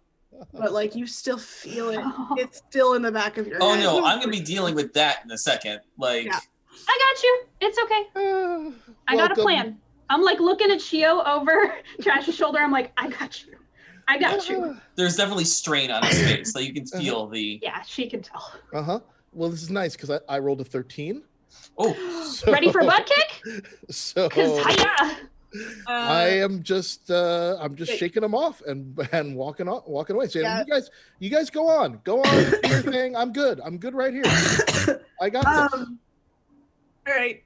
Speaker 3: but you still feel it. It's still in the back of your
Speaker 2: Oh
Speaker 3: head.
Speaker 2: no, I'm gonna be dealing with that in a second.
Speaker 3: Yeah.
Speaker 6: I got you. It's okay. I got a plan. I'm looking at Shio over Trash's shoulder. I'm like, I got you. I got you.
Speaker 2: There's definitely strain on his face, so you can feel the.
Speaker 6: Yeah, she can tell.
Speaker 4: Well, this is nice because I rolled a 13.
Speaker 2: Oh,
Speaker 4: So,
Speaker 6: Ready for butt kick?
Speaker 4: So
Speaker 6: Cause hiya.
Speaker 4: I am just shaking them off and walking away, saying,
Speaker 3: Yeah.
Speaker 4: "You guys go on, do your thing. I'm good right here. I got this."
Speaker 3: All right,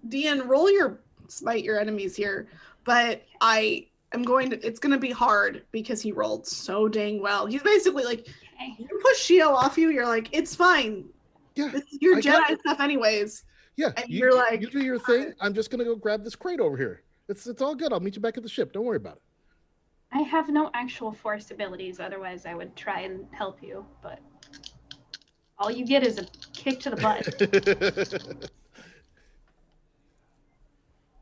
Speaker 3: Dean, roll your smite your enemies here, but it's going to be hard because he rolled so dang well. He's basically you push Shio off you. You're like, it's fine.
Speaker 4: Yeah,
Speaker 3: This is your
Speaker 4: I got
Speaker 3: Jedi stuff, anyways.
Speaker 4: Yeah,
Speaker 3: And
Speaker 4: you do your thing. I'm just gonna go grab this crate over here. It's all good. I'll meet you back at the ship. Don't worry about it.
Speaker 6: I have no actual force abilities, otherwise I would try and help you, but all you get is a kick to the butt.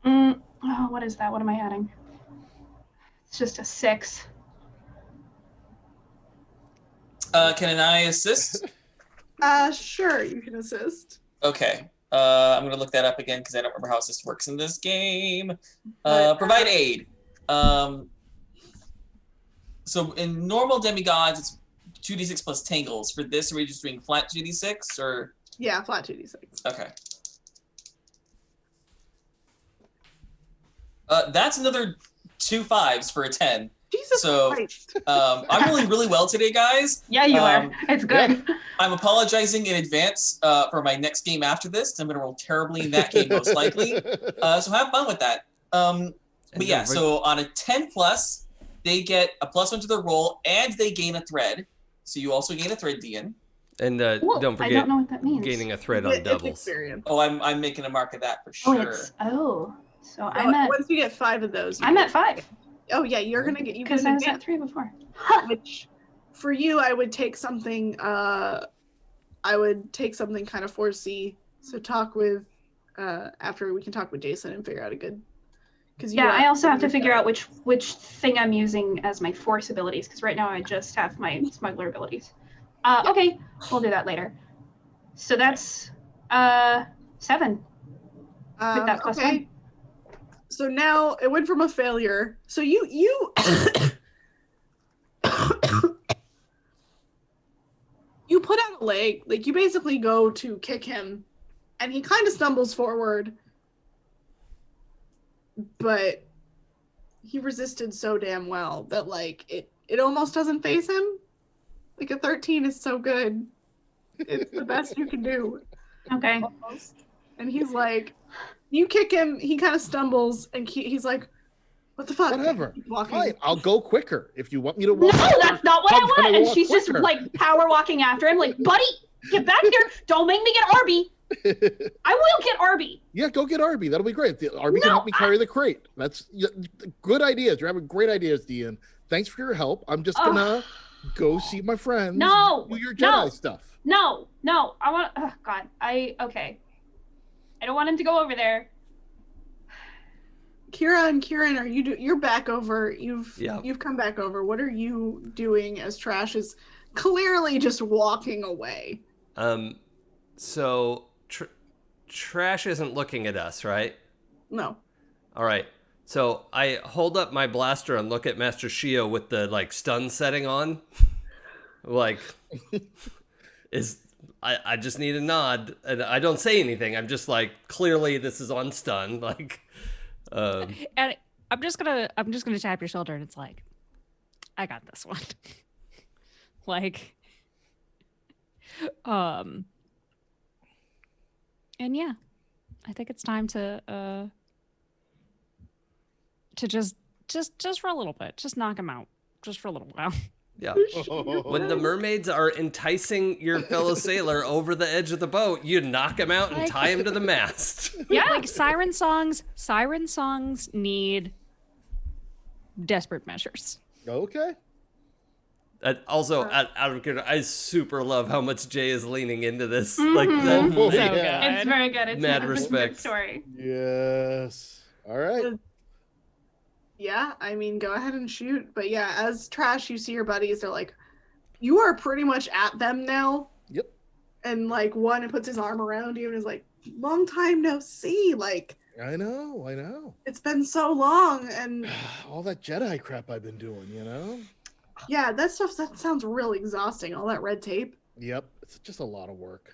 Speaker 6: Oh, what is that? What am I adding? It's just a 6.
Speaker 2: can I assist?
Speaker 3: Sure, you can assist.
Speaker 2: Okay. I'm gonna look that up again because I don't remember how assist works in this game. Provide aid. So in normal demigods, it's 2d6 plus tangles. For this, are we just doing flat 2d6 or?
Speaker 3: Yeah, flat 2d6.
Speaker 2: Okay. That's another 2 5s for a 10.
Speaker 3: Jesus
Speaker 2: So
Speaker 3: Christ.
Speaker 2: I'm rolling really well today, guys.
Speaker 6: Yeah, you are. It's good.
Speaker 2: I'm apologizing in advance for my next game after this. I'm going to roll terribly in that game, most likely. So have fun with that. But yeah, so on a 10 plus, they get a +1 to their roll, and they gain a thread. So you also gain a thread, Dian.
Speaker 1: And
Speaker 6: Whoa,
Speaker 1: don't forget
Speaker 6: I don't know what that means.
Speaker 1: gaining a thread
Speaker 3: It's
Speaker 1: on doubles.
Speaker 3: experience.
Speaker 2: Oh, I'm making a mark of that for sure.
Speaker 6: So I'm at
Speaker 3: Once you get 5 of those.
Speaker 6: I'm at 5
Speaker 3: Oh yeah, you're gonna get
Speaker 6: because I was at 3 before.
Speaker 3: which for you I would take something kind of 4C. So talk with after we can talk with Jason and figure out a good
Speaker 6: Yeah, I also have to figure out which thing I'm using as my force abilities, because right now I just have my smuggler abilities. Okay, we'll do that later. So that's 7 with that +1.
Speaker 3: So now it went from a failure. So you you put out a leg, like you basically go to kick him, and he kind of stumbles forward, but he resisted so damn well that like it almost doesn't phase him. Like a 13 is so good. It's the best you can do.
Speaker 6: Okay.
Speaker 3: Almost. And he's like, you kick him, he kind of stumbles, and he's like, what the fuck?
Speaker 4: Whatever.
Speaker 3: Walking.
Speaker 4: Fine, I'll go quicker if you want me to walk.
Speaker 6: No, that's not what I want.
Speaker 4: gonna
Speaker 6: And
Speaker 4: walk
Speaker 6: she's just
Speaker 4: quicker.
Speaker 6: like power walking after him, like, buddy, get back here. Don't make me get Arby. I will get Arby.
Speaker 4: Yeah, go get Arby. That'll be great. Arby can help me carry the crate. That's good ideas. You're having great ideas, Dean. Thanks for your help. I'm just gonna go see my friends.
Speaker 6: No,
Speaker 4: do your Jedi stuff.
Speaker 6: No. I want. Oh God. Okay. I don't want him to go over there.
Speaker 3: Kira and Kieran, you're back over. You've come back over. What are you doing as Trash is clearly just walking away?
Speaker 1: So Trash isn't looking at us, right?
Speaker 3: No.
Speaker 1: All right. So I hold up my blaster and look at Master Shio with the like stun setting on. Like I just need a nod, and I don't say anything. I'm just like, clearly this is on stun. Like,
Speaker 5: and I'm just gonna tap your shoulder, and it's like, I got this one. Like, and yeah, I think it's time to just for a little bit, just knock him out, just for a little while.
Speaker 1: yeah. When the mermaids are enticing your fellow sailor over the edge of the boat, you knock him out and tie him to the mast.
Speaker 5: Yeah, like siren songs need desperate measures.
Speaker 4: Okay.
Speaker 1: Also, out of curiosity, I super love how much Jay is leaning into this.
Speaker 6: Mm-hmm.
Speaker 1: Like, that,
Speaker 5: So
Speaker 1: yeah.
Speaker 5: good.
Speaker 6: It's very good. It's
Speaker 1: Mad
Speaker 6: a
Speaker 1: respect.
Speaker 6: good story.
Speaker 4: Yes. All right.
Speaker 3: Yeah, I mean, go ahead and shoot. But yeah, as Trash, you see your buddies. They're like, you are pretty much at them now.
Speaker 4: Yep.
Speaker 3: And like one puts his arm around you and is like, long time no see. Like,
Speaker 4: I know.
Speaker 3: it's been so long. And
Speaker 4: All that Jedi crap I've been doing,
Speaker 3: yeah, that sounds really exhausting. All that red tape.
Speaker 4: Yep. It's just a lot of work.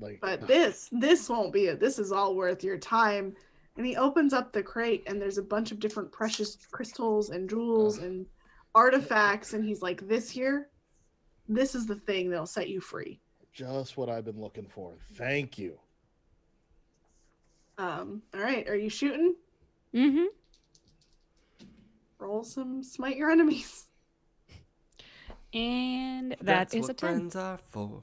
Speaker 4: Like,
Speaker 3: But this won't be it. This is all worth your time. And he opens up the crate, and there's a bunch of different precious crystals and jewels and artifacts. And he's like, this is the thing that'll set you free.
Speaker 4: just what I've been looking for. Thank you.
Speaker 3: All right, are you shooting?
Speaker 5: Mm-hmm.
Speaker 3: Roll some smite your enemies.
Speaker 5: And
Speaker 1: That's
Speaker 5: is a
Speaker 1: what
Speaker 5: 10.
Speaker 1: friends are for.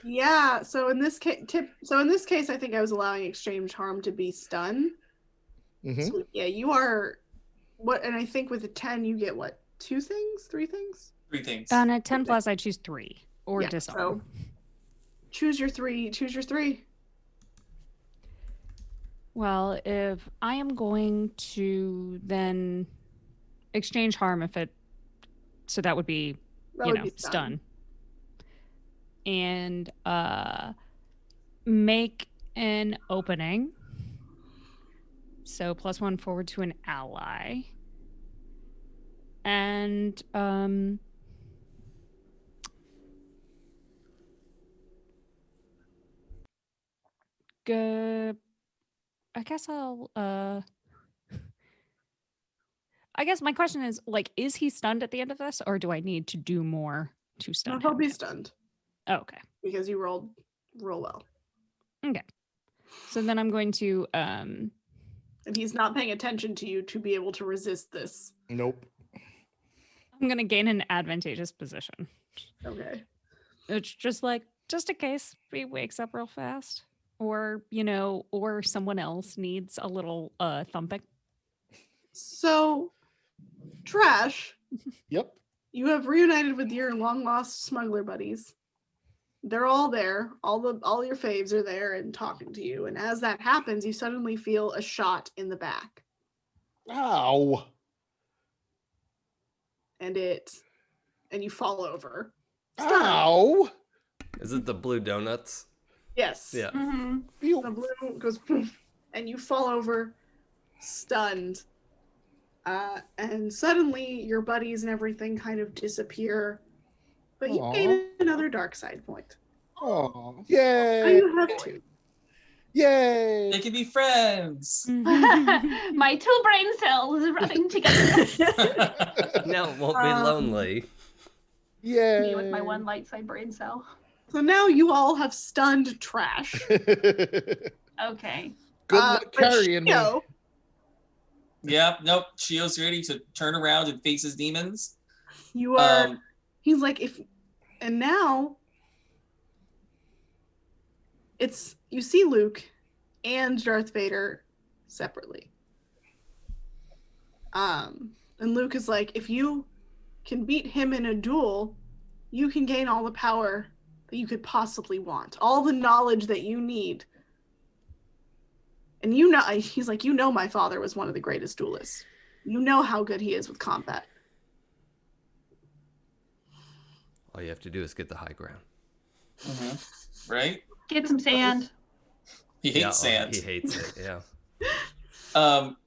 Speaker 3: Yeah. So in this case, I think I was allowing exchange harm to be stun.
Speaker 4: Mhm.
Speaker 3: So, yeah, you are. What? And I think with a 10, you get what? 2 things? 3 things?
Speaker 2: 3 things.
Speaker 5: On a 10 plus, I choose 3 or
Speaker 3: Yeah,
Speaker 5: disarm.
Speaker 3: so choose your 3. Choose your 3.
Speaker 5: Well, if I am going to then exchange harm, so that would be,
Speaker 3: That
Speaker 5: you
Speaker 3: would
Speaker 5: know,
Speaker 3: be
Speaker 5: stun. And make an opening. So +1 forward to an ally. And I guess I guess my question is, like, is he stunned at the end of this, or do I need to do more to stun
Speaker 3: No, he'll
Speaker 5: him?
Speaker 3: be stunned
Speaker 5: Oh, okay.
Speaker 3: because you rolled real well.
Speaker 5: Okay. So then I'm going to
Speaker 3: And he's not paying attention to you to be able to resist this.
Speaker 4: Nope.
Speaker 5: I'm gonna gain an advantageous position.
Speaker 3: Okay.
Speaker 5: It's just in case he wakes up real fast. Or, or someone else needs a little thumping.
Speaker 3: So, Trash,
Speaker 4: Yep.
Speaker 3: you have reunited with your long lost smuggler buddies. They're all there. All your faves are there and talking to you. And as that happens, you suddenly feel a shot in the back.
Speaker 4: Ow.
Speaker 3: And you fall over.
Speaker 4: Ow.
Speaker 1: Is it the blue donuts?
Speaker 3: Yes.
Speaker 1: Yeah.
Speaker 6: Mm-hmm.
Speaker 3: The blue goes poof, and you fall over, stunned. And suddenly your buddies and everything kind of disappear. But you
Speaker 4: Aw.
Speaker 3: gain another dark side point.
Speaker 4: Oh,
Speaker 3: Now
Speaker 4: yay.
Speaker 3: you have 2.
Speaker 4: Yay.
Speaker 2: They can be friends.
Speaker 6: My 2 brain cells running together.
Speaker 1: Now it won't be lonely.
Speaker 4: Yay.
Speaker 6: Me with my 1 light side brain cell.
Speaker 3: So now you all have stunned Trash.
Speaker 6: Okay.
Speaker 4: Good luck
Speaker 3: But
Speaker 4: carrying me.
Speaker 3: Shio,
Speaker 2: Yep, nope. Shio's ready to turn around and face his demons.
Speaker 3: you are. He's like, and now you see Luke and Darth Vader separately. And Luke is like, if you can beat him in a duel, you can gain all the power that you could possibly want, all the knowledge that you need. And he's like, my father was one of the greatest duelists. You know how good he is with combat.
Speaker 1: All you have to do is get the high ground.
Speaker 2: Mm-hmm. Right?
Speaker 6: Get some sand.
Speaker 2: He hates sand.
Speaker 1: He hates it, yeah.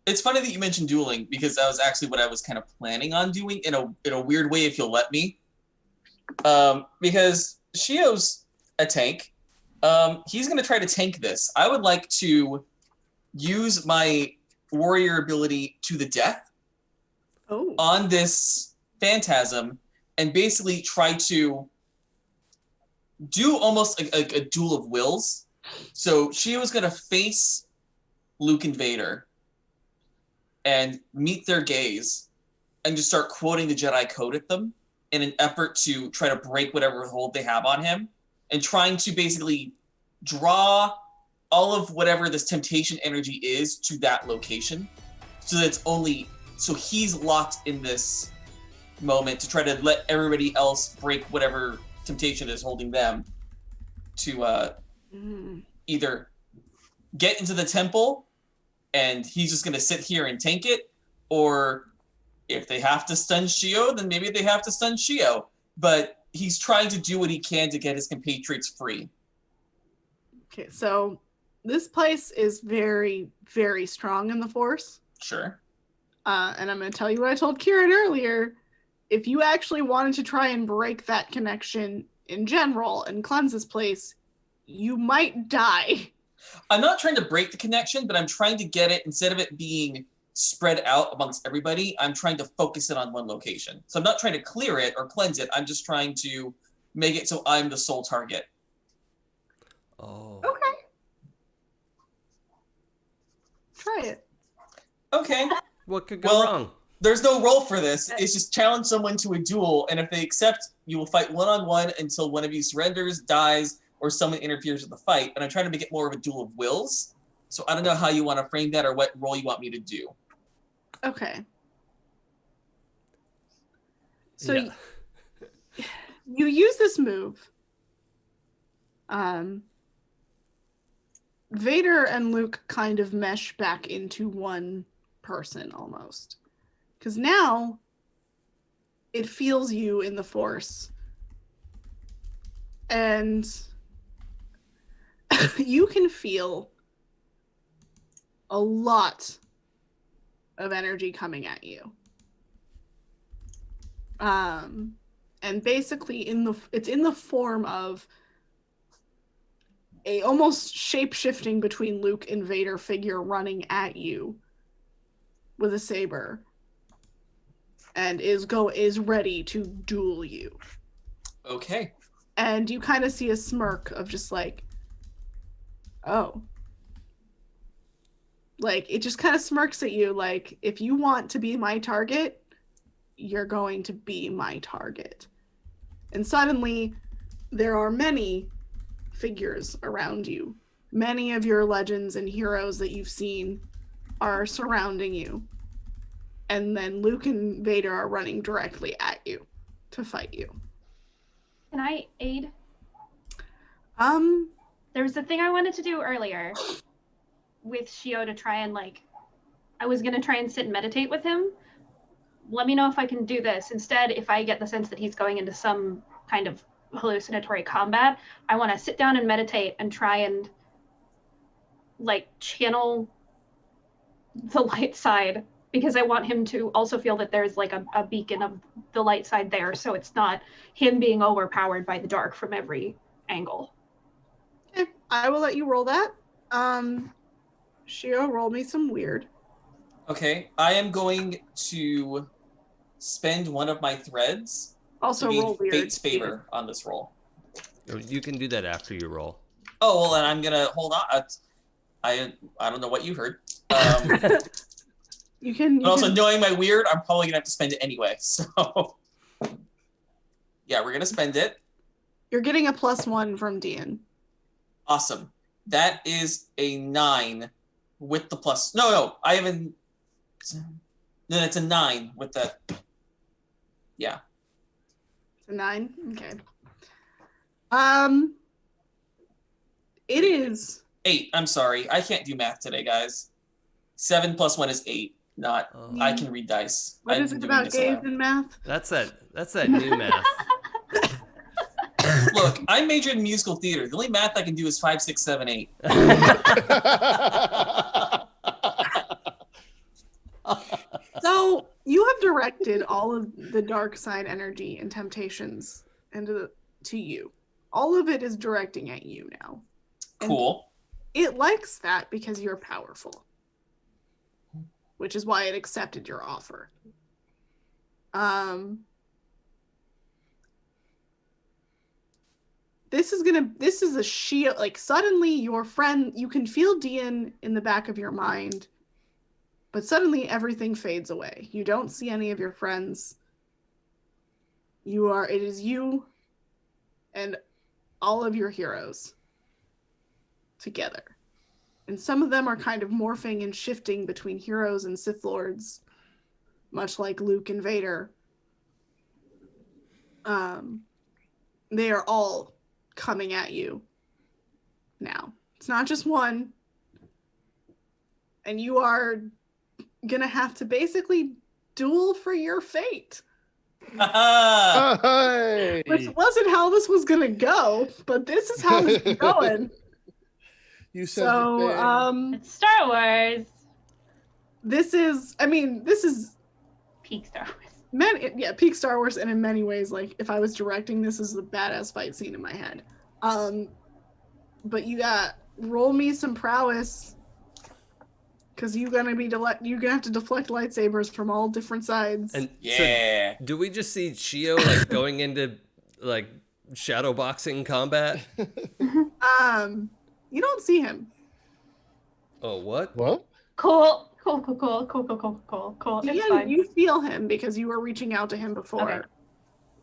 Speaker 2: It's funny that you mentioned dueling because that was actually what I was kind of planning on doing in a weird way, if you'll let me. Because Shio's a tank. He's going to try to tank this. I would like to use my warrior ability to the death on this phantasm and basically try to do almost a duel of wills. So Shio's going to face Luke and Vader and meet their gaze and just start quoting the Jedi code at them in an effort to try to break whatever hold they have on him and trying to basically draw all of whatever this temptation energy is to that location so that so he's locked in this moment to try to let everybody else break whatever temptation is holding them to either get into the temple and he's just going to sit here and tank it, or if they have to stun Shio, then maybe they have to stun Shio. But he's trying to do what he can to get his compatriots free.
Speaker 3: Okay, so this place is very, very strong in the Force.
Speaker 2: Sure.
Speaker 3: And I'm going to tell you what I told Kieran earlier. If you actually wanted to try and break that connection in general and cleanse this place, you might die.
Speaker 2: I'm not trying to break the connection, but I'm trying to get it, instead of it being spread out amongst everybody, I'm trying to focus it on one location. So I'm not trying to clear it or cleanse it. I'm just trying to make it so I'm the sole target.
Speaker 1: Oh.
Speaker 3: Okay. Try it.
Speaker 2: Okay.
Speaker 1: What could go wrong?
Speaker 2: There's no role for this. It's just challenge someone to a duel, and if they accept, you will fight one-on-one until one of you surrenders, dies, or someone interferes with the fight. But I'm trying to make it more of a duel of wills. So I don't know how you want to frame that or what role you want me to do.
Speaker 3: Okay. So
Speaker 1: Yeah.
Speaker 3: you use this move. Vader and Luke kind of mesh back into one person almost. Because now it feels you in the Force. And you can feel a lot of energy coming at you. And basically it's in the form of a almost shape-shifting between Luke and Vader figure running at you with a saber and is ready to duel you.
Speaker 2: Okay.
Speaker 3: And you kind of see a smirk of just like, oh. Like, it just kind of smirks at you like, if you want to be my target, you're going to be my target. And suddenly, there are many figures around you. Many of your legends and heroes that you've seen are surrounding you. And then Luke and Vader are running directly at you to fight you.
Speaker 6: Can I aid?
Speaker 3: Um,
Speaker 6: There was a thing I wanted to do earlier with Shio to try and I was gonna try and sit and meditate with him. Let me know if I can do this. Instead, if I get the sense that he's going into some kind of hallucinatory combat, I want to sit down and meditate and try and channel the light side, because I want him to also feel that there's a beacon of the light side there, so it's not him being overpowered by the dark from every angle.
Speaker 3: Okay, I will let you roll that. Shio, roll me some weird.
Speaker 2: Okay, I am going to spend one of my threads
Speaker 3: Also
Speaker 2: to
Speaker 3: roll
Speaker 2: gain
Speaker 3: weird.
Speaker 2: Fate's favor on this roll.
Speaker 1: You can do that after you roll.
Speaker 2: Oh, well, then I'm gonna hold on. I don't know what you heard.
Speaker 3: You can.
Speaker 2: But also, knowing my weird, I'm probably gonna have to spend it anyway. So, yeah, we're gonna spend it.
Speaker 3: You're getting a +1 from Dean.
Speaker 2: Awesome. That is a 9 with the plus. No, I haven't. No, it's a 9 with that. Yeah.
Speaker 3: It's a 9. Okay. It is
Speaker 2: 8. I'm sorry, I can't do math today, guys. 7 plus 1 is 8. Not. I can read dice.
Speaker 3: What
Speaker 2: I'm
Speaker 3: is it
Speaker 2: doing
Speaker 3: about
Speaker 2: this
Speaker 3: gays
Speaker 2: aloud.
Speaker 3: and math?
Speaker 1: That's that new math.
Speaker 2: Look, I majored in musical theater. The only math I can do is 5, 6, 7, 8.
Speaker 3: So you have directed all of the dark side energy and temptations to you. All of it is directing at you now. And
Speaker 2: Cool.
Speaker 3: it likes that because you're powerful, which is why it accepted your offer. This is a shield. Like, suddenly your friend, you can feel Dean in the back of your mind, but suddenly everything fades away. You don't see any of your friends. It is you and all of your heroes together. And some of them are kind of morphing and shifting between heroes and Sith Lords, much like Luke and Vader. They are all coming at you now. It's not just one. And you are gonna have to basically duel for your fate.
Speaker 4: Hey!
Speaker 3: Which wasn't how this was gonna go, but this is how this is going.
Speaker 4: You said
Speaker 3: So,
Speaker 6: It's Star Wars.
Speaker 3: this is
Speaker 6: Peak Star Wars.
Speaker 3: peak Star Wars, and in many ways, like, if I was directing, this is the badass fight scene in my head. But you got roll me some prowess, because you're gonna have to deflect lightsabers from all different sides.
Speaker 1: And
Speaker 2: Yeah.
Speaker 1: so do we just see Shio going into shadow boxing combat?
Speaker 3: You don't see him.
Speaker 1: Oh, what?
Speaker 4: What?
Speaker 6: Cool. It's
Speaker 3: Yeah,
Speaker 6: fine.
Speaker 3: you feel him because you were reaching out to him before.
Speaker 6: Okay.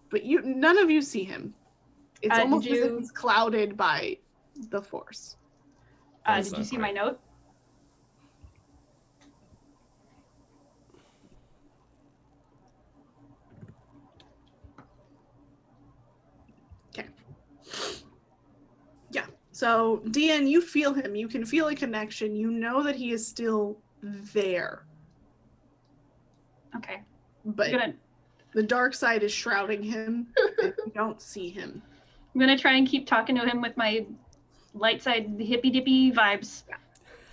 Speaker 3: But none of you see him. It's almost
Speaker 6: did
Speaker 3: as if
Speaker 6: you-
Speaker 3: he's clouded by the Force.
Speaker 1: That's
Speaker 6: Did you
Speaker 1: not
Speaker 6: see
Speaker 1: great.
Speaker 6: my note?
Speaker 3: Okay. Yeah. So, Dean, you feel him. You can feel a connection. You know that he is still there.
Speaker 6: Okay.
Speaker 3: But the dark side is shrouding him, and you don't see him.
Speaker 6: I'm gonna try and keep talking to him with my light side hippy dippy vibes.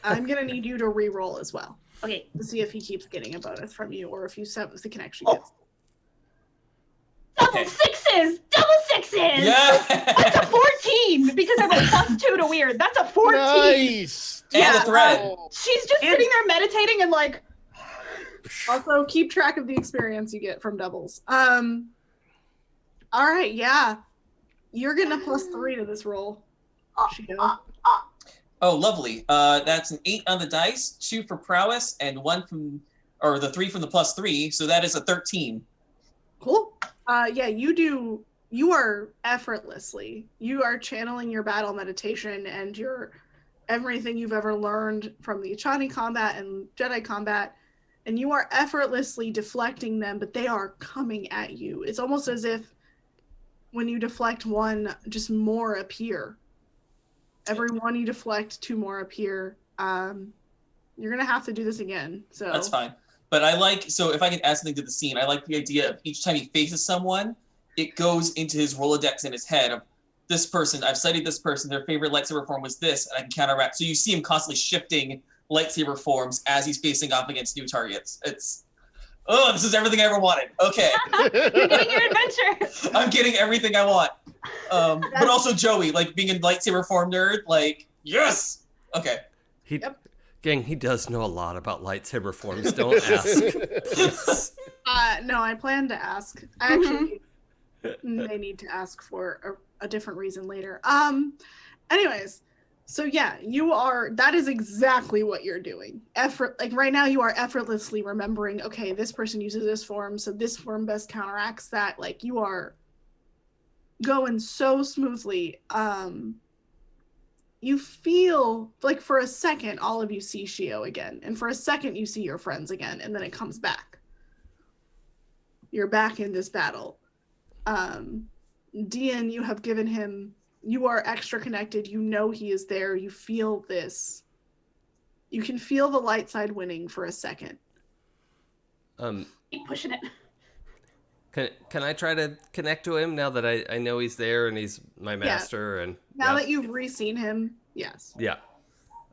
Speaker 3: I'm going to need you to re-roll as well
Speaker 6: Okay.
Speaker 3: to see if he keeps getting a bonus from you or if the connection
Speaker 2: Oh.
Speaker 3: gets.
Speaker 6: Double sixes! Double sixes!
Speaker 2: Yeah.
Speaker 6: That's a 14 because I have a +2 to weird. That's a 14.
Speaker 4: Nice.
Speaker 2: And a thread.
Speaker 6: She's just sitting there meditating and like.
Speaker 3: Also, keep track of the experience you get from doubles. All right, yeah. You're getting a +3 to this roll. Shio.
Speaker 2: Oh, lovely. That's an 8 on the dice, 2 for prowess, and 1 from, or the 3 from the +3. So that is a 13.
Speaker 3: Cool. Yeah, you are effortlessly. You are channeling your battle meditation and your everything you've ever learned from the Echani combat and Jedi combat, and you are effortlessly deflecting them, but they are coming at you. It's almost as if when you deflect one, just more appear. Every one you deflect, 2 more appear. You're gonna have to do this again. So
Speaker 2: That's fine. But I like, so if I can add something to the scene, I like the idea of each time he faces someone, it goes into his Rolodex in his head of this person, I've studied this person, their favorite lightsaber form was this, and I can counteract. So you see him constantly shifting lightsaber forms as he's facing off against new targets. It's, oh, this is everything I ever wanted. Okay.
Speaker 6: You're getting your adventure.
Speaker 2: I'm getting everything I want. But also Joey, like being a lightsaber form nerd, like, yes! Okay.
Speaker 1: Gang, he does know a lot about lightsaber forms. Don't ask. Please.
Speaker 3: No, I plan to ask. I actually may need to ask for a different reason later. Anyways, so yeah, that is exactly what you're doing. Like right now you are effortlessly remembering, okay, this person uses this form, so this form best counteracts that. Like you are going so smoothly. You feel like for a second, all of you see Shio again. And for a second, you see your friends again. And then it comes back. You're back in this battle. Dian, you have given him, you are extra connected. You know he is there. You feel this. You can feel the light side winning for a second.
Speaker 6: Keep pushing it.
Speaker 1: Can I try to connect to him now that I know he's there and he's my master? And
Speaker 3: now that you've re-seen him, yes.
Speaker 1: Yeah.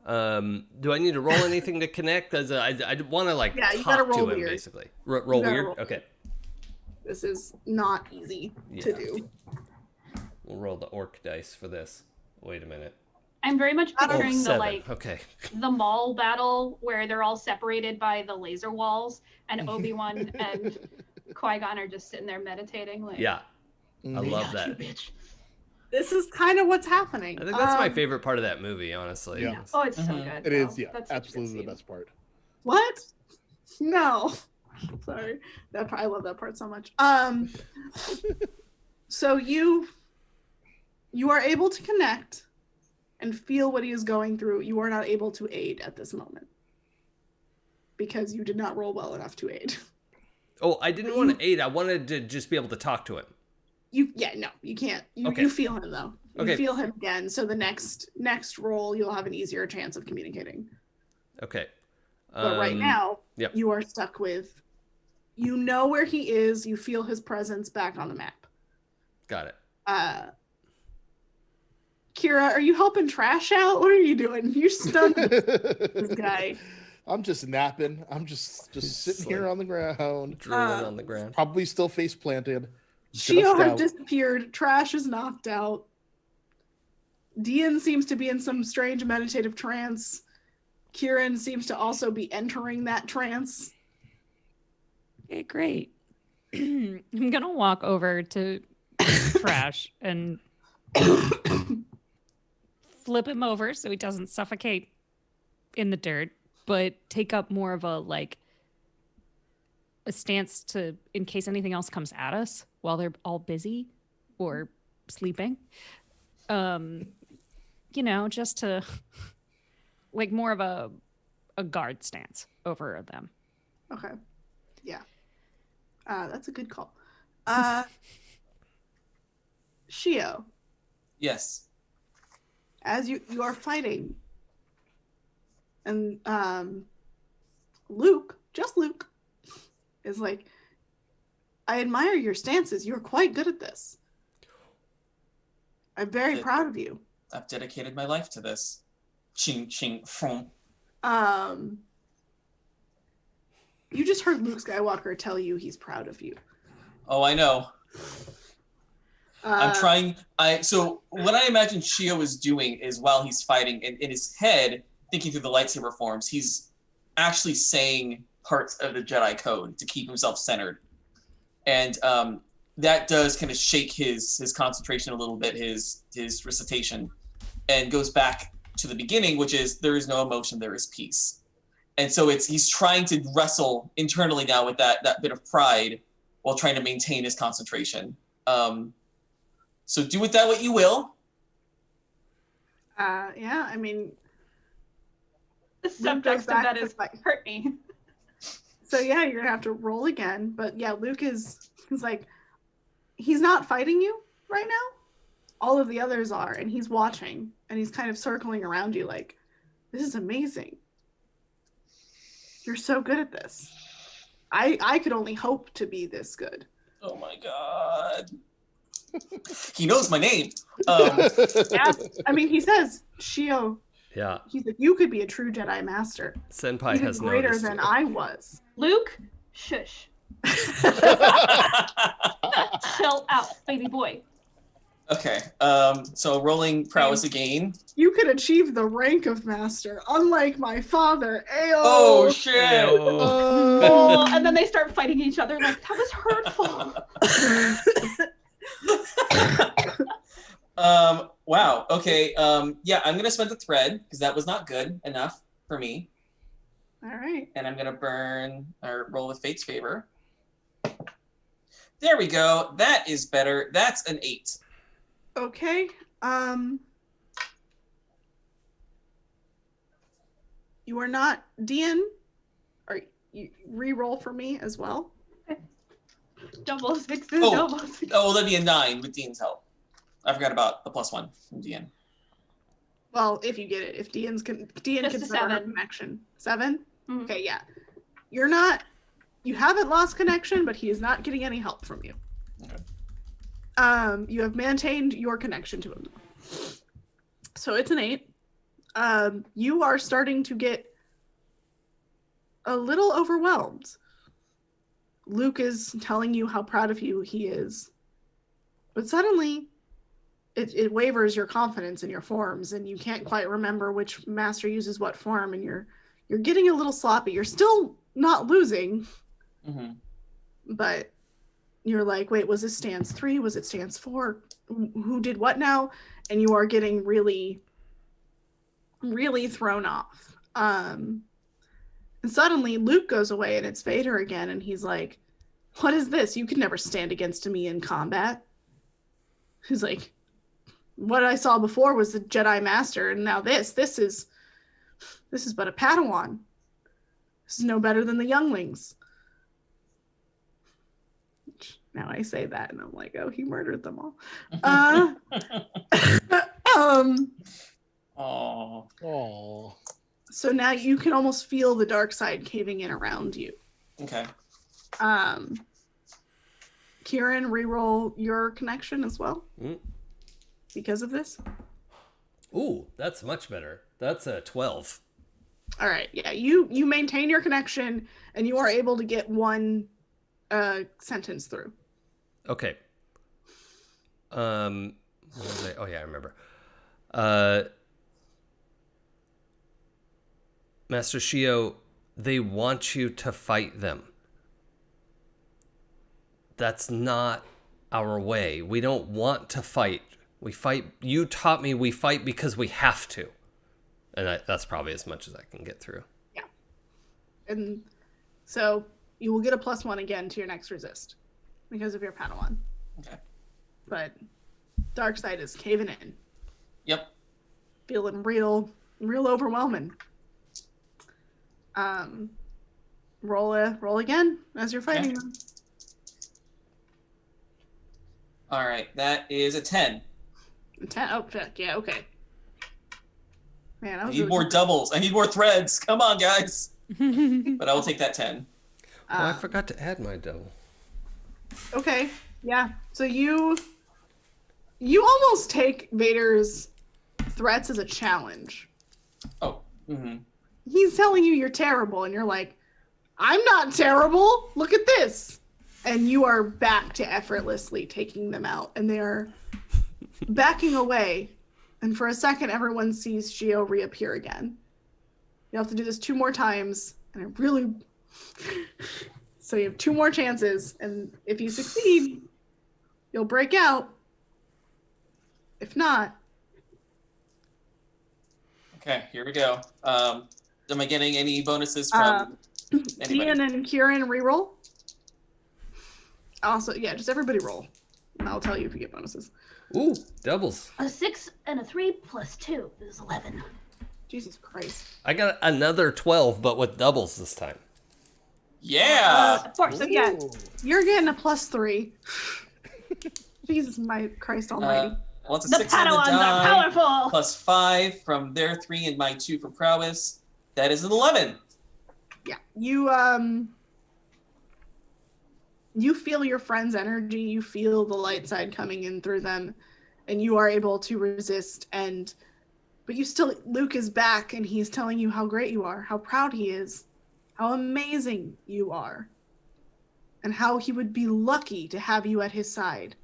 Speaker 1: Do I need to roll anything to connect? Because I want to like
Speaker 3: you gotta
Speaker 1: talk
Speaker 3: roll
Speaker 1: to him
Speaker 3: weird.
Speaker 1: basically. Roll weird. Okay.
Speaker 3: This is not easy to do.
Speaker 1: We'll roll the orc dice for this. Wait a minute.
Speaker 6: I'm very much picturing the
Speaker 1: 7. Okay.
Speaker 6: the mall battle where they're all separated by the laser walls, and Obi-Wan and Qui-Gon are just sitting there meditating. Like,
Speaker 1: Yeah. I love that.
Speaker 6: You bitch.
Speaker 3: This is kind of what's happening.
Speaker 1: I think that's my favorite part of that movie, honestly.
Speaker 4: Yeah.
Speaker 6: Oh, it's so good.
Speaker 4: It is, yeah,
Speaker 6: That's such a good
Speaker 4: absolutely the
Speaker 6: scene.
Speaker 4: best part.
Speaker 3: What? No. Sorry. I love that part so much. So you are able to connect and feel what he is going through. You are not able to aid at this moment because you did not roll well enough to aid.
Speaker 1: Oh, I didn't want to aid. I wanted to just be able to talk to him.
Speaker 3: You can't. You feel him though. You feel him again. So the next roll, you'll have an easier chance of communicating.
Speaker 1: Okay.
Speaker 3: But right now,
Speaker 1: yep.
Speaker 3: You are stuck with. You know where he is. You feel his presence back on the map.
Speaker 1: Got it.
Speaker 3: Kira, are you helping Trash out? What are you doing? You're stunned with this guy.
Speaker 4: I'm just napping. I'm just sitting here on the ground.
Speaker 1: Drooling on the ground.
Speaker 4: Probably still face planted.
Speaker 3: Shio has disappeared. Trash is knocked out. Dian seems to be in some strange meditative trance. Kieran seems to also be entering that trance.
Speaker 5: Okay, great. I'm gonna walk over to Trash and flip him over so he doesn't suffocate in the dirt, but take up more of a stance to in case anything else comes at us while they're all busy or sleeping. Just to like more of a guard stance over them.
Speaker 3: Okay. Yeah. That's a good call. Shio,
Speaker 2: Yes.
Speaker 3: as you are fighting, and Luke, is like, I admire your stances. You're quite good at this. I'm very proud of you.
Speaker 2: I've dedicated my life to this. Ching, ching, fong.
Speaker 3: You just heard Luke Skywalker tell you he's proud of you.
Speaker 2: Oh, I know. I'm trying. So what I imagine Shio is doing is while he's fighting in his head, thinking through the lightsaber forms, he's actually saying parts of the Jedi code to keep himself centered, and that does kind of shake his concentration a little bit, his recitation, and goes back to the beginning, which is there is no emotion, there is peace. And so he's trying to wrestle internally now with that bit of pride while trying to maintain his concentration. So do with that what you will.
Speaker 3: Yeah, I mean,
Speaker 6: The subtext of that is hurt me.
Speaker 3: so yeah, you're gonna have to roll again. But yeah, Luke is like, he's not fighting you right now. All of the others are, and he's watching, and he's kind of circling around you like, this is amazing. You're so good at this. I could only hope to be this good.
Speaker 2: Oh my god. He knows my name.
Speaker 3: Yeah, I mean, he says, Shio.
Speaker 1: Yeah.
Speaker 3: He's like, you could be a true Jedi Master.
Speaker 1: Senpai
Speaker 3: Even
Speaker 1: has
Speaker 3: greater
Speaker 1: noticed
Speaker 3: than
Speaker 1: you.
Speaker 3: I was.
Speaker 6: Luke, shush. Chill out, baby boy.
Speaker 2: Okay. So rolling prowess again.
Speaker 3: You could achieve the rank of Master, unlike my father. Ayo.
Speaker 2: Oh shit.
Speaker 6: Oh, and then they start fighting each other like, that was hurtful.
Speaker 2: Wow. Okay. Yeah, I'm gonna spend the thread because that was not good enough for me.
Speaker 3: All right.
Speaker 2: And I'm gonna burn or roll with Fate's favor. There we go. That is better. That's an 8.
Speaker 3: Okay. You are not Dean. Or you re-roll for me as well.
Speaker 6: Double sixes,
Speaker 2: Oh.
Speaker 6: double sixes.
Speaker 2: Oh, that'd be a 9 with Dean's help. I forgot about the +1 from Dean.
Speaker 3: Well, if you get it, if Dean can
Speaker 6: Just a
Speaker 3: set her
Speaker 6: 7.
Speaker 3: connection. 7?
Speaker 6: Mhm.
Speaker 3: Okay, yeah. You haven't lost connection, but he is not getting any help from you.
Speaker 2: Okay.
Speaker 3: You have maintained your connection to him. So it's an 8. You are starting to get a little overwhelmed. Luke is telling you how proud of you he is. But suddenly, it wavers your confidence in your forms, and you can't quite remember which master uses what form, and you're getting a little sloppy. You're still not losing, but you're like, wait, was this stance 3? Was it stance 4? Who did what now? And you are getting really, really thrown off. And suddenly Luke goes away and it's Vader again, and he's like, what is this? You could never stand against me in combat. He's like, what I saw before was the Jedi Master, and now this is but a Padawan. This is no better than the younglings. Now I say that and I'm like, oh, he murdered them all.
Speaker 2: Oh.
Speaker 3: So now you can almost feel the dark side caving in around you.
Speaker 2: Okay.
Speaker 3: Kieran, reroll your connection as well. Because of this.
Speaker 1: Ooh, that's much better. That's a 12.
Speaker 3: All right, yeah, you maintain your connection, and you are able to get one sentence through.
Speaker 1: Okay. What was I? Oh yeah, I remember. Master Shio, they want you to fight them. That's not our way. We don't want to fight. We fight. You taught me we fight because we have to. And that's probably as much as I can get through.
Speaker 3: Yeah. And so you will get a +1 again to your next resist because of your Padawan.
Speaker 2: Okay.
Speaker 3: But dark side is caving in.
Speaker 2: Yep.
Speaker 3: Feeling real overwhelming. Roll again as you're fighting them.
Speaker 2: All right, that is a 10.
Speaker 3: 10. Oh, fuck, yeah, okay. Man,
Speaker 2: I need more doubles. I need more threads. Come on, guys. But I will take that 10.
Speaker 1: Oh, I forgot to add my double.
Speaker 3: Okay, yeah. So you almost take Vader's threats as a challenge.
Speaker 2: Oh. Mm-hmm.
Speaker 3: He's telling you you're terrible, and you're like, I'm not terrible. Look at this. And you are back to effortlessly taking them out. And they are backing away. And for a second, everyone sees Gio reappear again. You have to do this 2 more times. And I really... So you have 2 more chances. And if you succeed, you'll break out. If not...
Speaker 2: Okay, here we go. Am I getting any bonuses from anybody?
Speaker 3: Ian and Kieran reroll. Also, yeah, just everybody roll. And I'll tell you if you get bonuses.
Speaker 1: Ooh, doubles.
Speaker 6: A 6 and a 3 plus 2 is 11.
Speaker 3: Jesus Christ.
Speaker 1: I got another 12, but with doubles this time.
Speaker 2: Yeah!
Speaker 6: 4, so yeah.
Speaker 3: You're getting a +3. Jesus Christ almighty.
Speaker 2: Well, it's a
Speaker 6: The
Speaker 2: 6 on the
Speaker 6: Padawans
Speaker 2: die,
Speaker 6: are powerful!
Speaker 2: plus 5 from their 3 and my 2 for prowess. That is an 11.
Speaker 3: Yeah. You feel your friend's energy, you feel the light side coming in through them, and you are able to resist, but you still, Luke is back and he's telling you how great you are, how proud he is, how amazing you are, and how he would be lucky to have you at his side,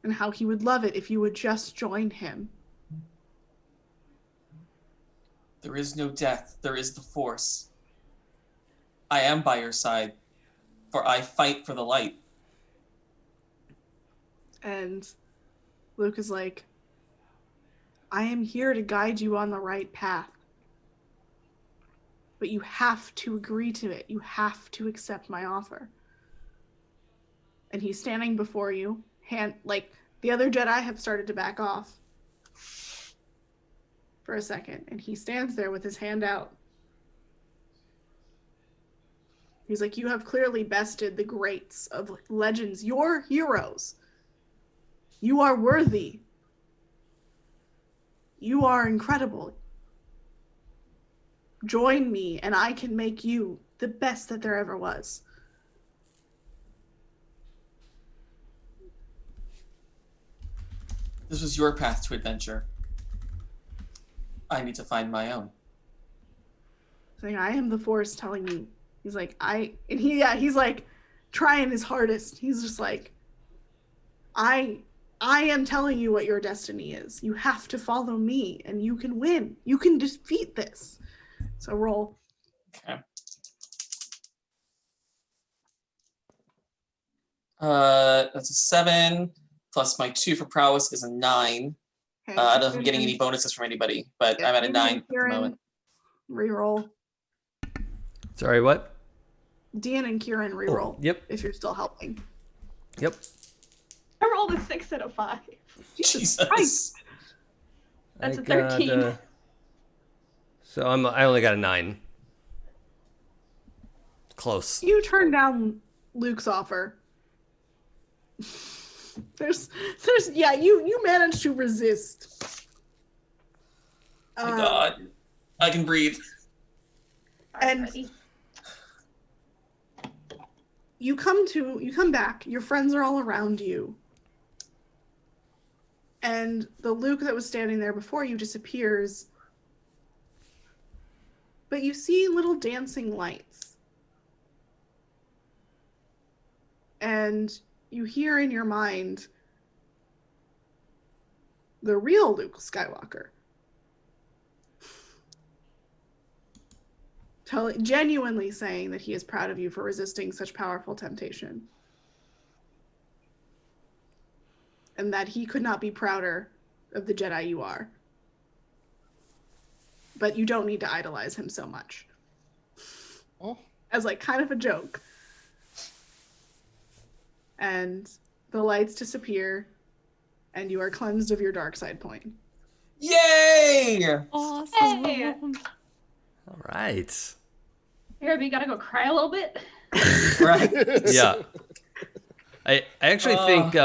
Speaker 3: and how he would love it if you would just join him.
Speaker 2: There is no death, there is the Force. I am by your side, for I fight for the light.
Speaker 3: And Luke is like, I am here to guide you on the right path. But you have to agree to it. You have to accept my offer. And he's standing before you, the other Jedi have started to back off for a second, and he stands there with his hand out. He's like, you have clearly bested the greats of legends, your heroes. You are worthy. You are incredible. Join me, and I can make you the best that there ever was.
Speaker 2: This was your path to adventure. I need to find my own.
Speaker 3: Saying, I am the Force telling you. He's like, he's like trying his hardest. He's just like, I am telling you what your destiny is. You have to follow me and you can win. You can defeat this. So roll.
Speaker 2: Okay. That's a 7 plus my 2 for prowess is a 9.
Speaker 3: Okay.
Speaker 2: I don't know if I'm getting any bonuses from anybody, but I'm at a 9 at the moment.
Speaker 3: Reroll.
Speaker 1: Sorry, what?
Speaker 3: Dean and Kieran reroll.
Speaker 1: Yep.
Speaker 3: If you're still helping.
Speaker 1: Yep.
Speaker 6: I rolled a 6 and a 5.
Speaker 2: Jesus.
Speaker 3: Christ.
Speaker 6: That's a 13.
Speaker 1: So I only got a 9. Close.
Speaker 3: You turn down Luke's offer. You managed to resist.
Speaker 2: My God. I can breathe.
Speaker 3: And
Speaker 6: Ready?
Speaker 3: you come back, your friends are all around you. And the Luke that was standing there before you disappears. But you see little dancing lights. And you hear in your mind the real Luke Skywalker. Genuinely saying that he is proud of you for resisting such powerful temptation. And that he could not be prouder of the Jedi you are. But you don't need to idolize him so much.
Speaker 4: Oh.
Speaker 3: As like kind of a joke. And the lights disappear, and you are cleansed of your dark side point.
Speaker 2: Yay!
Speaker 5: Awesome.
Speaker 6: Hey!
Speaker 1: All right.
Speaker 6: Here, we gotta go cry a little bit.
Speaker 2: Right.
Speaker 1: Yeah. I actually think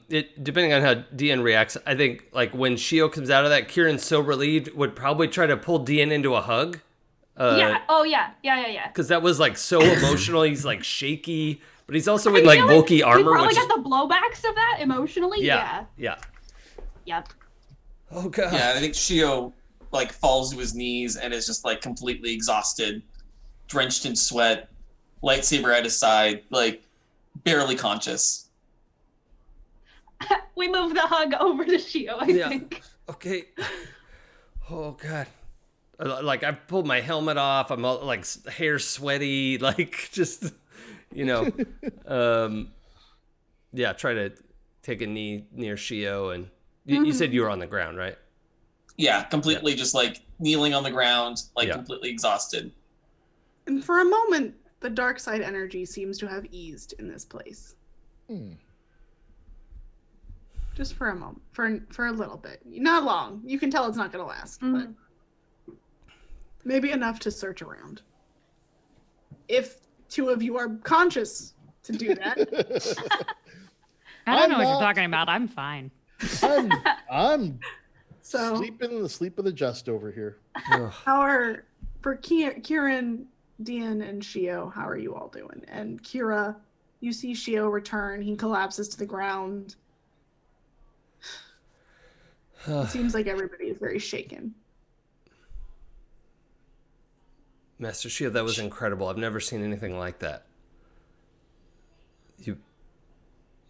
Speaker 1: it depending on how Dean reacts, I think like when Shio comes out of that, Kieran's so relieved would probably try to pull Dean into a hug.
Speaker 6: Yeah. Oh, yeah.
Speaker 1: Because that was like so emotional. He's like shaky, but he's also in like bulky armor.
Speaker 6: We probably
Speaker 1: which
Speaker 6: got the blowbacks of that emotionally.
Speaker 1: Yeah.
Speaker 6: Yep.
Speaker 1: Oh god.
Speaker 2: Yeah, I think Shio like falls to his knees and is just like completely exhausted, drenched in sweat, lightsaber at his side, like barely conscious.
Speaker 6: We move the hug over to Shio, I think.
Speaker 1: Okay. Oh God. Like I pulled my helmet off. I'm all, like hair sweaty. Like just, yeah. Try to take a knee near Shio, and you said you were on the ground, right?
Speaker 2: Yeah, completely just like kneeling on the ground, like completely exhausted.
Speaker 3: And for a moment, the dark side energy seems to have eased in this place. Just for a moment, for a little bit. Not long. You can tell it's not going to last, but maybe enough to search around. If two of you are conscious to do that.
Speaker 5: I don't know what you're talking about. I'm fine.
Speaker 4: I'm
Speaker 3: So
Speaker 4: sleeping the sleep of the just over here.
Speaker 3: For Kieran, Dian, and Shio, how are you all doing? And Kira, you see Shio return. He collapses to the ground. It seems like everybody is very shaken.
Speaker 1: Master Shio, that was incredible. I've never seen anything like that.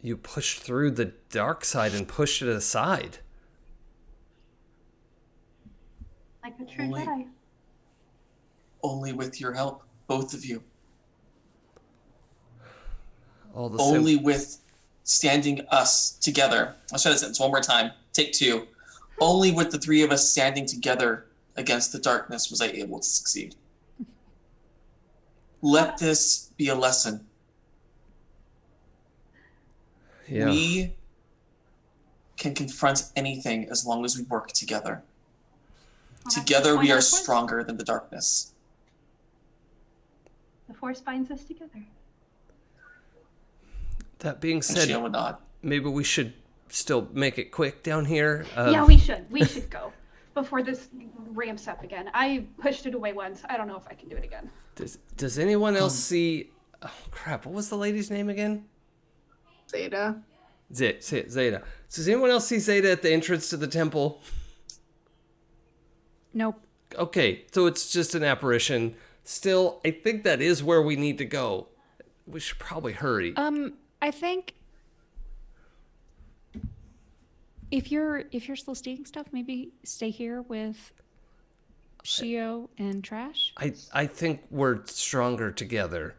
Speaker 1: You pushed through the dark side and pushed it aside.
Speaker 6: Like a true Jedi.
Speaker 2: Only with your help, both of you.
Speaker 1: Only
Speaker 2: Only with standing us together. I'll try this sentence one more time. Take two. Only with the three of us standing together against the darkness was I able to succeed. Let this be a lesson.
Speaker 1: Yeah.
Speaker 2: We can confront anything as long as we work together. Together we are stronger than the darkness.
Speaker 6: The Force binds us together.
Speaker 1: That being said,
Speaker 2: Shio would nod.
Speaker 1: maybe we should still make it quick down here.
Speaker 6: Yeah, we should. We should go before this ramps up again. I pushed it away once. I don't know if I can do it again.
Speaker 1: Does anyone else see... Oh, crap. What was the lady's name again?
Speaker 3: Zeta.
Speaker 1: Zeta. Does anyone else see Zeta at the entrance to the temple?
Speaker 5: Nope.
Speaker 1: Okay, so it's just an apparition. Still, I think that is where we need to go. We should probably hurry.
Speaker 5: I think if you're still stealing stuff, maybe stay here with Shio and Trash.
Speaker 1: I think we're stronger together.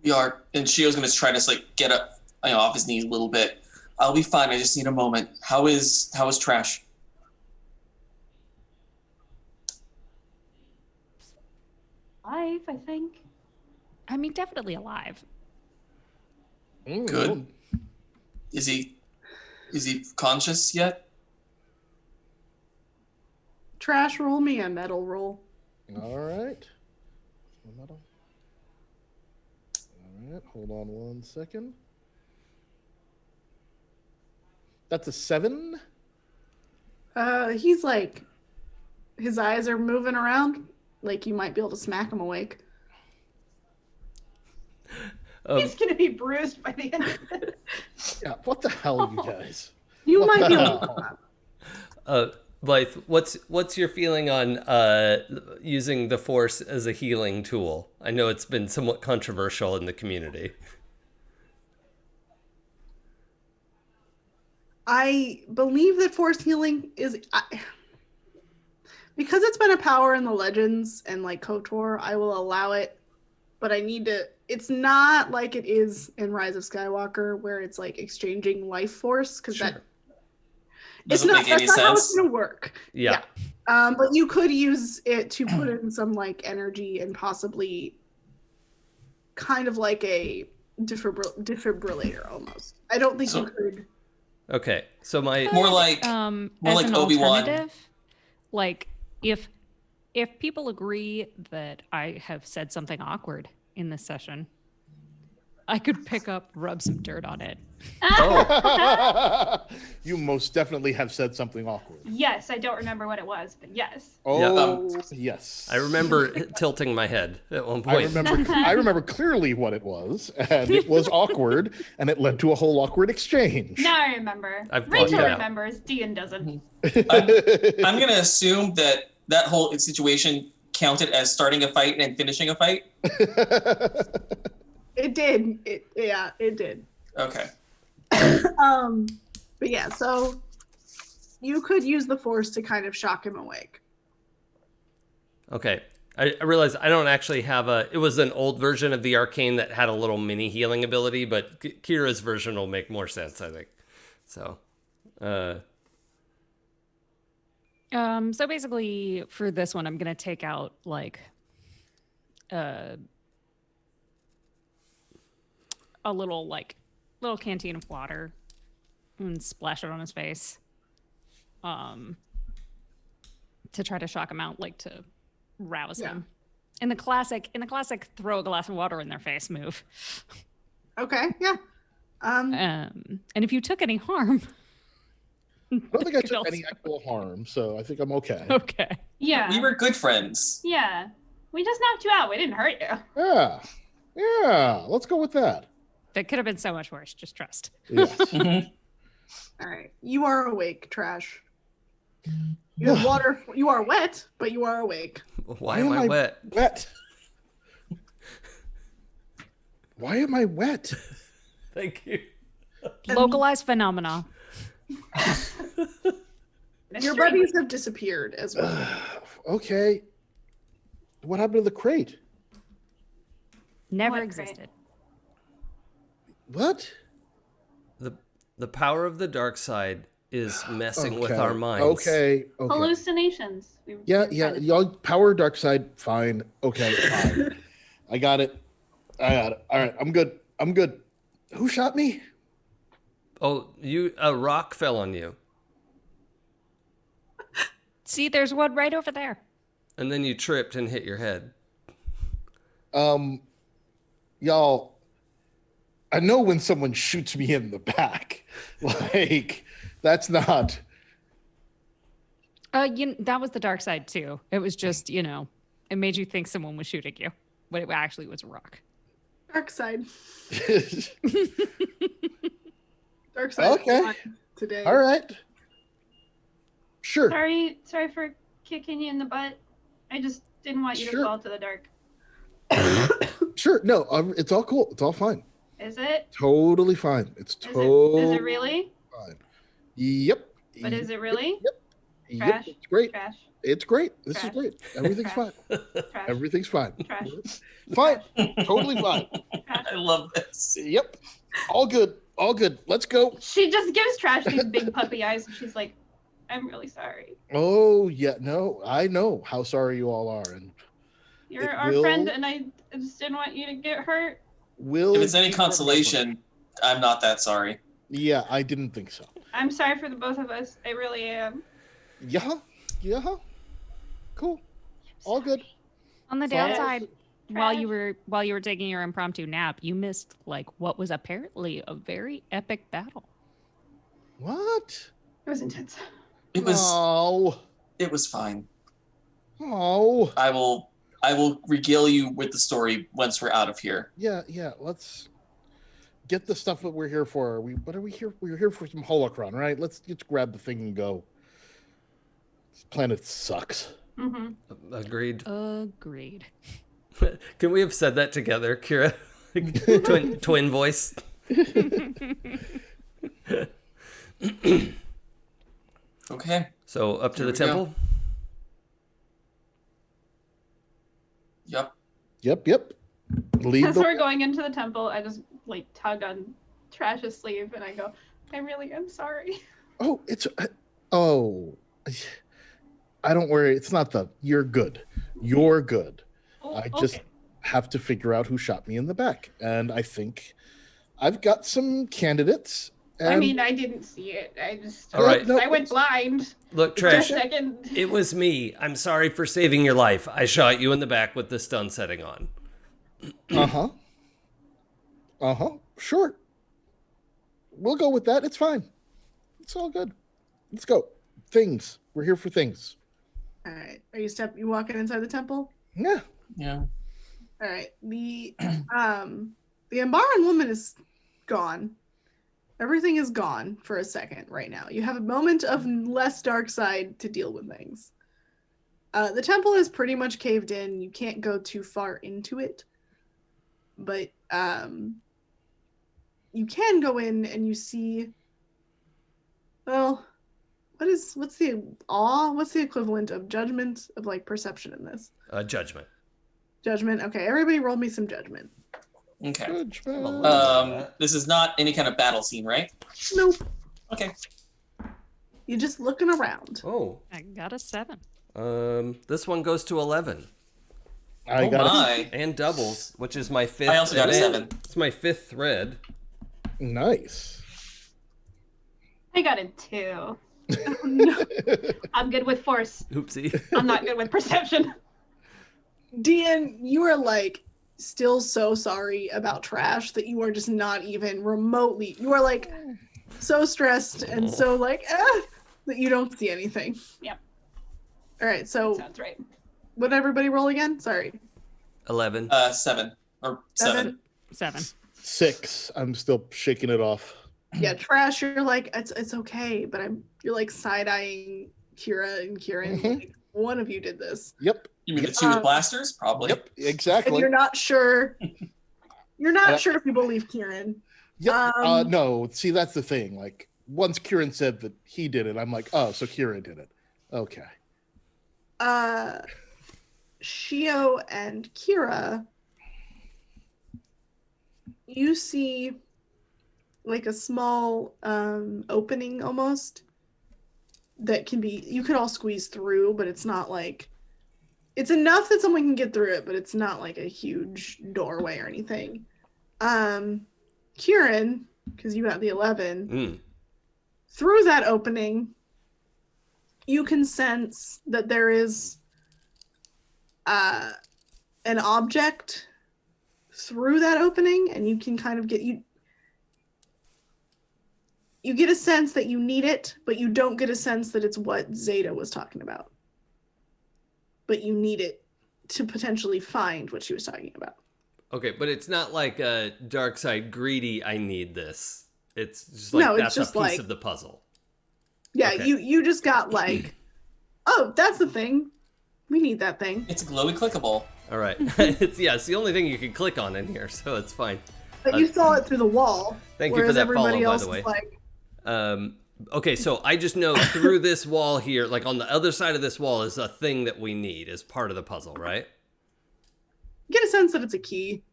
Speaker 2: We are, and Shio's gonna try to like get up, off his knees a little bit. I'll be fine. I just need a moment. How is Trash?
Speaker 6: Alive, I think.
Speaker 5: I mean, definitely alive.
Speaker 2: Good. Is he conscious yet?
Speaker 3: Trash, roll me a metal roll.
Speaker 4: All right. Metal. All right. Hold on 1 second. That's a 7.
Speaker 3: He's like, his eyes are moving around. Like you might be able to smack him awake.
Speaker 6: He's gonna be bruised by the end of it.
Speaker 4: Yeah. What the hell, you guys?
Speaker 3: You
Speaker 4: What
Speaker 3: might
Speaker 4: the
Speaker 3: be able
Speaker 4: hell?
Speaker 3: to.
Speaker 1: Blythe, what's your feeling on using the Force as a healing tool? I know it's been somewhat controversial in the community.
Speaker 3: I believe that force healing is because it's been a power in the Legends and like KOTOR, I will allow it, but I need to. It's not like it is in Rise of Skywalker where it's like exchanging life force because
Speaker 1: Sure.
Speaker 3: that
Speaker 2: Doesn't make any
Speaker 3: that's not how it's
Speaker 2: sense.
Speaker 3: gonna work.
Speaker 1: Yeah.
Speaker 3: But you could use it to put in some like energy and possibly kind of like a defibrillator almost. I don't think you could.
Speaker 1: Okay. So my
Speaker 2: More like
Speaker 5: As
Speaker 2: like
Speaker 5: an
Speaker 2: Obi-Wan.
Speaker 5: alternative, like if people agree that I have said something awkward in this session, I could pick up, rub some dirt on it.
Speaker 4: You most definitely have said something awkward.
Speaker 6: Yes, I don't remember what it was, but yes.
Speaker 4: Oh, yes.
Speaker 1: I remember tilting my head at one point.
Speaker 4: I remember clearly what it was, and it was awkward, and it led to a whole awkward exchange.
Speaker 6: Now I remember.
Speaker 1: I've blocked
Speaker 6: Rachel
Speaker 1: it out.
Speaker 6: remembers. Dian doesn't.
Speaker 2: I'm gonna assume that whole situation counted as starting a fight and finishing a fight.
Speaker 3: It did. It did.
Speaker 2: Okay.
Speaker 3: But yeah, so you could use the force to kind of shock him awake.
Speaker 1: Okay. I realize I don't actually have it was an old version of the arcane that had a little mini healing ability, but Kira's version will make more sense, I think. So,
Speaker 5: So basically for this one, I'm going to take out like a little canteen of water and splash it on his face. To try to shock him out, like to rouse him. In the classic throw a glass of water in their face move.
Speaker 3: Okay, yeah.
Speaker 5: And if you took any harm,
Speaker 4: I don't think I took any actual harm, so I think I'm okay.
Speaker 5: Okay.
Speaker 6: Yeah.
Speaker 2: We were good friends.
Speaker 6: Yeah. We just knocked you out. We didn't hurt you.
Speaker 4: Yeah. Let's go with that.
Speaker 5: That could have been so much worse. Just trust.
Speaker 4: Yes.
Speaker 3: All right. You are awake, Trash. You have water. You are wet, but you are awake.
Speaker 1: why am I wet?
Speaker 4: Why am I wet?
Speaker 1: Thank you.
Speaker 5: Localized phenomena.
Speaker 3: Your buddies have disappeared as well.
Speaker 4: Okay. What happened to the crate?
Speaker 5: Never
Speaker 6: What
Speaker 5: existed.
Speaker 4: What?
Speaker 1: The power of the dark side is messing with our minds.
Speaker 4: Okay.
Speaker 6: Hallucinations.
Speaker 4: Yeah. Y'all power dark side. Fine. Okay. Fine. I got it. All right. I'm good. Who shot me?
Speaker 1: Oh, a rock fell on you.
Speaker 5: See, there's one right over there.
Speaker 1: And then you tripped and hit your head.
Speaker 4: Y'all, I know when someone shoots me in the back. Like, that's not.
Speaker 5: That was the dark side too. It was just, it made you think someone was shooting you, but it actually was a rock.
Speaker 3: Dark side. Dark side.
Speaker 4: Okay.
Speaker 3: Today.
Speaker 4: All right. Sure.
Speaker 6: Sorry for kicking you in the butt. I just didn't want you to fall to the dark.
Speaker 4: Sure. No, it's all cool. It's all fine.
Speaker 6: Is it?
Speaker 4: Totally fine. It's
Speaker 6: Is
Speaker 4: totally
Speaker 6: it really?
Speaker 4: fine. Yep.
Speaker 6: But is it really?
Speaker 4: Yep.
Speaker 6: Trash.
Speaker 4: It's great.
Speaker 6: Trash.
Speaker 4: It's great. This
Speaker 6: Trash.
Speaker 4: is great. Everything's
Speaker 6: Trash.
Speaker 4: fine.
Speaker 6: Trash.
Speaker 4: Everything's fine.
Speaker 6: Trash.
Speaker 4: Fine. Totally fine.
Speaker 6: Trash.
Speaker 2: I love this.
Speaker 4: Yep. All good. All good. Let's go.
Speaker 6: She just gives Trash these big puppy eyes, and she's like, "I'm really sorry.
Speaker 4: Oh yeah. No, I know how sorry you all are, and
Speaker 6: You're
Speaker 4: It
Speaker 6: our
Speaker 4: will-
Speaker 6: friend, and I just didn't want you to get hurt."
Speaker 4: will.
Speaker 2: If it's any
Speaker 4: be remembered.
Speaker 2: consolation, I'm not that sorry.
Speaker 4: Yeah, I didn't think so.
Speaker 6: I'm sorry for the both of us. I really am.
Speaker 4: Yeah. Cool. All good.
Speaker 5: On the
Speaker 4: Trash.
Speaker 5: downside, while you were taking your impromptu nap, you missed like what was apparently a very epic battle.
Speaker 4: What?
Speaker 6: It was intense.
Speaker 2: It was
Speaker 4: Oh.
Speaker 2: it was fine.
Speaker 4: Oh.
Speaker 2: I will regale you with the story once we're out of here.
Speaker 4: Yeah. Let's get the stuff that we're here for. What are we here? We're here for some holocron, right? Let's just grab the thing and go. This planet sucks.
Speaker 6: Mm-hmm.
Speaker 1: Agreed.
Speaker 5: Agreed.
Speaker 1: Can we have said that together, Kira? twin voice.
Speaker 2: Okay.
Speaker 1: So up to
Speaker 2: Here
Speaker 1: the
Speaker 2: we go.
Speaker 1: temple.
Speaker 2: Yep.
Speaker 4: Lead
Speaker 6: As
Speaker 4: the
Speaker 6: we're going into the temple, I just like tug on Trash's sleeve, and I go, "I really am sorry."
Speaker 4: Oh, I don't worry. It's not you're good. You're good.
Speaker 6: Oh,
Speaker 4: I just have to figure out who shot me in the back. And I think I've got some candidates. And
Speaker 6: I mean, I didn't see it. I just,
Speaker 1: All right.
Speaker 6: I went blind.
Speaker 1: Look,
Speaker 6: For a
Speaker 1: Trash.
Speaker 6: second.
Speaker 1: It was me. I'm sorry for saving your life. I shot you in the back with the stun setting on.
Speaker 4: uh-huh. Sure. We'll go with that. It's fine. It's all good. Let's go. Things. We're here for things.
Speaker 3: All right. Are you walking inside the temple?
Speaker 4: Yeah.
Speaker 2: Yeah.
Speaker 3: All right. The Ambaran woman is gone. Everything is gone for a second right now. You have a moment of less dark side to deal with things. The temple is pretty much caved in. You can't go too far into it. but you can go in and you see. Well, what's the awe? What's the equivalent of judgment of like perception in this?
Speaker 1: Judgment.
Speaker 3: Judgment. Okay, everybody roll me some judgment.
Speaker 2: Okay.
Speaker 4: Judgment.
Speaker 2: This is not any kind of battle scene, right?
Speaker 3: Nope.
Speaker 2: Okay.
Speaker 3: You're just looking around.
Speaker 1: Oh.
Speaker 5: I got a 7.
Speaker 1: This one goes to 11.
Speaker 4: I got
Speaker 2: my.
Speaker 1: And doubles, which is my 5th.
Speaker 2: I also got a 7.
Speaker 1: It's my 5th thread.
Speaker 4: Nice.
Speaker 6: I got a 2.
Speaker 3: Oh, no.
Speaker 6: I'm good with force.
Speaker 1: Oopsie.
Speaker 6: I'm not good with perception.
Speaker 3: Dean, you are like still so sorry about trash that you are just not even remotely. You are like so stressed and so like that you don't see anything.
Speaker 6: Yep.
Speaker 3: All right, so
Speaker 6: Sounds right.
Speaker 3: would everybody roll again? Sorry.
Speaker 1: 11.
Speaker 2: 7 or 7.
Speaker 5: 7.
Speaker 4: 6. I'm still shaking it off.
Speaker 3: Yeah, trash. You're like it's okay, but you're like side eyeing Kira and Kieran.
Speaker 4: Mhm.
Speaker 3: Like, one of you did this.
Speaker 4: Yep.
Speaker 2: You mean the 2 with blasters? Probably.
Speaker 4: Yep.
Speaker 3: And
Speaker 4: Exactly.
Speaker 3: you're not sure. You're not sure if you believe Kieran.
Speaker 4: Yep. No. See, that's the thing. Like once Kieran said that he did it, I'm like, oh, so Kieran did it. Okay.
Speaker 3: Shio and Kira, you see like a small opening almost that can be, you could all squeeze through, but it's not like, it's enough that someone can get through it, but it's not like a huge doorway or anything. Kieran, because you got the 11, through that opening, you can sense that there is an object through that opening, and you can kind of get you get a sense that you need it, but you don't get a sense that it's what Zeta was talking about. But you need it to potentially find what she was talking about.
Speaker 1: Okay, but it's not like a dark side greedy, I need this. It's just like
Speaker 3: No, it's
Speaker 1: that's
Speaker 3: just
Speaker 1: a piece
Speaker 3: like-
Speaker 1: of the puzzle.
Speaker 3: Yeah,
Speaker 1: Okay.
Speaker 3: you just got like, oh, that's the thing. We need that thing.
Speaker 2: It's glowy clickable.
Speaker 1: All right. it's the only thing you can click on in here, so it's fine.
Speaker 3: But you saw it through the wall.
Speaker 1: Thank you for
Speaker 3: whereas
Speaker 1: that
Speaker 3: everybody
Speaker 1: follow, by
Speaker 3: else
Speaker 1: the way.
Speaker 3: is like,
Speaker 1: Okay, so I just know through this wall here, like on the other side of this wall is a thing that we need as part of the puzzle, right?
Speaker 3: get a sense that it's a key.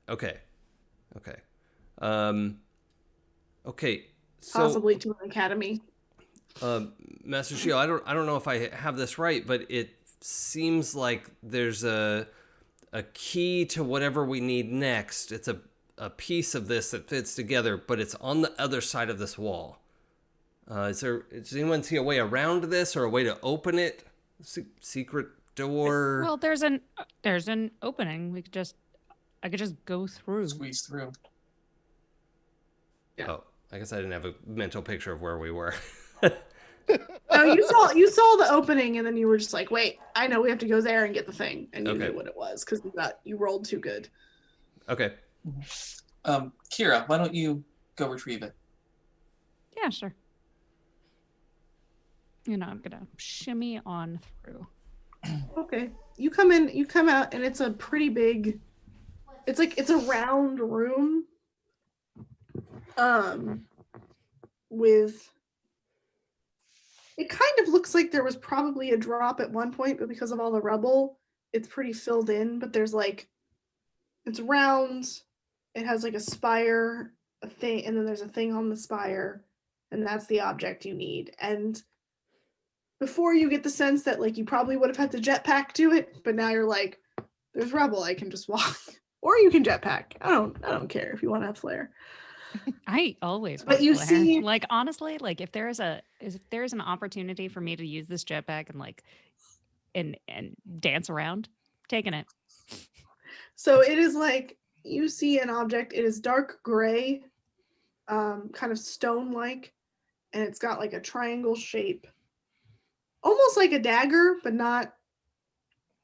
Speaker 1: Okay. Okay. So,
Speaker 3: Possibly to an academy.
Speaker 1: Master Shio, I don't know if I have this right, but it seems like there's a key to whatever we need next. It's a piece of this that fits together, but it's on the other side of this wall. Does anyone see a way around this or a way to open it? Secret door?
Speaker 5: Well, there's an opening. I could just go through.
Speaker 2: Squeeze through.
Speaker 1: Oh, I guess I didn't have a mental picture of where we were.
Speaker 3: No, you saw the opening, and then you were just like, wait, I know we have to go there and get the thing, and you
Speaker 1: Okay.
Speaker 3: knew what it was because you rolled too good.
Speaker 1: Okay.
Speaker 2: Kira, why don't you go retrieve it?
Speaker 5: Yeah, sure. I'm gonna shimmy on through.
Speaker 3: Okay, you come out, and it's a pretty big. It's a round room. With. It kind of looks like there was probably a drop at one point, but because of all the rubble, it's pretty filled in. But there's it's round. It has like a spire, a thing, and then there's a thing on the spire, and that's the object you need. And before you get the sense that you probably would have had to jetpack to it, but now you're like, there's rubble, I can just walk, or you can jetpack. I don't care if you want to have flare.
Speaker 5: I always.
Speaker 3: But
Speaker 5: want
Speaker 3: you
Speaker 5: flare.
Speaker 3: see-
Speaker 5: honestly, if there is an opportunity for me to use this jetpack and dance around, taking it.
Speaker 3: So it is you see an object. It is dark gray, kind of stone-like, and it's got a triangle shape, almost like a dagger, but not.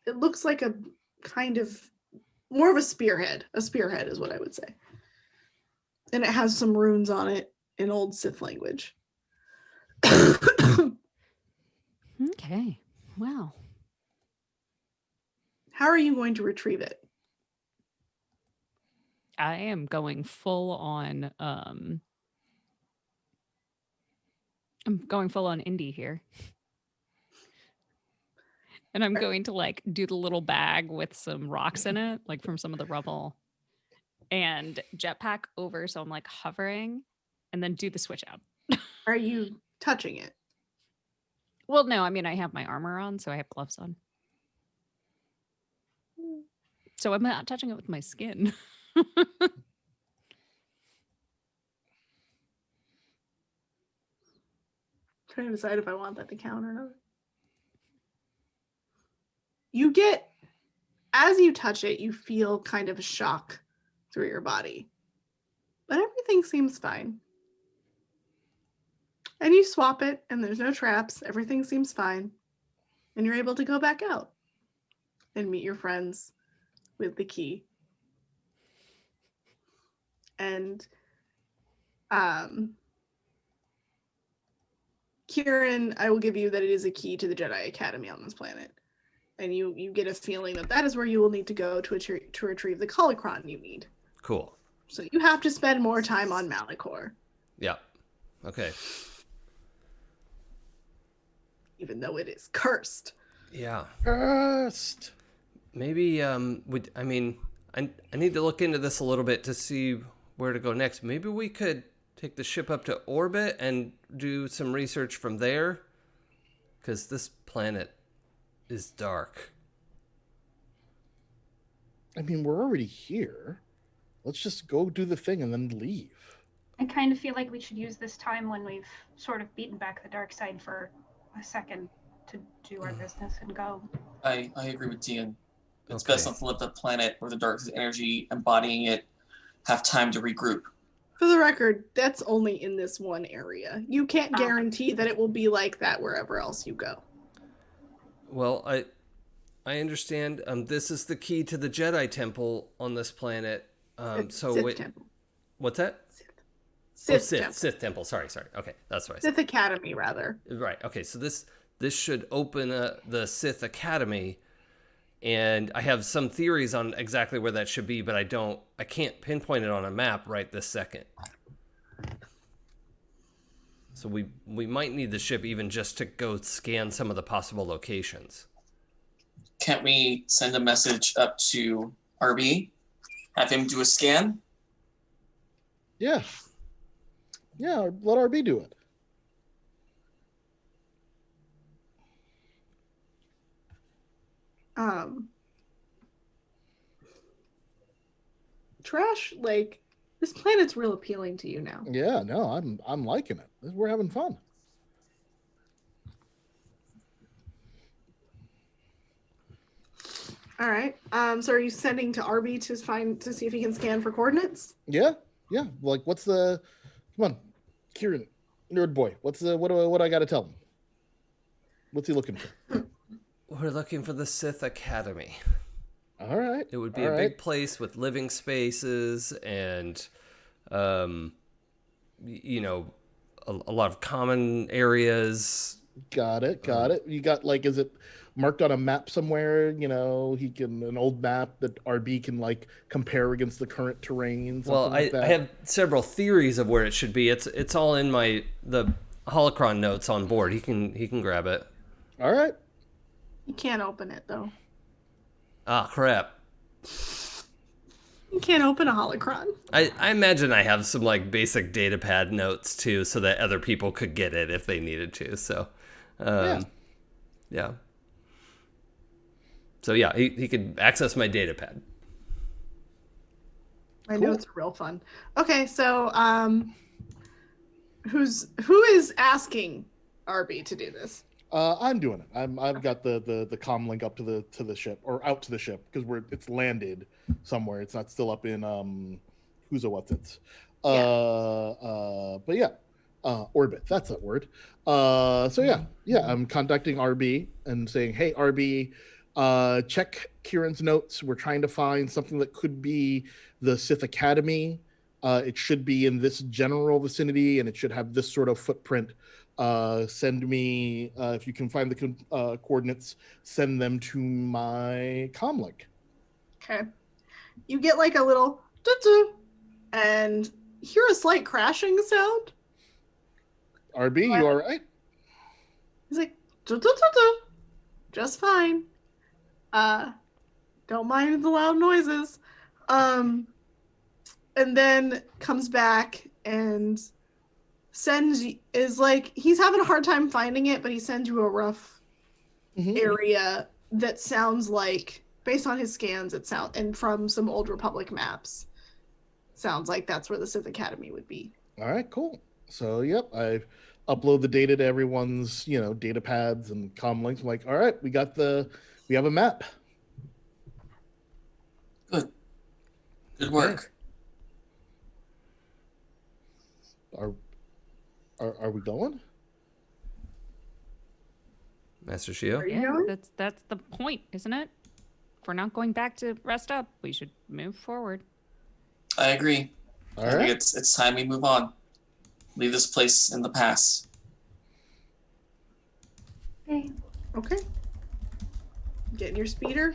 Speaker 3: It looks like a kind of more of a spearhead. A spearhead is what I would say. And it has some runes on it in old Sith language.
Speaker 5: Okay. Wow.
Speaker 3: How are you going to retrieve it?
Speaker 5: I am going full on. I'm going full on indie here. And I'm going to like do the little bag with some rocks in it, like from some of the rubble, and jetpack over. So I'm like hovering and then do the switch out.
Speaker 3: Are you touching it?
Speaker 5: Well, no, I mean, I have my armor on, so I have gloves on. So I'm not touching it with my skin.
Speaker 3: Trying to decide if I want that to count or not. You get, as you touch it, you feel kind of a shock through your body. But everything seems fine. And you swap it, and there's no traps. Everything seems fine. And you're able to go back out and meet your friends with the key. And Kieran, I will give you that it is a key to the Jedi Academy on this planet. And you get a feeling that is where you will need to go to retrieve the holocron you need.
Speaker 1: Cool.
Speaker 3: So you have to spend more time on Malachor.
Speaker 1: Yeah. Okay.
Speaker 3: Even though it is cursed.
Speaker 1: Yeah.
Speaker 4: Cursed.
Speaker 1: Maybe I need to look into this a little bit to see where to go next. Maybe we could take the ship up to orbit and do some research from there, because this planet is dark.
Speaker 4: I mean, we're already here. Let's just go do the thing and then leave.
Speaker 6: I kind of feel like we should use this time when we've sort of beaten back the dark side for a second to do our business and go.
Speaker 2: I agree with Dian. It's
Speaker 1: Okay.
Speaker 2: best not to let the planet or the dark energy embodying it have time to regroup.
Speaker 3: For the record, that's only in this one area. You can't
Speaker 6: Ah.
Speaker 3: guarantee that it will be like that wherever else you go.
Speaker 1: Well, I understand. This is the key to the Jedi Temple on this planet.
Speaker 3: Sith Temple.
Speaker 1: What's that?
Speaker 3: Sith Temple.
Speaker 1: Sith Temple. Sorry. Okay, that's what I said.
Speaker 3: Sith Academy, rather.
Speaker 1: Right. Okay. So this should open the Sith Academy, and I have some theories on exactly where that should be, but I can't pinpoint it on a map right this second. So we might need the ship even just to go scan some of the possible locations.
Speaker 2: Can't we send a message up to RB? Have him do a scan?
Speaker 4: Yeah. Yeah, let RB do it.
Speaker 3: Trash, like, this planet's real appealing to you now.
Speaker 4: Yeah, no, I'm liking it. We're having fun.
Speaker 3: All right. So are you sending to RB to see if he can scan for coordinates?
Speaker 4: Yeah. Like, what's the? Come on, Kieran, nerd boy. What do I got to tell him? What's he looking for?
Speaker 1: We're looking for the Sith Academy.
Speaker 4: All right.
Speaker 1: It would be a big place with living spaces and, a lot of common areas.
Speaker 4: Got it. You got, like, is it marked on a map somewhere? An old map that RB can, like, compare against the current terrain.
Speaker 1: Well,
Speaker 4: like that.
Speaker 1: I have several theories of where it should be. It's all in the holocron notes on board. He can grab it.
Speaker 4: All right.
Speaker 3: You can't open it, though.
Speaker 1: Ah, crap.
Speaker 3: You can't open a holocron.
Speaker 1: I imagine I have some, like, basic datapad notes, too, so that other people could get it if they needed to. So, yeah. So, yeah, he could access my datapad.
Speaker 3: My notes are real fun. Okay, so who is asking RB to do this?
Speaker 4: I'm doing it. I've got the comm link up to the ship, or out to the ship, because it's landed somewhere. It's not still up in who's a what's it. But yeah, orbit. That's that word. So yeah. I'm contacting RB and saying, hey RB, check Kieran's notes. We're trying to find something that could be the Sith Academy. It should be in this general vicinity, and it should have this sort of footprint. Send me, if you can find the coordinates, send them to my comm link.
Speaker 3: Okay. You get like a little and hear a slight crashing sound.
Speaker 4: RB, you all right?
Speaker 3: He's like, just fine. Don't mind the loud noises. And then comes back and is like, he's having a hard time finding it, but he sends you a rough area that sounds like, based on his scans, and from some old Republic maps, sounds like that's where the Sith Academy would be.
Speaker 4: All right, cool. So, yep, I upload the data to everyone's, data pads and comm links. I'm like, all right, we have a map.
Speaker 2: Good work.
Speaker 4: Are we going?
Speaker 1: Master Shio?
Speaker 5: Yeah, that's the point, isn't it? If we're not going back to rest up, we should move forward.
Speaker 2: I agree.
Speaker 4: All
Speaker 2: I think
Speaker 4: right.
Speaker 2: it's time we move on. Leave this place in the past.
Speaker 3: Okay. Get in your speeder.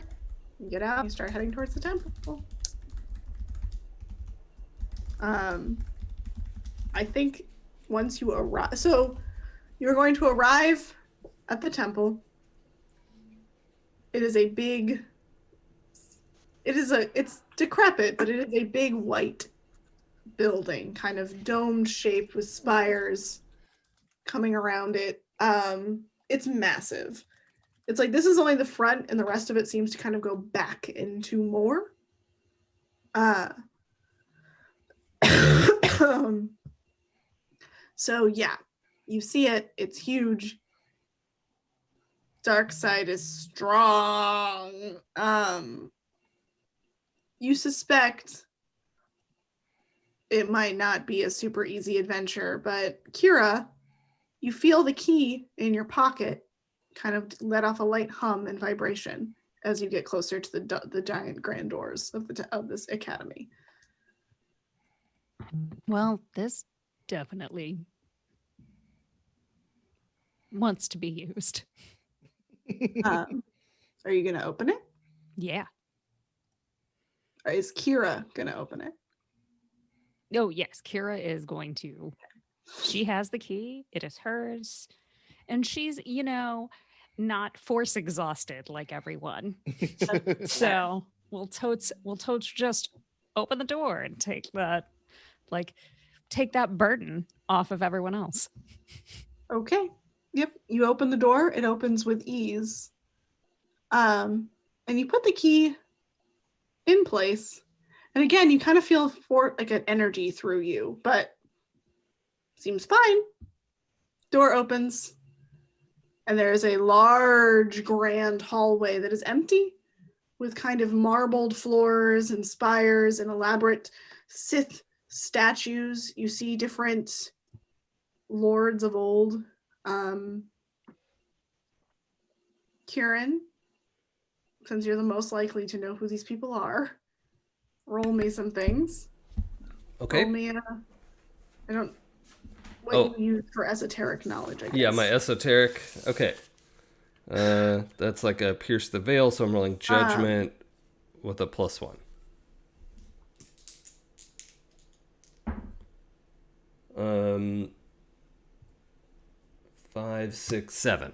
Speaker 3: You get out. You start heading towards the temple. I think once you arrive, so you're going to arrive at the temple. It is a big. It's decrepit, but it is a big white building, kind of domed shaped with spires coming around it. It's massive. It's like this is only the front, and the rest of it seems to kind of go back into more. So yeah, you see it. It's huge. Dark side is strong. You suspect it might not be a super easy adventure, but Kira, you feel the key in your pocket kind of let off a light hum and vibration as you get closer to the giant grand doors of this academy.
Speaker 5: Well, this definitely wants to be used.
Speaker 3: Are you going to open it?
Speaker 5: Yeah.
Speaker 3: Or is Kira going to open it?
Speaker 5: Oh, yes. Kira is going to. She has the key. It is hers. And she's, not force exhausted like everyone. So we'll totes just open the door and take that burden off of everyone else.
Speaker 3: Okay. Yep. You open the door. It opens with ease. And you put the key in place. And again, you kind of feel an energy through you, but seems fine. Door opens. And there is a large grand hallway that is empty with kind of marbled floors and spires and elaborate Sith statues. You see different lords of old. Kieran, since you're the most likely to know who these people are, roll me some things.
Speaker 1: Okay.
Speaker 3: Roll me what you use for esoteric knowledge, I guess.
Speaker 1: Yeah, my esoteric. Okay. That's like a pierce the veil, so I'm rolling judgment with a +1. 5, 6, 7.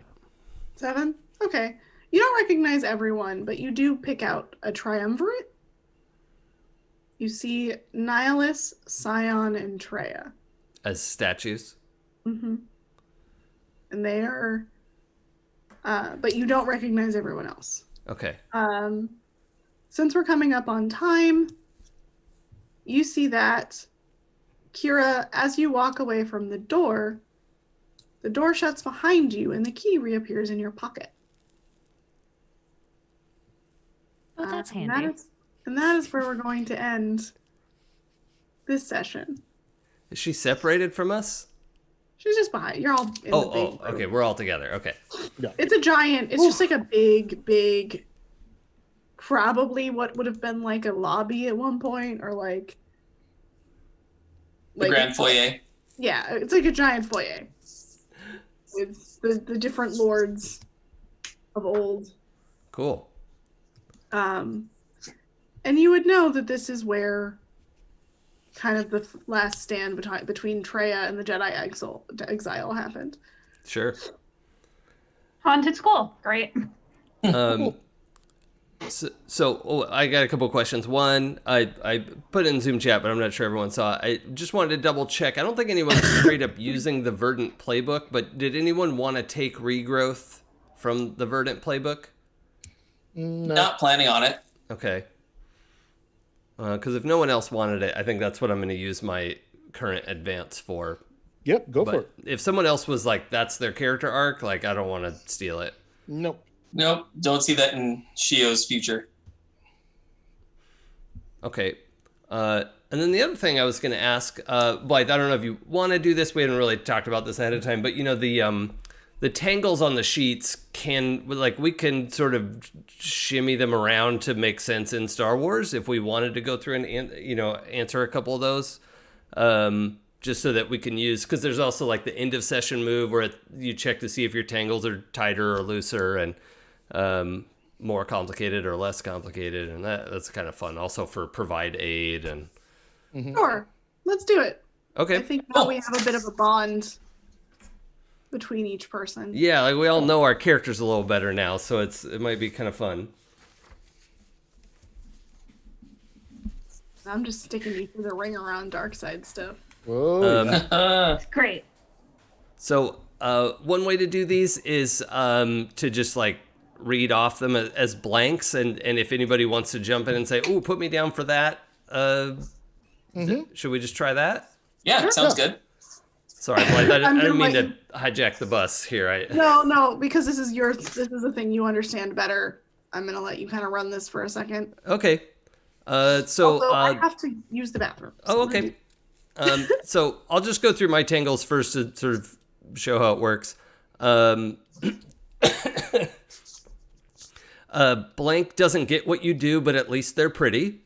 Speaker 3: 7? Okay. You don't recognize everyone, but you do pick out a triumvirate. You see Nihilus, Scion, and Treya.
Speaker 1: As statues?
Speaker 3: Mm-hmm. And they are... but you don't recognize everyone else.
Speaker 1: Okay.
Speaker 3: Since we're coming up on time, you see that, Kira, as you walk away from the door shuts behind you and the key reappears in your pocket.
Speaker 5: Oh, that's handy.
Speaker 3: And that is where we're going to end this session.
Speaker 1: Is she separated from us?
Speaker 3: She's just behind. You're all in the big room.
Speaker 1: Okay. We're all together. Okay.
Speaker 4: Yeah.
Speaker 3: It's a giant. It's just like a big, probably what would have been like a lobby at one point, or like
Speaker 2: The grand foyer.
Speaker 3: Yeah, it's like a giant foyer with the different lords of old.
Speaker 1: Cool.
Speaker 3: And you would know that this is where kind of the last stand between Treya and the Jedi exile happened.
Speaker 1: Sure.
Speaker 6: Haunted school. Great.
Speaker 1: So I got a couple questions. One, I put in Zoom chat, but I'm not sure everyone saw it. I just wanted to double check. I don't think anyone's straight up using the Verdant playbook, but did anyone want to take regrowth from the Verdant playbook?
Speaker 4: No.
Speaker 2: Not planning on it.
Speaker 1: Okay. Because if no one else wanted it, I think that's what I'm going to use my current advance for.
Speaker 4: Yep, go for it.
Speaker 1: If someone else was like, that's their character arc, like, I don't want to steal it.
Speaker 4: Nope.
Speaker 2: Nope, don't see that in Shio's future.
Speaker 1: Okay. And then the other thing I was going to ask, Blythe, I don't know if you want to do this. We hadn't really talked about this ahead of time, but you know, the tangles on the sheets we can sort of shimmy them around to make sense in Star Wars if we wanted to go through and, you know, answer a couple of those. Just so that we can use, because there's also like the end of session move where you check to see if your tangles are tighter or looser and more complicated or less complicated, and that's kind of fun. Also for provide aid and.
Speaker 3: Sure, let's do it.
Speaker 1: Okay.
Speaker 3: I think now we have a bit of a bond between each person.
Speaker 1: Yeah, like we all know our characters a little better now, so it might be kind of fun.
Speaker 3: I'm just sticking you through the ring around dark side stuff.
Speaker 4: Oh,
Speaker 6: Great.
Speaker 1: So one way to do these is to just like read off them as blanks, and if anybody wants to jump in and say, "Oh, put me down for that," should we just try that?
Speaker 2: Yeah,
Speaker 3: Sure.
Speaker 2: sounds good.
Speaker 1: Sorry, Blythe, I didn't mean
Speaker 3: Underlying-
Speaker 1: to hijack the bus here.
Speaker 3: No, because this is a thing you understand better. I'm gonna let you kind of run this for a second.
Speaker 1: Okay.
Speaker 3: Although I have to use the bathroom.
Speaker 1: Oh, okay. So I'll just go through my tangles first to sort of show how it works. Blank doesn't get what you do, but at least they're pretty.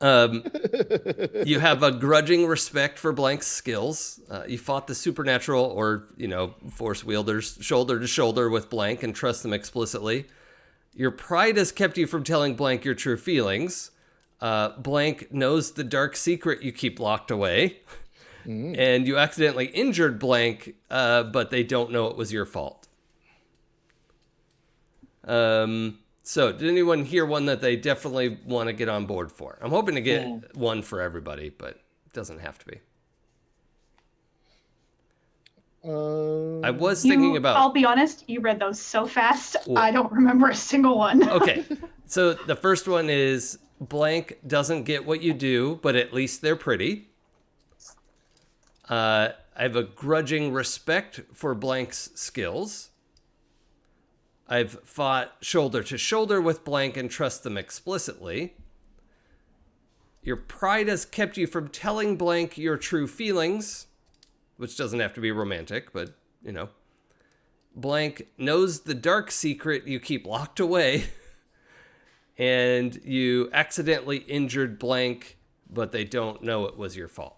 Speaker 1: You have a grudging respect for Blank's skills. You fought the supernatural or, you know, force wielders shoulder to shoulder with Blank and trust them explicitly. Your pride has kept you from telling Blank your true feelings. Blank knows the dark secret you keep locked away. And you accidentally injured Blank, but they don't know it was your fault. So did anyone hear one that they definitely want to get on board for? I'm hoping to get one for everybody, but it doesn't have to be. I was thinking about...
Speaker 6: I'll be honest, you read those so fast,
Speaker 1: Ooh.
Speaker 6: I don't remember a single one.
Speaker 1: Okay, so the first one is Blank doesn't get what you do, but at least they're pretty. I have a grudging respect for Blank's skills. I've fought shoulder to shoulder with Blank and trust them explicitly. Your pride has kept you from telling Blank your true feelings, which doesn't have to be romantic, but, you know. Blank knows the dark secret you keep locked away. And you accidentally injured Blank, but they don't know it was your fault.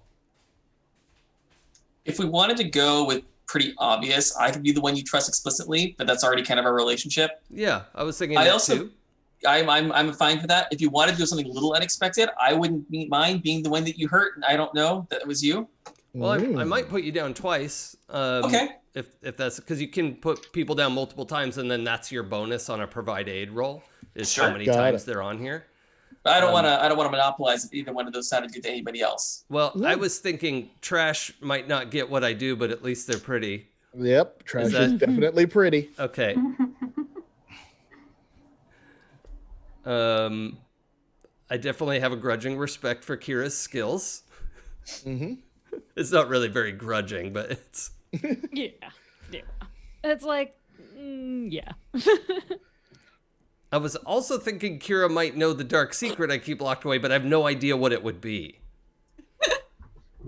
Speaker 2: If we wanted to go with pretty obvious, I could be the one you trust explicitly, but that's already kind of our relationship.
Speaker 1: Yeah, I was thinking that too.
Speaker 2: I'm fine for that. If you wanted to do something a little unexpected, I wouldn't mind being the one that you hurt, and I don't know that it was you.
Speaker 1: Well, I might put you down twice.
Speaker 2: Okay.
Speaker 1: If that's because you can put people down multiple times, and then that's your bonus on a provide aid roll. Is how many times they're on here.
Speaker 2: But I don't want to monopolize if either one of those sounded good to anybody else.
Speaker 1: Well, I was thinking trash might not get what I do, but at least they're pretty.
Speaker 4: Yep, trash is definitely pretty.
Speaker 1: Okay. I definitely have a grudging respect for Kira's skills. It's not really very grudging, but it's...
Speaker 5: Yeah. It's like, yeah.
Speaker 1: I was also thinking Kira might know the dark secret I keep locked away, but I have no idea what it would be.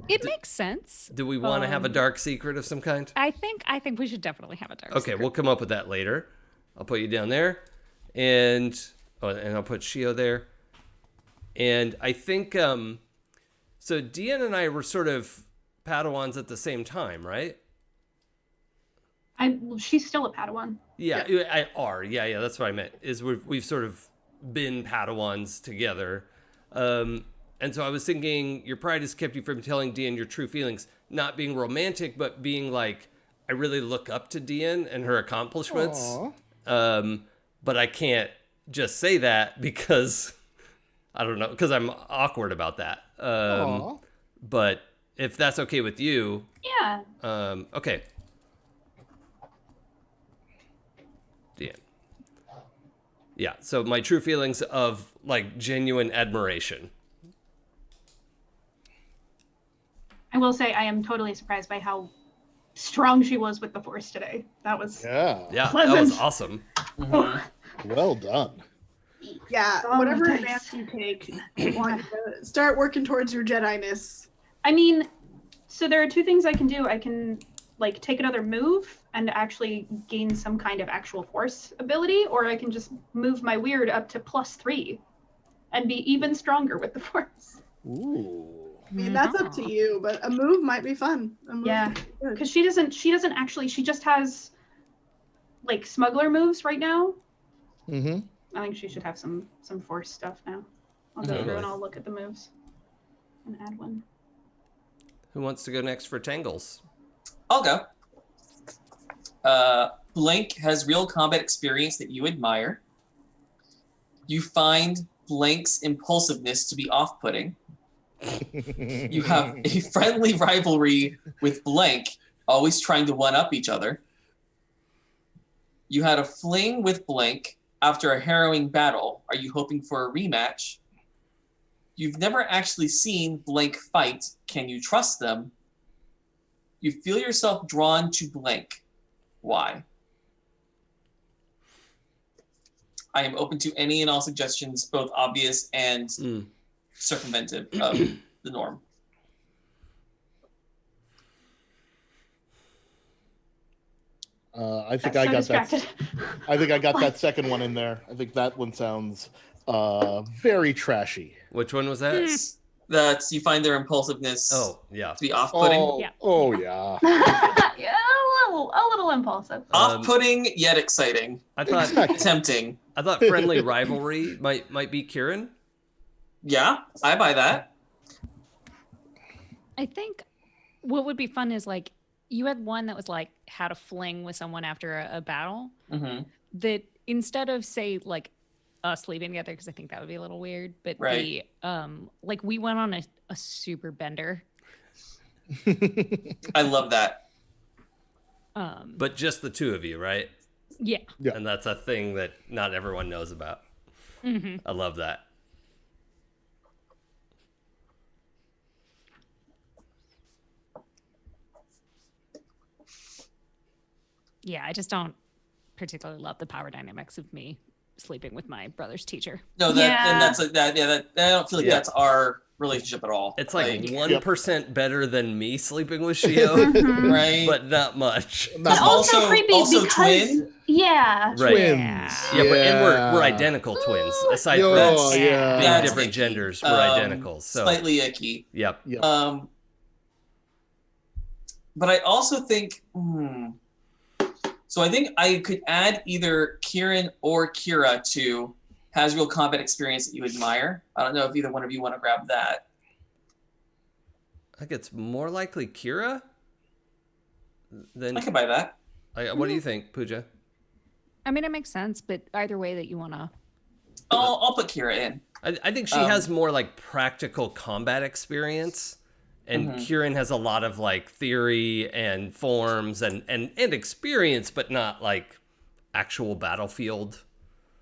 Speaker 5: It makes sense.
Speaker 1: Do we want to have a dark secret of some kind?
Speaker 5: I think we should definitely have a dark
Speaker 1: Okay,
Speaker 5: secret.
Speaker 1: we'll come up with that later. I'll put you down there. And I'll put Shio there. And I think, so Deanne and I were sort of Padawans at the same time, right?
Speaker 6: She's still a Padawan.
Speaker 1: Yeah, yeah, that's what I meant. Is we've sort of been Padawans together, and And so I was thinking your pride has kept you from telling Dean your true feelings, not being romantic, but being like, I really look up to Dean and her accomplishments. But I can't just say that because I don't know, because I'm awkward about that. But if that's okay with you.
Speaker 6: Yeah.
Speaker 1: Okay. Dean. Yeah, so my true feelings of like genuine admiration.
Speaker 6: I will say I am totally surprised by how strong she was with the Force today. That was
Speaker 1: Yeah,
Speaker 6: pleasant.
Speaker 1: That was awesome.
Speaker 4: Well done.
Speaker 3: Yeah,
Speaker 6: Oh,
Speaker 3: whatever
Speaker 6: nice.
Speaker 3: advance you take, you want to start working towards your Jedi-ness.
Speaker 6: I mean, so there are two things I can do. I can like take another move and actually gain some kind of actual Force ability, or I can just move my weird up to +3 and be even stronger with the Force.
Speaker 4: Ooh.
Speaker 3: I mean, that's up to you, but a move might be fun.
Speaker 6: Yeah, because she doesn't actually, she just has like smuggler moves right now.
Speaker 4: Mm-hmm.
Speaker 6: I think she should have some Force stuff now. I'll go through and I'll look at the moves and add one.
Speaker 1: Who wants to go next for Tangles?
Speaker 2: I'll go. Blank has real combat experience that you admire. You find Blank's impulsiveness to be off-putting. You have a friendly rivalry with Blank, always trying to one-up each other. You had a fling with Blank after a harrowing battle. Are you hoping for a rematch? You've never actually seen Blank fight. Can you trust them? You feel yourself drawn to Blank. Why? I am open to any and all suggestions, both obvious and circumventive of the norm.
Speaker 4: I think I got that. I think I got that second one in there. I think that one sounds very trashy.
Speaker 1: Which one was that?
Speaker 2: That's you find their impulsiveness to be off-putting.
Speaker 4: Yeah.
Speaker 6: Yeah, a little impulsive.
Speaker 2: Off-putting yet exciting.
Speaker 1: I thought
Speaker 2: tempting.
Speaker 1: I thought friendly rivalry might be Kieran.
Speaker 2: Yeah, I buy that.
Speaker 5: I think what would be fun is like you had one that was like had a fling with someone after a battle.
Speaker 2: Mm-hmm.
Speaker 5: That instead of say like us leaving together, because I think that would be a little weird, but
Speaker 2: right.
Speaker 5: like we went on a super bender.
Speaker 2: I love that.
Speaker 1: But just the two of you, right?
Speaker 5: Yeah.
Speaker 1: And that's a thing that not everyone knows about.
Speaker 5: Mm-hmm.
Speaker 1: I love that.
Speaker 5: Yeah, I just don't particularly love the power dynamics of me sleeping with my brother's teacher.
Speaker 2: No, I don't feel like that's our relationship at all.
Speaker 1: It's like 1% better than me sleeping with Shio,
Speaker 2: right?
Speaker 1: But not much.
Speaker 6: It's also creepy because
Speaker 2: twin.
Speaker 6: Yeah,
Speaker 1: right.
Speaker 4: Twins.
Speaker 1: Yeah, but we're identical twins. Aside from being different genders, we're identical. So
Speaker 2: slightly icky.
Speaker 1: Yep.
Speaker 2: But I also think. So I think I could add either Kieran or Kira to has real combat experience that you admire. I don't know if either one of you want to grab that.
Speaker 1: I think it's more likely Kira than.
Speaker 2: I can buy that.
Speaker 1: What do you think, Pooja?
Speaker 5: I mean, it makes sense, but either way that you want to.
Speaker 2: I'll put Kira in.
Speaker 1: I think she has more like practical combat experience. And Kieran has a lot of like theory and forms and experience, but not like actual battlefield.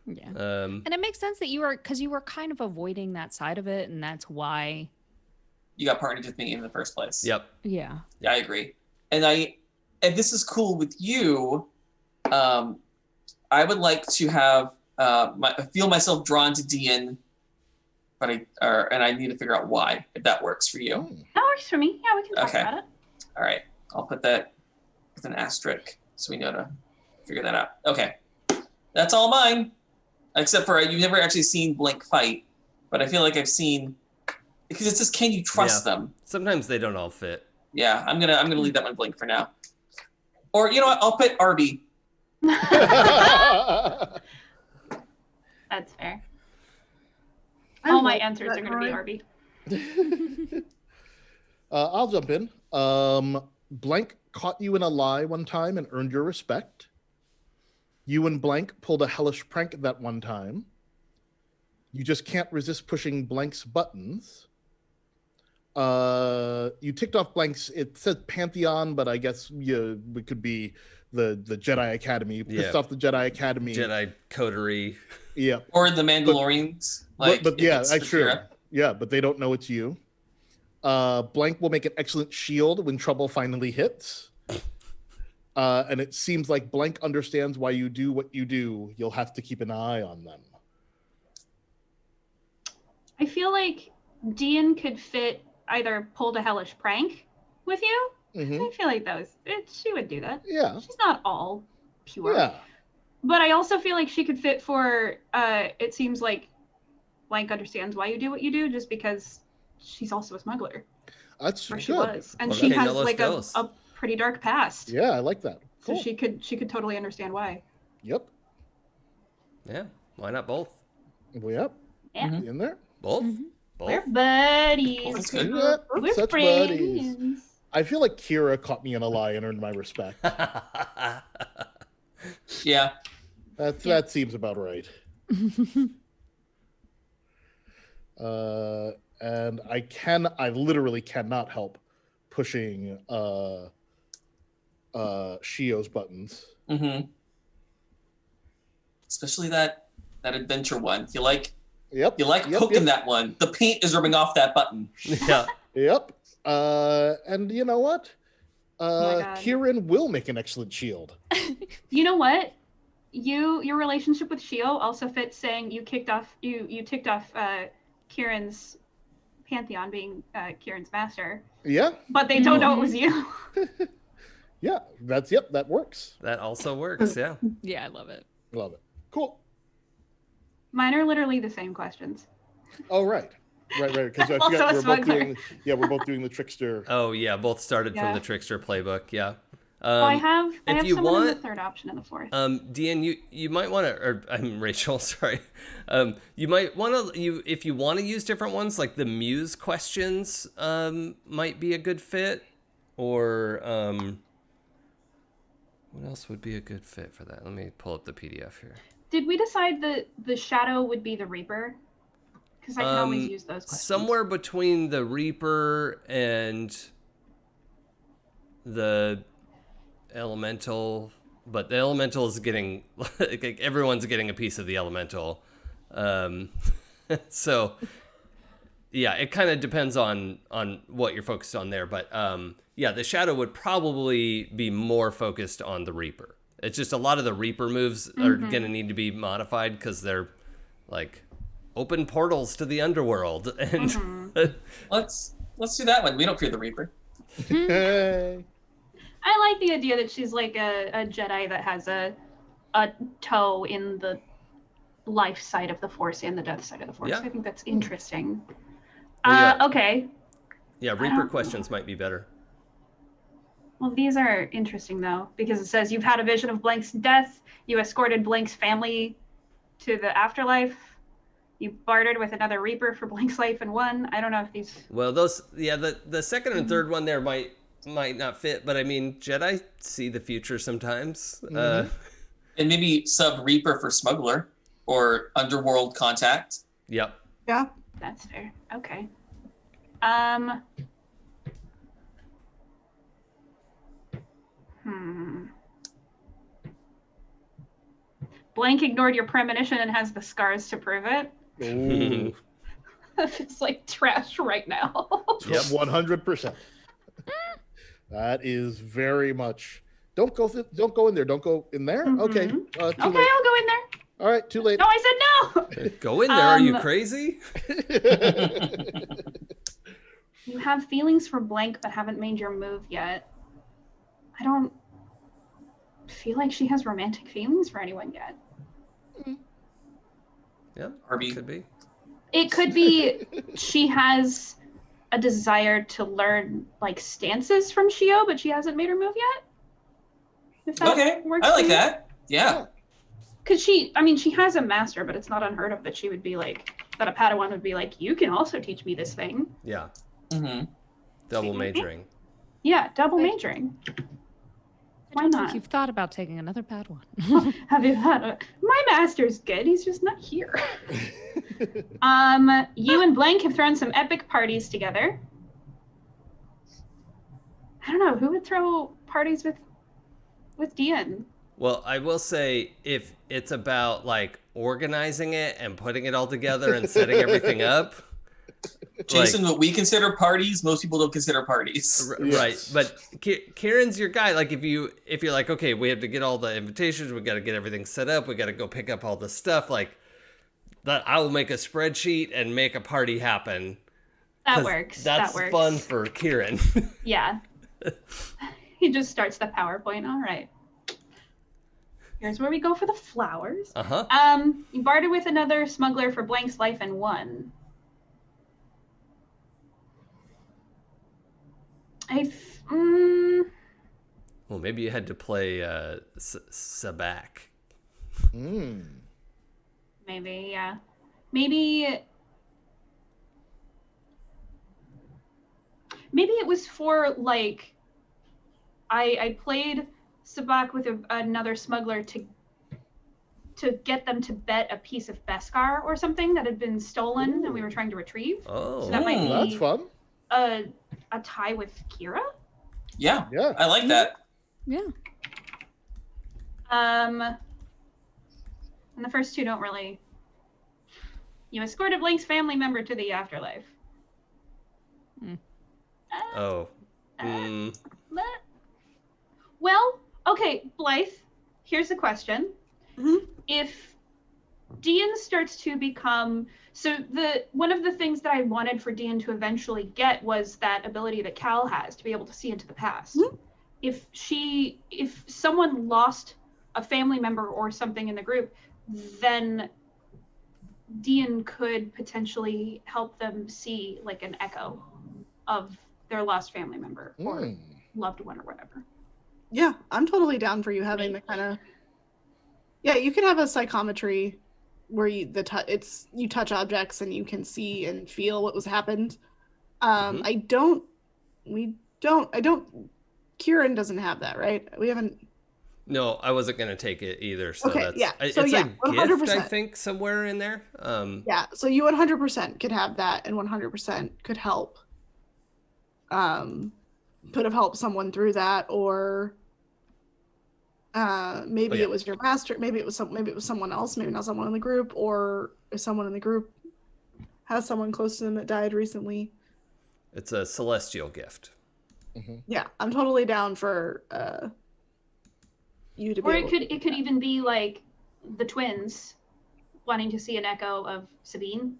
Speaker 5: Yeah. And it makes sense that you were kind of avoiding that side of it, and that's why
Speaker 2: you got partnered with me in the first place.
Speaker 1: Yep.
Speaker 5: Yeah.
Speaker 2: Yeah, I agree. And this is cool with you. I would like to have feel myself drawn to Dean. But I need to figure out why, if that works for you.
Speaker 6: That works for me. Yeah, we can talk about it.
Speaker 2: All right. I'll put that with an asterisk so we know to figure that out. Okay. That's all mine. Except for you've never actually seen Blink fight, but I feel like I've seen because it's just can you trust them?
Speaker 1: Sometimes they don't all fit.
Speaker 2: Yeah, I'm gonna leave that one blank for now. Or you know what? I'll put Arby.
Speaker 6: That's fair. All my answers are going to be Arby.
Speaker 4: I'll jump in. Blank caught you in a lie one time and earned your respect. You and Blank pulled a hellish prank that one time. You just can't resist pushing Blank's buttons. You ticked off Blank's, it said Pantheon, but I guess it could be the Jedi Academy. You pissed off the Jedi Academy.
Speaker 1: Jedi coterie.
Speaker 4: Yeah.
Speaker 2: Or the Mandalorians.
Speaker 4: But yeah, that's true. Yeah, but they don't know it's you. Blank will make an excellent shield when trouble finally hits. And it seems like Blank understands why you do what you do. You'll have to keep an eye on them.
Speaker 6: I feel like Dean could fit either pulled a hellish prank with you.
Speaker 4: Mm-hmm.
Speaker 6: I feel like she would do that.
Speaker 4: Yeah.
Speaker 6: She's not all pure.
Speaker 4: Yeah.
Speaker 6: But I also feel like she could fit for, it seems like Blank understands why you do what you do just because she's also a smuggler.
Speaker 4: That's
Speaker 6: or
Speaker 4: good.
Speaker 6: she was. And
Speaker 1: Okay,
Speaker 6: she has
Speaker 1: let's
Speaker 6: like
Speaker 1: go.
Speaker 6: a pretty dark past.
Speaker 4: Yeah, I like that. Cool.
Speaker 6: So she could totally understand why.
Speaker 4: Yep.
Speaker 1: Yeah, why not both?
Speaker 4: Yep.
Speaker 6: Yeah.
Speaker 2: Mhm.
Speaker 4: In there.
Speaker 1: Both?
Speaker 5: Mhm.
Speaker 1: Both?
Speaker 6: We're buddies.
Speaker 2: That's good.
Speaker 4: Yep.
Speaker 6: We're
Speaker 4: Such
Speaker 6: friends.
Speaker 4: buddies. I feel like Kira caught me in a lie and earned my respect.
Speaker 2: Yeah.
Speaker 4: That seems about right. And I literally cannot help pushing Shio's buttons.
Speaker 2: Mm-hmm. Especially that adventure one. You like poking that one. The paint is rubbing off that button.
Speaker 1: Yeah.
Speaker 4: Yep. And you know what?
Speaker 6: Oh my God.
Speaker 4: Kieran will make an excellent shield.
Speaker 6: You know what? Your relationship with Shio also fits saying you ticked off Kieran's Pantheon being Kieran's master.
Speaker 4: Yeah.
Speaker 6: But they don't know it was you.
Speaker 4: Yeah. That works.
Speaker 1: That also works, yeah.
Speaker 5: Yeah, I love it.
Speaker 4: Love it. Cool.
Speaker 6: Mine are literally the same questions.
Speaker 4: Oh, right. Because I
Speaker 6: Also
Speaker 4: forgot
Speaker 6: a smuggler.
Speaker 4: we're both doing the trickster.
Speaker 1: Oh, yeah, both started from
Speaker 6: Yeah.
Speaker 1: the Trickster playbook, yeah.
Speaker 6: Well, I have
Speaker 1: you
Speaker 6: someone in
Speaker 1: want-
Speaker 6: the third option in the fourth.
Speaker 1: Deanne, you might want to, or I'm Rachel, sorry. You might want to, if you want to use different ones, like the Muse questions might be a good fit, or what else would be a good fit for that? Let me pull up the PDF here.
Speaker 6: Did we decide that the shadow would be the Reaper? Because I can always use those questions.
Speaker 1: Somewhere between the Reaper and the Elemental, but the Elemental is getting, like, everyone's getting a piece of the Elemental. So, yeah, it kind of depends on what you're focused on there. But, yeah, the Shadow would probably be more focused on the Reaper. It's just a lot of the Reaper moves are going to need to be modified because they're, like, open portals to the underworld. And
Speaker 2: Let's do that one. We don't fear the Reaper.
Speaker 4: Hey.
Speaker 6: I like the idea that she's like a Jedi that has a toe in the life side of the Force and the death side of the Force.
Speaker 1: Yeah.
Speaker 6: I think that's interesting.
Speaker 1: Well, yeah.
Speaker 6: Okay.
Speaker 1: Yeah, Reaper questions might be better.
Speaker 6: Well, these are interesting, though, because it says you've had a vision of Blank's death. You escorted Blank's family to the afterlife. You bartered with another Reaper for Blank's life and won. I don't know if these...
Speaker 1: Well, those, yeah, the second and third one there might not fit, but I mean, Jedi see the future sometimes.
Speaker 2: And maybe sub Reaper for smuggler or underworld contact.
Speaker 1: Yep.
Speaker 3: Yeah.
Speaker 6: That's fair. Okay. Blank ignored your premonition and has the scars to prove it.
Speaker 4: Ooh.
Speaker 6: It's like trash right now.
Speaker 1: Yep.
Speaker 4: 100%. That is very much. Don't go in there. Don't go in there. Okay. Too
Speaker 6: Okay,
Speaker 4: late.
Speaker 6: I'll go in there.
Speaker 4: All right. Too late.
Speaker 6: No, I said no.
Speaker 1: Go in there. Are you crazy?
Speaker 6: You have feelings for Blank but haven't made your move yet. I don't feel like she has romantic feelings for anyone yet.
Speaker 1: Yeah,
Speaker 2: Harvey.
Speaker 1: could be.
Speaker 6: It could be she has a desire to learn like stances from Shio, but she hasn't made her move yet. If that
Speaker 2: Okay,
Speaker 6: works
Speaker 2: I
Speaker 6: for
Speaker 2: like
Speaker 6: you.
Speaker 2: that. Yeah.
Speaker 6: Because she has a master, but it's not unheard of that she would be like that a Padawan would be like, you can also teach me this thing.
Speaker 1: Yeah.
Speaker 2: Mm-hmm.
Speaker 1: Double majoring.
Speaker 6: Yeah, double majoring.
Speaker 5: I don't know if you've thought about taking another Padawan.
Speaker 6: Have you had my master's good, he's just not here. You and Blank have thrown some epic parties together. I don't know, who would throw parties with Dian?
Speaker 1: Well, I will say, if it's about like organizing it and putting it all together and setting everything up,
Speaker 2: Jason, what we consider parties, most people don't consider parties.
Speaker 1: Right, but Kieran's your guy. Like, if you're like, okay, we have to get all the invitations, we got to get everything set up, we got to go pick up all the stuff. Like, that, I will make a spreadsheet and make a party happen.
Speaker 6: That works.
Speaker 1: That's fun for Kieran.
Speaker 6: Yeah. He just starts the PowerPoint. All right. Here's where we go for the flowers. You bartered with another smuggler for Blank's life and won.
Speaker 1: Well, maybe you had to play Sabak.
Speaker 6: Maybe, yeah. Maybe it was for, like, I played Sabak with another smuggler to get them to bet a piece of Beskar or something that had been stolen and we were trying to retrieve.
Speaker 1: Oh,
Speaker 6: so that might be
Speaker 4: that's fun.
Speaker 6: A tie with Kira.
Speaker 2: Yeah,
Speaker 4: Yeah.
Speaker 2: I like that.
Speaker 5: Yeah.
Speaker 6: And the first two don't really. You escorted Blank's family member to the afterlife. Well, okay, Blythe, here's the question.
Speaker 3: Mm-hmm.
Speaker 6: If Dian starts to become one of the things that I wanted for Dian to eventually get was that ability that Cal has to be able to see into the past.
Speaker 3: Mm-hmm.
Speaker 6: If someone lost a family member or something in the group, then Dian could potentially help them see like an echo of their lost family member or loved one or whatever.
Speaker 3: Yeah, I'm totally down for you having the kind of. Yeah, you can have a psychometry where you touch objects and you can see and feel what was happened. Kieran doesn't have that, right? We haven't.
Speaker 1: No, I wasn't gonna take it either. So
Speaker 3: Okay,
Speaker 1: that's,
Speaker 3: yeah.
Speaker 1: It's
Speaker 3: So, yeah,
Speaker 1: a
Speaker 3: 100%.
Speaker 1: gift, I think, somewhere in there.
Speaker 3: Yeah, so you 100% could have that, and 100% could help. Could have helped someone through that, or maybe it was your master. Maybe it was someone else. Maybe not someone in the group, or if someone in the group has someone close to them that died recently.
Speaker 1: It's a celestial gift.
Speaker 3: Yeah, I'm totally down for you to be.
Speaker 6: Or it could even be like the twins wanting to see an echo of Sabine.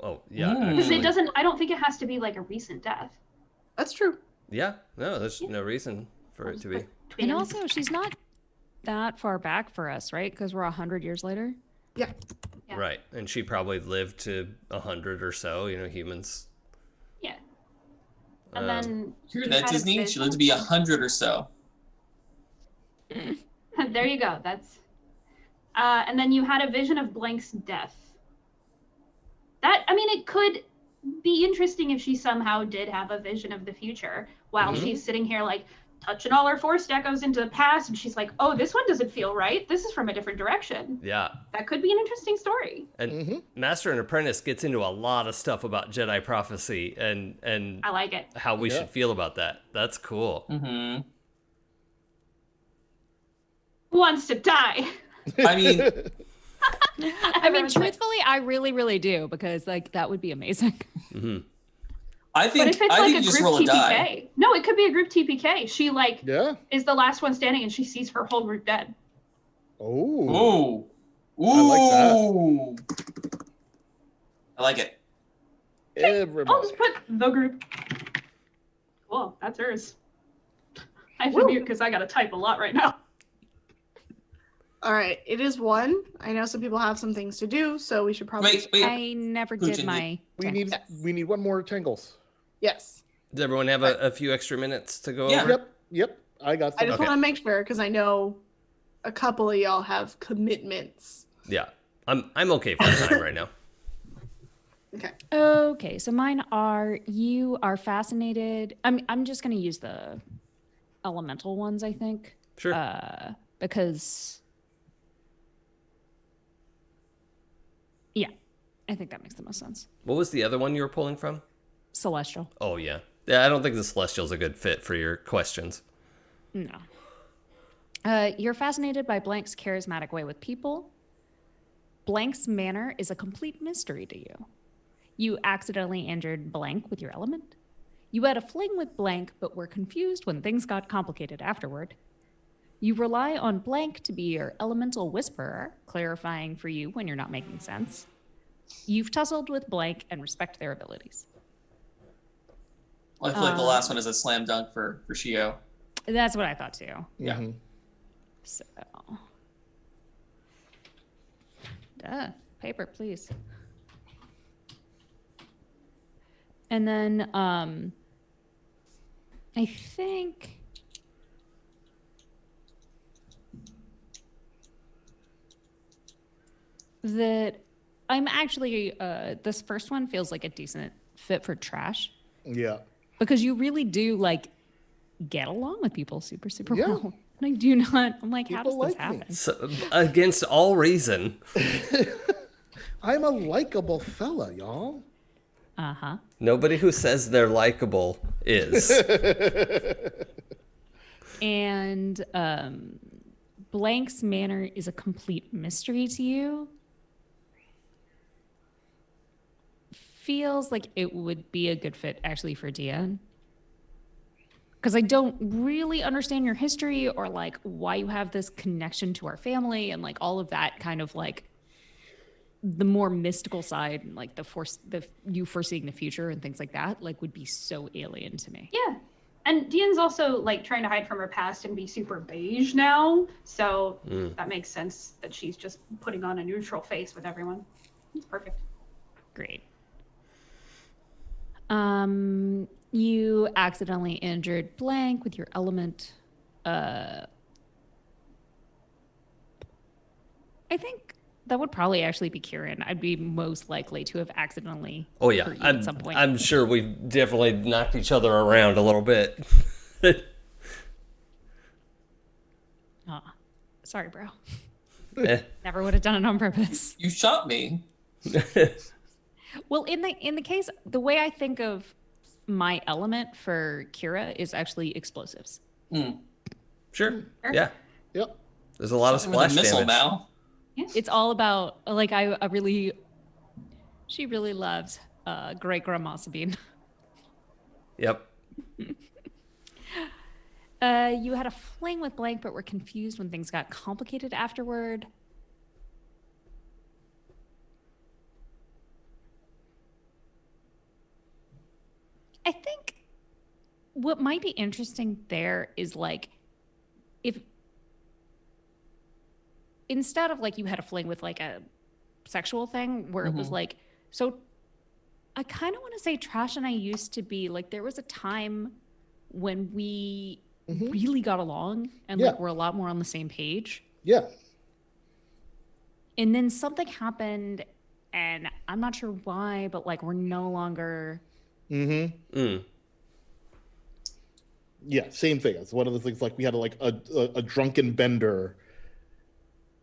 Speaker 1: Oh yeah,
Speaker 6: Because it doesn't. I don't think it has to be like a recent death.
Speaker 3: That's true.
Speaker 1: Yeah, no, there's no reason for it to be.
Speaker 5: And also, she's not that far back for us, right? Because we're 100 years later.
Speaker 3: Yeah.
Speaker 1: Right, and she probably lived to 100 or so. You know, humans.
Speaker 6: Yeah. And then
Speaker 2: Hear that, Disney? She lived to be 100 or so.
Speaker 6: There you go. That's. And then you had a vision of Blank's death. It could be interesting if she somehow did have a vision of the future while she's sitting here like touching all her forced echoes into the past, and she's like, oh, this one doesn't feel right. This is from a different direction.
Speaker 1: Yeah.
Speaker 6: That could be an interesting story.
Speaker 1: And Master and Apprentice gets into a lot of stuff about Jedi prophecy and
Speaker 6: I like it.
Speaker 1: how we should feel about that. That's cool.
Speaker 2: Mm-hmm.
Speaker 6: Who wants to die?
Speaker 2: I mean,
Speaker 5: Truthfully, I really, really do, because like that would be amazing.
Speaker 2: I think
Speaker 6: but if it's
Speaker 2: I
Speaker 6: like
Speaker 2: think
Speaker 6: a
Speaker 2: you just
Speaker 6: group
Speaker 2: roll a die.
Speaker 6: TPK. No, it could be a group TPK. She is the last one standing and she sees her whole group dead.
Speaker 4: Oh.
Speaker 2: Ooh.
Speaker 4: I like
Speaker 2: that. I like it.
Speaker 4: Everybody.
Speaker 6: I'll just put the group. Cool, that's hers. I have to mute because I gotta type a lot right now.
Speaker 3: All right, it is 1. I know some people have some things to do, so we should probably.
Speaker 2: Wait.
Speaker 5: I never did my.
Speaker 4: We need one more Tangles.
Speaker 3: Yes.
Speaker 1: Does everyone have a few extra minutes to go
Speaker 2: Yeah.
Speaker 1: over?
Speaker 4: Yep. I got
Speaker 3: I
Speaker 4: some.
Speaker 3: just want to make sure because I know a couple of y'all have commitments.
Speaker 1: Yeah. I'm okay for time right now.
Speaker 3: Okay.
Speaker 5: Okay, so mine are, you are fascinated. I'm just going to use the elemental ones, I think.
Speaker 1: Sure.
Speaker 5: Because, yeah, I think that makes the most sense.
Speaker 1: What was the other one you were pulling from?
Speaker 5: Celestial.
Speaker 1: Oh, yeah. Yeah, I don't think the Celestial's a good fit for your questions.
Speaker 5: No. You're fascinated by Blank's charismatic way with people. Blank's manner is a complete mystery to you. You accidentally injured Blank with your element. You had a fling with Blank, but were confused when things got complicated afterward. You rely on Blank to be your elemental whisperer, clarifying for you when you're not making sense. You've tussled with Blank and respect their abilities.
Speaker 2: Well, I feel like the last one is a slam dunk for Shio.
Speaker 5: That's what I thought too.
Speaker 2: Yeah.
Speaker 4: Mm-hmm.
Speaker 5: So, paper, please. And then I think that I'm actually this first one feels like a decent fit for trash
Speaker 4: Yeah.
Speaker 5: because you really do like get along with people super
Speaker 4: Yeah.
Speaker 5: well. And I do not. I'm like, how does
Speaker 4: People
Speaker 5: this
Speaker 4: like me.
Speaker 5: happen?
Speaker 1: So, against all reason.
Speaker 4: I'm a likable fella, y'all.
Speaker 5: Uh-huh.
Speaker 1: Nobody who says they're likable is.
Speaker 5: And Blank's manner is a complete mystery to you. Feels like it would be a good fit actually for Dian. Because I don't really understand your history or like why you have this connection to our family and like all of that kind of like the more mystical side and like the you foreseeing the future and things like that like would be so alien to me.
Speaker 6: Yeah. And Dian's also like trying to hide from her past and be super beige now. So that makes sense that she's just putting on a neutral face with everyone. It's perfect.
Speaker 5: Great. You accidentally injured Blank with your element. I think that would probably actually be Kieran. I'd be most likely to have accidentally
Speaker 1: Oh, yeah.
Speaker 5: hurt you at some point.
Speaker 1: I'm sure we definitely knocked each other around a little bit.
Speaker 5: Sorry, bro.
Speaker 1: Eh.
Speaker 5: Never would have done it on purpose.
Speaker 2: You shot me.
Speaker 5: Well, in the case, the way I think of my element for Kira is actually explosives.
Speaker 1: Sure. Yeah.
Speaker 4: Yep.
Speaker 1: There's a lot of
Speaker 2: Something with a
Speaker 1: splash
Speaker 2: missile
Speaker 1: damage.
Speaker 2: now.
Speaker 5: It's all about like she really loves great grandma Sabine.
Speaker 1: Yep.
Speaker 5: You had a fling with Blank, but were confused when things got complicated afterward. I think what might be interesting there is like if instead of like you had a fling with like a sexual thing where it was like, so I kind of want to say Trash and I used to be like, there was a time when we really got along and like we're a lot more on the same page.
Speaker 4: Yeah.
Speaker 5: And then something happened and I'm not sure why, but like we're no longer.
Speaker 4: Yeah, same thing. It's one of the things like we had like a drunken bender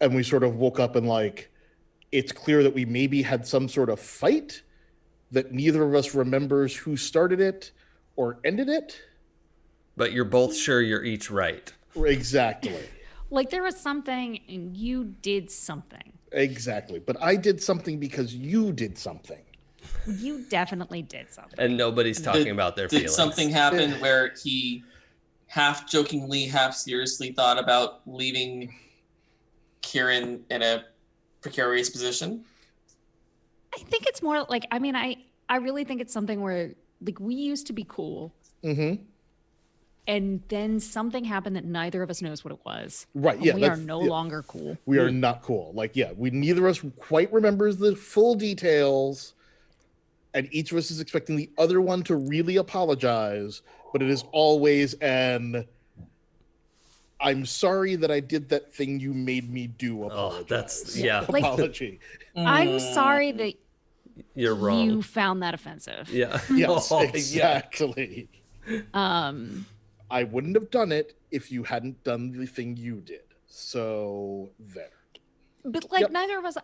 Speaker 4: and we sort of woke up and like it's clear that we maybe had some sort of fight that neither of us remembers who started it or ended it.
Speaker 1: But you're both sure you're each right.
Speaker 4: Exactly.
Speaker 5: Like there was something and you did something.
Speaker 4: Exactly. But I did something because you did something.
Speaker 5: You definitely did something.
Speaker 1: And nobody's talking about their feelings.
Speaker 2: Did something happen where he half jokingly, half seriously thought about leaving Kieran in a precarious position?
Speaker 5: I think it's more like, I mean, I really think it's something where like we used to be cool. And then something happened that neither of us knows what it was.
Speaker 4: Right. Yeah.
Speaker 5: We are no longer cool.
Speaker 4: We are not cool. Like, yeah, we neither of us quite remembers the full details. And each of us is expecting the other one to really apologize, but it is always an I'm sorry that I did that thing you made me do apologize.
Speaker 1: That's yeah.
Speaker 5: Like,
Speaker 4: apology.
Speaker 5: I'm sorry that
Speaker 1: you're wrong.
Speaker 5: You found that offensive.
Speaker 1: Yeah.
Speaker 4: Yes,
Speaker 1: Oh,
Speaker 4: exactly.
Speaker 5: I
Speaker 4: wouldn't have done it if you hadn't done the thing you did. So there.
Speaker 5: But like
Speaker 4: Yep.
Speaker 5: neither of us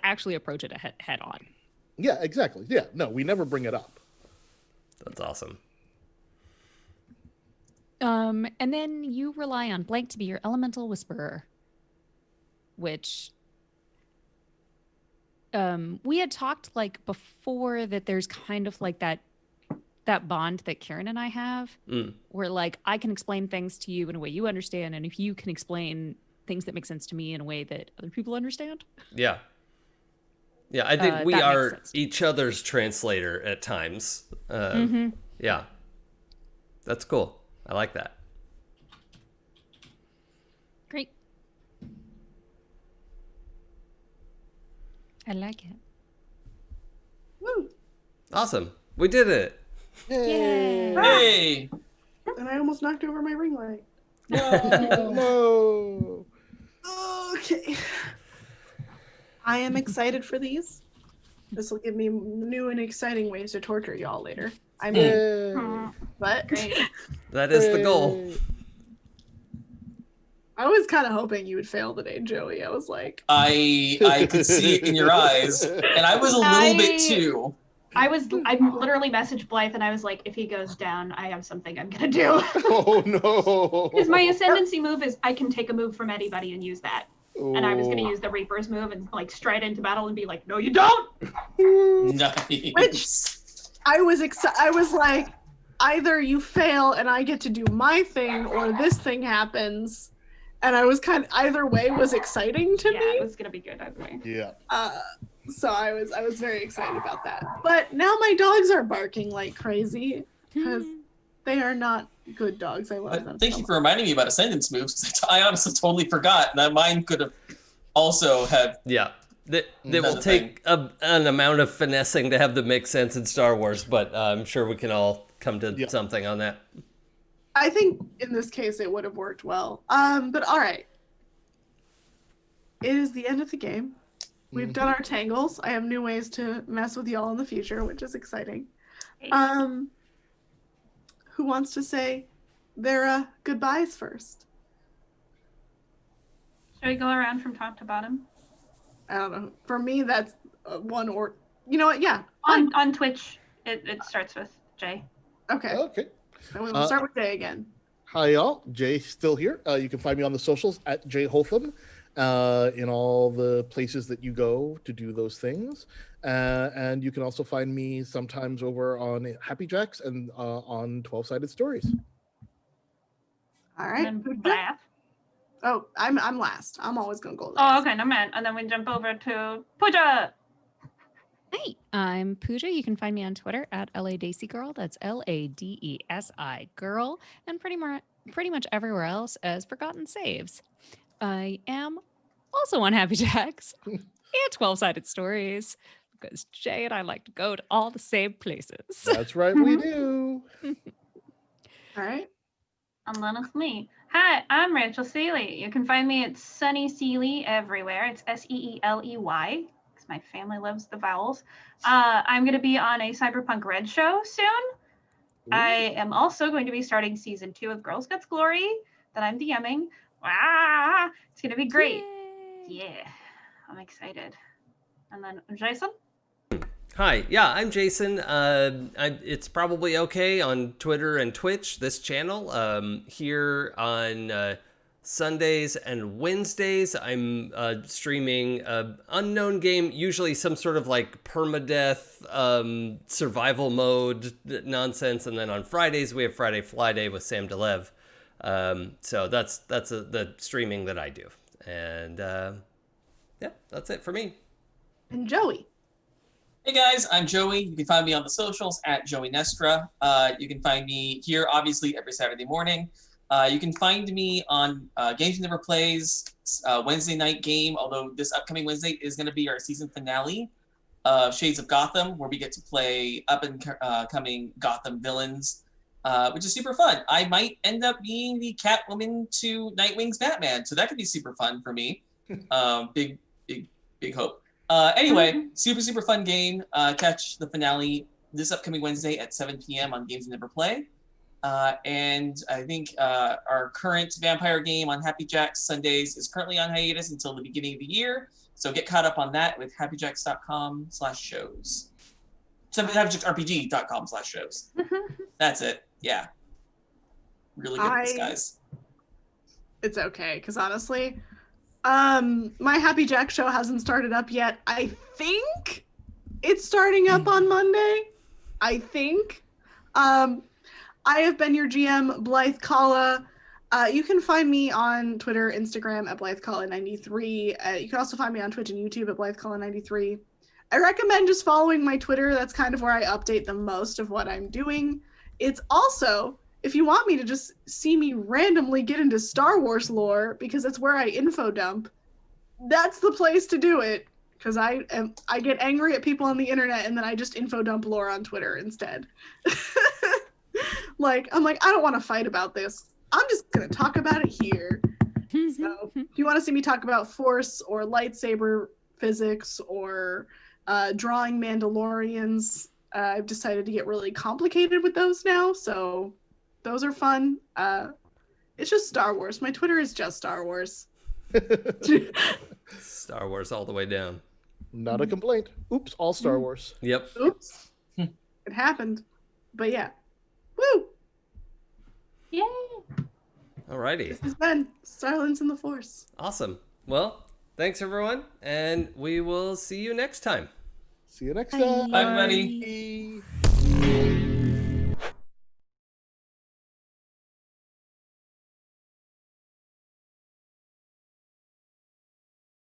Speaker 5: actually approach it head on.
Speaker 4: Yeah, exactly. Yeah, no, we never bring it up.
Speaker 1: That's awesome.
Speaker 5: And then you rely on Blank to be your elemental whisperer, which we had talked like before that there's kind of like that bond that Karen and I have, where like I can explain things to you in a way you understand, and if you can explain things that make sense to me in a way that other people understand.
Speaker 1: Yeah. Yeah, I think we
Speaker 5: that makes
Speaker 1: are
Speaker 5: sense.
Speaker 1: each other's translator at times. Yeah. That's cool. I like that.
Speaker 5: Great. I like it.
Speaker 3: Woo.
Speaker 1: Awesome. We did it.
Speaker 5: Yay.
Speaker 2: Hey!
Speaker 3: And I almost knocked over my ring light.
Speaker 4: No.
Speaker 3: Okay. I am excited for these. This will give me new and exciting ways to torture y'all later. I mean,
Speaker 4: Yay.
Speaker 3: but
Speaker 6: Great.
Speaker 1: That is the goal.
Speaker 3: I was kind of hoping you would fail today, Joey. I was like,
Speaker 2: I could see it in your eyes, and I was a little bit too.
Speaker 6: I literally messaged Blythe and I was like, if he goes down, I have something I'm gonna do.
Speaker 4: Oh no.
Speaker 6: Because my ascendancy move is I can take a move from anybody and use that. And I was gonna
Speaker 4: Oh.
Speaker 6: use the Reaper's move and like stride into battle and be like, no, you don't.
Speaker 2: Nice.
Speaker 3: I was like, either you fail and I get to do my thing, or this thing happens. And I was either way was exciting to
Speaker 6: Yeah,
Speaker 3: me.
Speaker 6: it was gonna be good either way.
Speaker 4: Yeah.
Speaker 3: So I was very excited about that. But now my dogs are barking like crazy because they are not good dogs. I love them.
Speaker 2: Thank you for reminding me about Ascendance moves, because I honestly totally forgot that mine could have also have.
Speaker 1: Yeah. They will
Speaker 2: Another
Speaker 1: take an amount of finessing to have them make sense in Star Wars, but I'm sure we can all come to something on that.
Speaker 3: I think in this case it would have worked well. But all right. It is the end of the game. We've done our tangles. I have new ways to mess with y'all in the future, which is exciting. Who wants to say their goodbyes first?
Speaker 6: Should we go around from top to bottom?
Speaker 3: I don't know. For me, that's one or... You know what? Yeah.
Speaker 6: On Twitch, it starts with J.
Speaker 3: Okay.
Speaker 4: Okay.
Speaker 3: And we'll start with Jay again.
Speaker 4: Hi, y'all. Jay still here. You can find me on the socials at Jay Hotham in all the places that you go to do those things. And you can also find me sometimes over on Happy Jacks and on 12-Sided Stories.
Speaker 3: All right.
Speaker 6: And then
Speaker 3: Pooja?
Speaker 6: Blythe.
Speaker 3: Oh, I'm last. I'm always going to go last.
Speaker 6: Oh, okay, no man. And then we jump over to Pooja.
Speaker 5: Hey, I'm Pooja. You can find me on Twitter at LADesigirl. That's LADESI girl, and pretty much everywhere else as Forgotten Saves. I am also on Happy Jacks and 12-Sided Stories because Jay and I like to go to all the same places.
Speaker 4: That's right, we do.
Speaker 3: All right.
Speaker 6: And then it's me. Hi, I'm Rachel Seeley. You can find me at Sunny Seeley everywhere. It's SEELEY. My family loves the vowels. I'm going to be on a Cyberpunk Red show soon.
Speaker 4: Ooh.
Speaker 6: I am also going to be starting season 2 of Girls Guts Glory that I'm DMing. Ah, it's going to be great.
Speaker 5: Yay.
Speaker 6: Yeah, I'm excited. And then Jason?
Speaker 1: Hi, yeah, I'm Jason. It's probably okay on Twitter and Twitch, this channel. Here on Sundays and Wednesdays, I'm streaming unknown game, usually some sort of like permadeath survival mode nonsense. And then on Fridays, we have Friday Fly Day with Sam DeLev. So that's the streaming that I do. And yeah, that's it for me.
Speaker 3: And Joey.
Speaker 2: Hey guys, I'm Joey. You can find me on the socials at Joey Nestra. You can find me here, obviously, every Saturday morning. You can find me on Games You Never Plays Wednesday night game, although this upcoming Wednesday is going to be our season finale of Shades of Gotham, where we get to play up and coming Gotham villains, which is super fun. I might end up being the Catwoman to Nightwing's Batman, so that could be super fun for me. Big hope. Anyway, super fun game. Catch the finale this upcoming Wednesday at 7 p.m. on Games You Never Play. And I think our current vampire game on Happy Jacks Sundays is currently on hiatus until the beginning of the year. So get caught up on that with happyjacks.com/shows. happyjacksrpg.com/shows. That's it. Yeah. Really good at this, guys.
Speaker 3: It's okay, because honestly, my Happy Jack show hasn't started up yet. I think it's starting up on Monday. I think. I have been your GM, Blythe Kala. You can find me on Twitter, Instagram at BlytheKala93. You can also find me on Twitch and YouTube at BlytheKala93. I recommend just following my Twitter. That's kind of where I update the most of what I'm doing. It's also, if you want me to just see me randomly get into Star Wars lore, because that's where I info dump, that's the place to do it. Because I get angry at people on the internet and then I just info dump lore on Twitter instead. I'm like, I don't want to fight about this. I'm just going to talk about it here. So if you want to see me talk about Force or lightsaber physics or drawing Mandalorians, I've decided to get really complicated with those now. So those are fun. It's just Star Wars. My Twitter is just Star Wars.
Speaker 1: Star Wars all the way down.
Speaker 4: Not a complaint. Oops, all Star Wars.
Speaker 1: Yep.
Speaker 3: Oops. It happened. But yeah. Woo!
Speaker 6: Yay!
Speaker 1: Alrighty.
Speaker 3: This has been Silence in the Force.
Speaker 1: Awesome. Well, thanks everyone, and we will see you next time.
Speaker 4: See you next time.
Speaker 2: Bye, everybody.
Speaker 4: Bye.